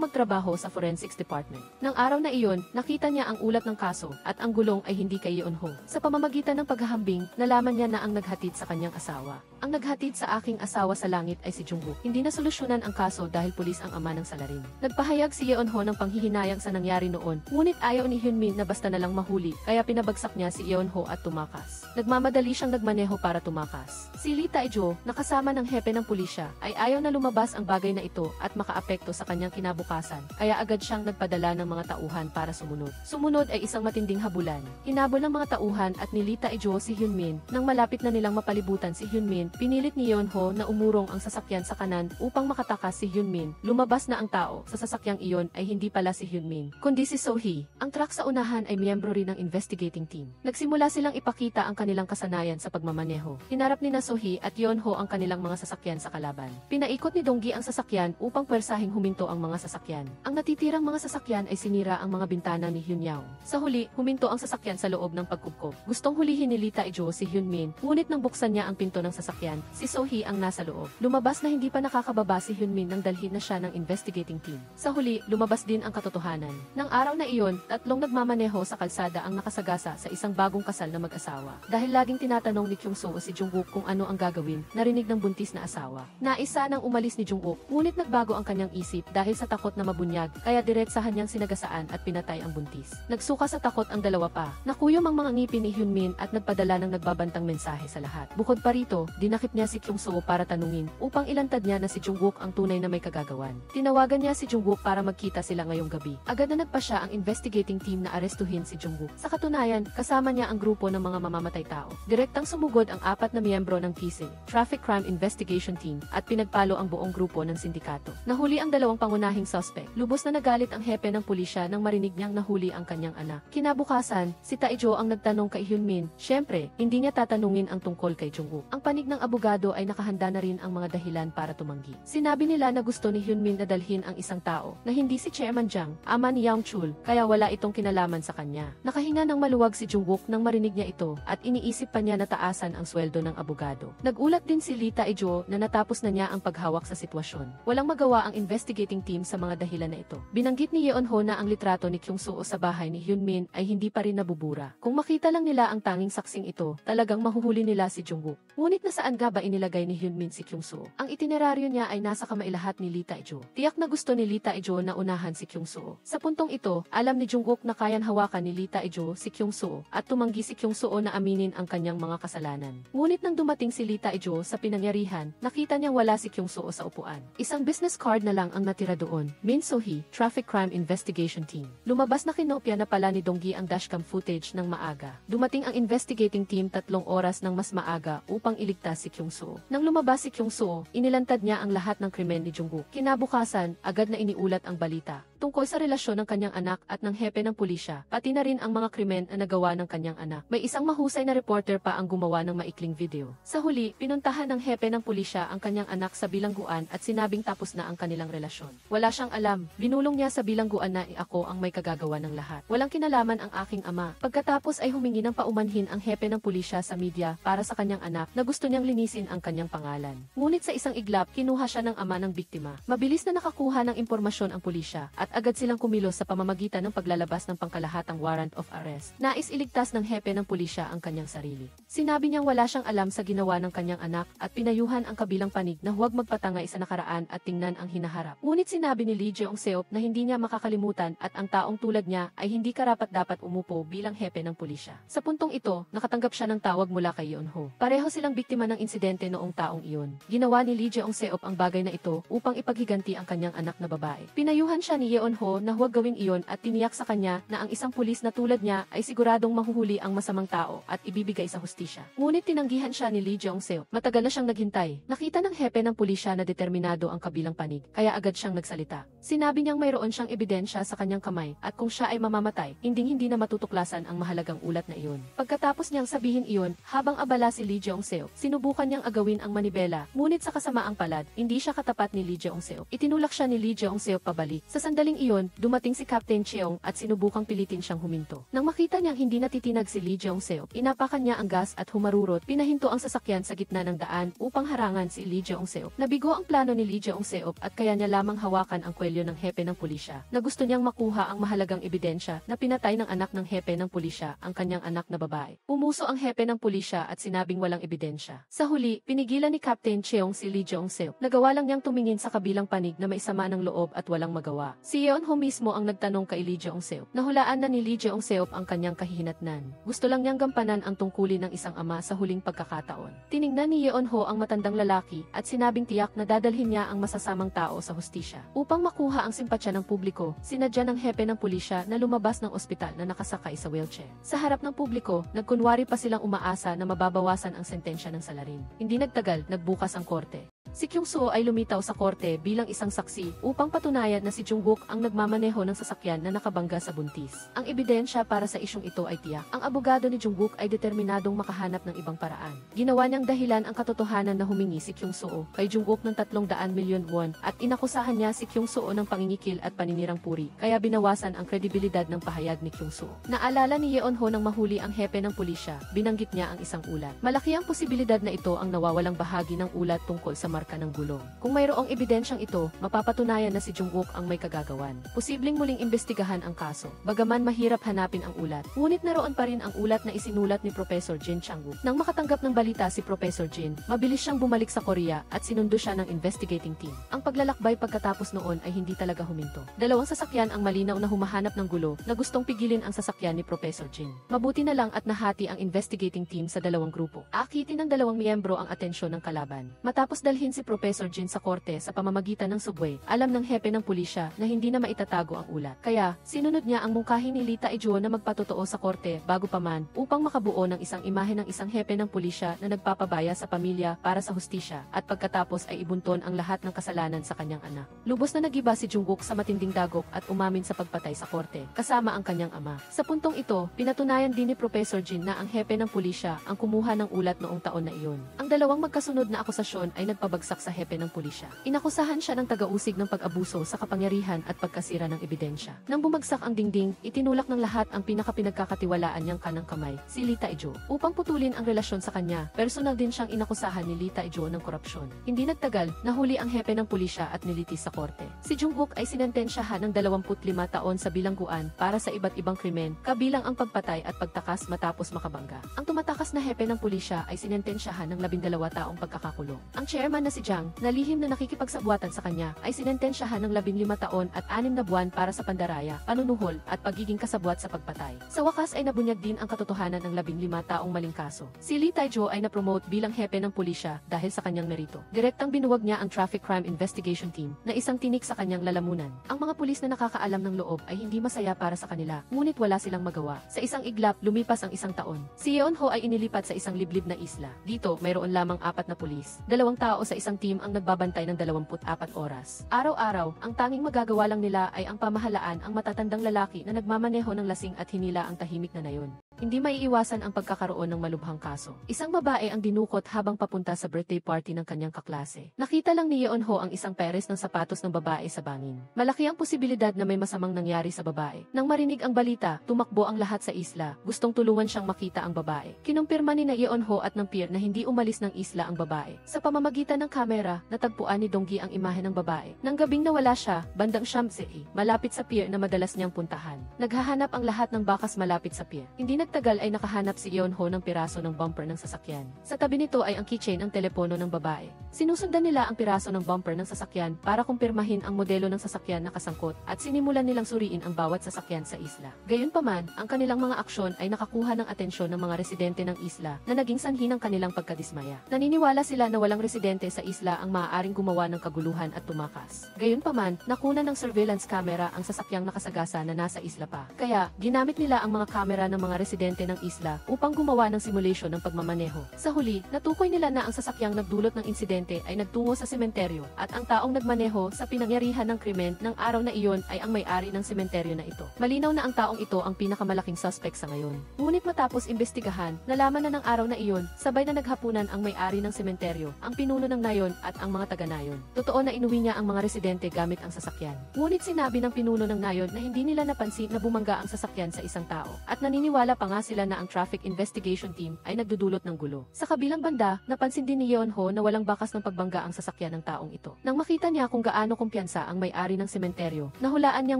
magtrabaho sa Forensics Department. Nang araw na iyon, nakita niya ang ulat ng kaso at ang gulong ay hindi kay Yeonho. Sa pamamagitan ng paghahambing, nalaman niya na ang naghatid sa kanyang asawa. Ang naghatid sa aking asawa sa langit ay si Jungkook. Hindi na solusyonan ang kaso dahil pulis ang ama ng salarin. Nagpahayag si Yeonho ng panghihinayang sa nangyari noon, ngunit ayaw ni Hyunmin na basta na lang mahuli, kaya pinabagsak niya si Yeonho at tumakas. Nagmamadali siyang nagmaneho para tumakas. Si Lee Tae-jo, nakasama ng hepe ng pulisya, ay ayaw na lumabas ang bagay na ito at makaapekto sa kanyang kinabukasan, kaya agad siyang nagpadala ng mga tauhan para sumunod. Sumunod ay isang matinding habulan. Hinabol ng mga tauhan at ni Lee Tae-jo si Hyunmin. Nang malapit na nilang mapalibutan si Hyunmin, pinilit ni Yeonho na umurong ang sasakyan sa kanan upang makatakas si Hyunmin. Lumabas na ang tao sa sasakyang iyon ay hindi pala si Hyunmin, kundi si So-hee. Ang truck sa unahan ay miyembro rin ng investigating team. Nagsimula silang ipakita ang kanilang kasanayan sa pagmamaneho. Hinarap ni na So-hee at Yeonho ang kanilang mga sasakyan sa kalaban. Pinaikot ni Donggi ang sasakyan upang pwersahing huminto ang mga sasakyan. Ang natitirang mga sasakyan ay sinira ang mga bintana ni Hyunyao. Sa huli, huminto ang sasakyan sa loob ng pagkupkop. Gustong hulihin ni Lee Tae-jo si Hyunmin, ngunit nang buksan niya ang pinto ng sasakyan, si So-hee ang nasa loob. Lumabas na hindi pa nakakababa si Hyunmin nang dalhin na siya ng investigating team. Sa huli, lumabas din ang katotohanan. Nang araw na iyon, tatlong nagmamaneho sa kalsada ang nakasagasa sa isang bagong kasal na mag-asawa. Dahil laging tinatanong ni Kyung-soo si Jungkook kung ano ang gagawin, narinig ng buntis na asawa. Naisa nang umalis ni Jungkook, ngunit nagbago ang kanyang isip dahil sa takot na mabunyag, kaya diretsahan niyang sinagasaan at pinatay ang buntis. Nagsuka sa takot ang dalawa pa. Nakuyom ang mga ngipin ni Hyunmin at nagpadala ng nagbabantang mensahe sa lahat. Bukod pa rito, dinakip niya si Kyung-soo para tanungin upang ilantad niya na si Jungkook ang tunay na may kagagawan. Tinawagan niya si Jungkook para magkita sila ngayong gabi. Agad na nagpasya ang investigating team na arestuhin si Jungkook. Sa katunayan, kasama niya ang grupo ng mga mamamatay tao. Direktang sumugod ang 4 na miyembro ng TISE, Traffic Crime Investigation Team, at pinagpalo ang buong grupo ng sindikato. Nahuli ang 2 pangunahing suspect. Lubos na nagalit ang hepe ng pulisya nang marinig niyang nahuli ang kanyang anak. Kinabukasan, si Tae-jo ang nagtanong kay Hyunmin. Siyempre, hindi niya tatanungin ang tungkol kay Jungkook. Ang panig ng abogado ay nakahanda na rin ang mga dahilan para tumanggi. Sinabi nila na gusto ni Hyunmin na dalhin ang isang tao na hindi si Chairman Jang, ama ni Young Chul, kaya wala itong kinalaman sa kanya. Nakahinga ng maluwag si Jungkook nang marinig niya ito at iniisip pa niya na taasan ang sweldo ng abogado. Nagulat din si Lee Tae-jo na natapos na niya ang paghawak sa sitwasyon. Walang magawa ang investigating team sa mga dahilan na ito. Binanggit ni Yeonho na ang litrato ni Kyung-soo sa bahay ni Hyunmin ay hindi pa rin nabubura. Kung makita lang nila ang tanging saksing ito, talagang mahuhuli nila si Jungkook. Ngunit nasaan nga ba inilagay ni Hyunmin si Kyung-soo? Ang itineraryo niya ay nasa kamailahat ni Lee Tae-jo. Tiyak na gusto ni Lee Tae-jo na unahan si Kyung-soo. Sa puntong ito, alam ni Jungkook na kayan hawakan ni Lee Tae-jo si Kyung-soo at tumanggi si Kyung-soo na aminin ang kanyang mga kasalanan. Ngunit nang dumating si Lee Tae-jo sa pinangyarihan, nakita niyang wala si Kyung-soo sa upuan. Isang business card na lang ang natira doon. Min So-hee, Traffic Crime Investigation Team. Lumabas na kinopya na pala ni Donggi ang dashcam footage ng maaga. Dumating ang investigating team 3 oras ng mas maaga upang iligtas si Kyung-soo. Nang lumabas si Kyung-soo, inilantad niya ang lahat ng krimen ni Jungkook. Kinabukasan, agad na iniulat ang balita. tungkol sa relasyon ng kanyang anak at ng hepe ng pulisya, pati na rin ang mga krimen na nagawa ng kanyang anak. May isang mahusay na reporter pa ang gumawa ng maikling video. Sa huli, pinuntahan ng hepe ng pulisya ang kanyang anak sa bilangguan at sinabing tapos na ang kanilang relasyon. Wala siyang alam, binulong niya sa bilangguan na ako ang may kagagawa ng lahat. Walang kinalaman ang aking ama. Pagkatapos ay humingi ng paumanhin ang hepe ng pulisya sa media para sa kanyang anak na gusto niyang linisin ang kanyang pangalan. Ngunit sa isang iglap, kinuha siya ng ama ng biktima. Mabilis na nakakuha ng impormasyon ang pulisya at agad silang kumilos sa pamamagitan ng paglalabas ng pangkalahatang warrant of arrest. Nais iligtas ng hepe ng pulisya ang kanyang sarili. Sinabi niyang wala siyang alam sa ginawa ng kanyang anak at pinayuhan ang kabilang panig na huwag magpatangay sa nakaraan at tingnan ang hinaharap. Ngunit sinabi ni Lee Jeong-seop na hindi niya makakalimutan at ang taong tulad niya ay hindi karapat-dapat umupo bilang hepe ng pulisya. Sa puntong ito, nakatanggap siya ng tawag mula kay Yeon-ho. Pareho silang biktima ng insidente noong taong iyon. Ginawa ni Lee Jeong-seop ang bagay na ito upang ipaghiganti ang kanyang anak na babae. Pinayuhan siya ni Yeon-ho na huwag gawing iyon at tiniyak sa kanya na ang isang pulis na tulad niya ay siguradong mahuhuli ang masamang tao at ibibigay sa hustisya. Ngunit tinanggihan siya ni Lee Jeong-seop. Matagal na siyang naghintay. Nakita ng hepe ng pulisya na determinado ang kabilang panig, kaya agad siyang nagsalita. Sinabi niyang mayroon siyang ebidensya sa kanyang kamay at kung siya ay mamamatay, hindi na matutuklasan ang mahalagang ulat na iyon. Pagkatapos niyang sabihin iyon, habang abala si Lee Jeong-seop, sinubukan niyang agawin ang manibela, ngunit sa kasamaang palad, hindi siya katapat ni Lee Jeong-seop. Itinulak siya ni Lee Jeong-seop pabalik. Sa sandaling iyon, dumating si Captain Cheong at sinubukang pilitin siyang huminto. Nang makita niyang hindi natitinag si Lee Jeong-seop, inapakan niya ang gas at humarurot, pinahinto ang sasakyan sa gitna ng daan upang harangan si Lee Jeong-seop. Nabigo ang plano ni Lee Jeong-seop at kaya niya lamang hawakan ang kwelyo ng hepe ng pulisya na gusto niyang makuha ang mahalagang ebidensya na pinatay ng anak ng hepe ng pulisya ang kanyang anak na babae. Pumuso ang hepe ng pulisya at sinabing walang ebidensya. Sa huli, pinigilan ni Captain Cheong si Lee Jeong-seop. Nagawa lang niyang tumingin sa kabilang panig na may sama ng loob at walang magawa. Si Yeon-ho mismo ang nagtanong kay Lee Jeong-seop. Nahulaan na ni Lee Jeong-seop ang kanyang kahihinatnan. Gusto lang niyang gampanan ang tungkulin ng isang ama sa huling pagkakataon. Tiningnan ni Yeon-ho ang matandang lalaki at sinabing tiyak na dadalhin niya ang masasamang tao sa hustisya. Upang makuha ang simpatsya ng publiko, sinadya ng hepe ng pulisya na lumabas ng ospital na nakasakay sa wheelchair. Sa harap ng publiko, nagkunwari pa silang umaasa na mababawasan ang sentensya ng salarin. Hindi nagtagal, nagbukas ang korte. Si Kyung-soo ay lumitaw sa korte bilang isang saksi upang patunayan na si Jungkook ang nagmamaneho ng sasakyan na nakabangga sa buntis. Ang ebidensya para sa isyong ito ay tiyak. Ang abogado ni Jungkook ay determinadong makahanap ng ibang paraan. Ginawa niyang dahilan ang katotohanan na humingi si Kyung-soo kay Jungkook ng 300 milyon won at inakusahan niya si Kyung-soo ng pangingikil at paninirang puri, kaya binawasan ang kredibilidad ng pahayag ni Kyung-soo. Naalala ni Yeon-ho nang mahuli ang hepe ng pulisya, binanggit niya ang isang ulat. Malaki ang posibilidad na ito ang nawawalang bahagi ng ulat tungkol sa marka ng gulong. Kung mayroong ebidensyang ito, mapapatunayan na si Jungkook ang may kagagawan. Posibleng muling imbestigahan ang kaso. Bagaman mahirap hanapin ang ulat, ngunit naroon pa rin ang ulat na isinulat ni Professor Jin Chang-wook. Nang makatanggap ng balita si Professor Jin, mabilis siyang bumalik sa Korea at sinundo siya ng investigating team. Ang paglalakbay pagkatapos noon ay hindi talaga huminto. Dalawang sasakyan ang malinaw na humahanap ng gulo na gustong pigilin ang sasakyan ni Professor Jin. Mabuti na lang at nahati ang investigating team sa dalawang grupo. Akitin ng dalawang miyembro ang atensyon ng kalaban. Matapos dalhin si Professor Jin sa korte sa pamamagitan ng subway, alam ng hepe ng pulisya na hindi na maitatago ang ulat. Kaya, sinunod niya ang mungkahi ni Lee Tae-jo na magpatotoo sa korte bago pa man upang makabuo ng isang imahe ng isang hepe ng pulisya na nagpapabaya sa pamilya para sa hustisya at pagkatapos ay ibunton ang lahat ng kasalanan sa kanyang anak. Lubos na nagiba si Jungkook sa matinding dagok at umamin sa pagpatay sa korte, kasama ang kanyang ama. Sa puntong ito, pinatunayan din ni Professor Jin na ang hepe ng pulisya ang kumuha ng ulat noong taon na iyon. Ang dalawang magkasunod na akusasyon ay nagpabagsak sa hepe ng pulisya. Inakusahan siya ng taga-usig ng pag-abuso sa kapangyarihan at pagkasira ng ebidensya. Nang bumagsak ang dingding, itinulak ng lahat ang pinakapinagkakatiwalaan niyang kanang kamay, si Lee Tae-jo. Upang putulin ang relasyon sa kanya, personal din siyang inakusahan ni Lee Tae-jo ng korupsyon. Hindi nagtagal, nahuli ang hepe ng pulisya at nilitis sa korte. Si Jungkook ay sinentensyahan ng 25 taon sa bilangguan para sa iba't ibang krimen, kabilang ang pagpatay at pagtakas matapos makabangga. Ang tumatakas na hepe ng pulisya ay sinentensyahan ng 12 taong pagkakakulong. Ang chairman na si Jang, na lihim na nakikipagsabuatan sa kanya, ay sinentensyahan ng 15 taon at 6 na buwan para sa pandaraya, panunuhol, at pagiging kasabwat sa pagpatay. Sa wakas ay nabunyag din ang katotohanan ng 15 taong maling kaso. Si Lee Tae-jo ay napromote bilang hepe ng pulisya dahil sa kanyang merito. Direktang binuwag niya ang Traffic Crime Investigation Team na isang tinik sa kanyang lalamunan. Ang mga pulis na nakakaalam ng loob ay hindi masaya para sa kanila, ngunit wala silang magawa. Sa isang iglap, lumipas ang isang taon. Si Yeon-ho ay inilipat sa isang liblib na isla. Dito, mayroon lamang 4 na pulis. 2 tao nasa isang team ang nagbabantay ng 24 oras. Araw-araw, ang tanging magagawa lang nila ay ang pamahalaan ang matatandang lalaki na nagmamaneho ng lasing at hinila ang tahimik na nayon. Hindi maiiwasan ang pagkakaroon ng malubhang kaso. Isang babae ang dinukot habang papunta sa birthday party ng kanyang kaklase. Nakita lang ni Yeonho ang isang peres ng sapatos ng babae sa bangin. Malaki ang posibilidad na may masamang nangyari sa babae. Nang marinig ang balita, tumakbo ang lahat sa isla. Gustong tulungan siyang makita ang babae. Kinumpirma ni Yeonho at ng pier na hindi umalis ng isla ang babae. Sa pamamagitan ng kamera, natagpuan ni Donggi ang imahe ng babae. Nang gabing nawala siya, bandang Shamsi, malapit sa pier na madalas niyang puntahan. Naghahanap ang lahat ng bakas malapit sa pier. Hindi nagtagal ay nakahanap si Yeonho ng piraso ng bumper ng sasakyan. Sa tabi nito ay ang keychain ang telepono ng babae. Sinusundan nila ang piraso ng bumper ng sasakyan para kumpirmahin ang modelo ng sasakyan na kasangkot at sinimulan nilang suriin ang bawat sasakyan sa isla. Gayunpaman, ang kanilang mga aksyon ay nakakuha ng atensyon ng mga residente ng isla na naging sanhi ng kanilang pagkadismaya. Naniniwala sila na walang residente sa isla ang maaaring gumawa ng kaguluhan at tumakas. Gayunpaman, nakuna ng surveillance camera ang sasakyang nakasagasa na nasa isla pa. Kaya, ginamit nila ang mga kamera ng mga residente ng isla upang gumawa ng simulation ng pagmamaneho. Sa huli, natukoy nila na ang sasakyang nagdulot ng insidente ay nagtungo sa sementeryo at ang taong nagmaneho sa pinangyarihan ng krimen ng araw na iyon ay ang may-ari ng sementeryo na ito. Malinaw na ang taong ito ang pinakamalaking suspect sa ngayon. Ngunit matapos imbestigahan, nalaman na ng araw na iyon, sabay na naghapunan ang may-ari ng sementeryo, ang pinuno ng nayon at ang mga taga-nayon. Totoo na inuwi niya ang mga residente gamit ang sasakyan. Ngunit sinabi ng pinuno ng nayon na hindi nila napansin na bumangga ang sasakyan sa isang tao at naniniwala pa nga sila na ang traffic investigation team ay nagdudulot ng gulo. Sa kabilang banda, napansin din ni Yeonho na walang bakas ng pagbangga ang sasakyan ng taong ito. Nang makita niya kung gaano kumpiyansa ang may-ari ng sementeryo, nahulaan niyang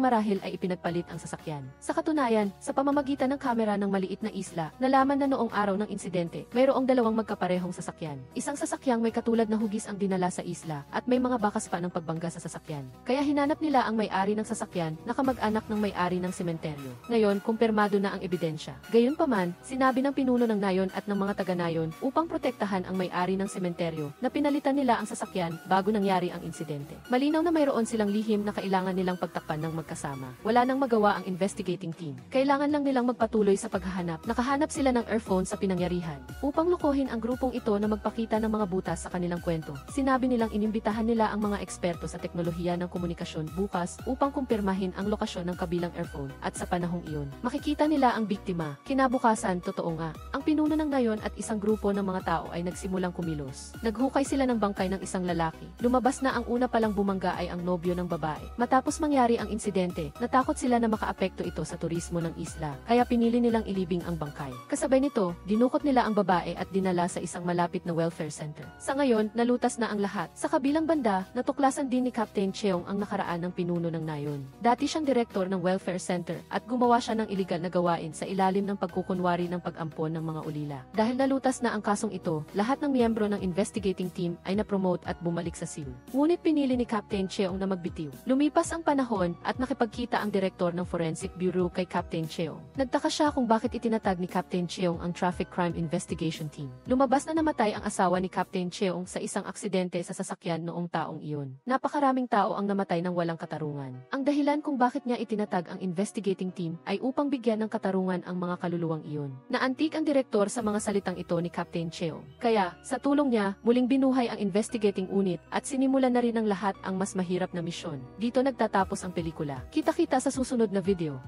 marahil ay ipinagpalit ang sasakyan. Sa katunayan, sa pamamagitan ng kamera ng maliit na isla, nalaman na noong araw ng insidente, mayroong dalawang magkaparehong sasakyan. Isang sasakyang may katulad na hugis ang dinala sa isla at may mga bakas pa ng pagbangga sa sasakyan. Kaya hinanap nila ang may-ari ng sasakyan na kamag-anak ng may-ari ng sementeryo. Ngayon, kumpirmado na ang ebidensya. Gayunpaman, sinabi ng pinuno ng nayon at ng mga taga-nayon upang protektahan ang may-ari ng sementeryo na pinalitan nila ang sasakyan bago nangyari ang insidente. Malinaw na mayroon silang lihim na kailangan nilang pagtakpan ng magkasama. Wala nang magawa ang investigating team. Kailangan lang nilang magpatuloy sa paghahanap. Nakahanap sila ng earphone sa pinangyarihan. Upang lukuhin ang grupong ito na magpakita ng mga butas sa kanilang kwento, sinabi nilang inimbitahan nila ang mga eksperto sa teknolohiya ng komunikasyon bukas upang kumpirmahin ang lokasyon ng kabilang earphone at sa panahong iyon, makikita nila ang biktima. Kinabukasan, totoo nga, ang pinuno ng nayon at isang grupo ng mga tao ay nagsimulang kumilos. Naghukay sila ng bangkay ng isang lalaki. Lumabas na ang una palang bumangga ay ang nobyo ng babae. Matapos mangyari ang insidente, natakot sila na makaapekto ito sa turismo ng isla, kaya pinili nilang ilibing ang bangkay. Kasabay nito, dinukot nila ang babae at dinala sa isang malapit na welfare center. Sa ngayon, nalutas na ang lahat. Sa kabilang banda, natuklasan din ni Captain Cheong ang nakaraan ng pinuno ng nayon. Dati siyang direktor ng welfare center at gumawa siya ng iligal na gawain sa ilalim ng pagkukunwari ng pag-ampon ng mga ulila. Dahil nalutas na ang kasong ito, lahat ng miyembro ng investigating team ay na-promote at bumalik sa Seoul. Ngunit pinili ni Captain Cheong na magbitiw. Lumipas ang panahon at nakipagkita ang direktor ng Forensic Bureau kay Captain Cheong. Nagtaka siya kung bakit itinatag ni Captain Cheong ang Traffic Crime Investigation Team. Lumabas na namatay ang asawa ni Captain Cheong sa isang aksidente sa sasakyan noong taong iyon. Napakaraming tao ang namatay ng walang katarungan. Ang dahilan kung bakit niya itinatag ang investigating team ay upang bigyan ng katarungan ang mga kaluluwang iyon. Naantig ang direktor sa mga salitang ito ni Captain Cheong. Kaya, sa tulong niya, muling binuhay ang investigating unit at sinimulan na rin ng lahat ang mas mahirap na misyon. Dito nagtatapos ang pelikula. Kita-kita sa susunod na video.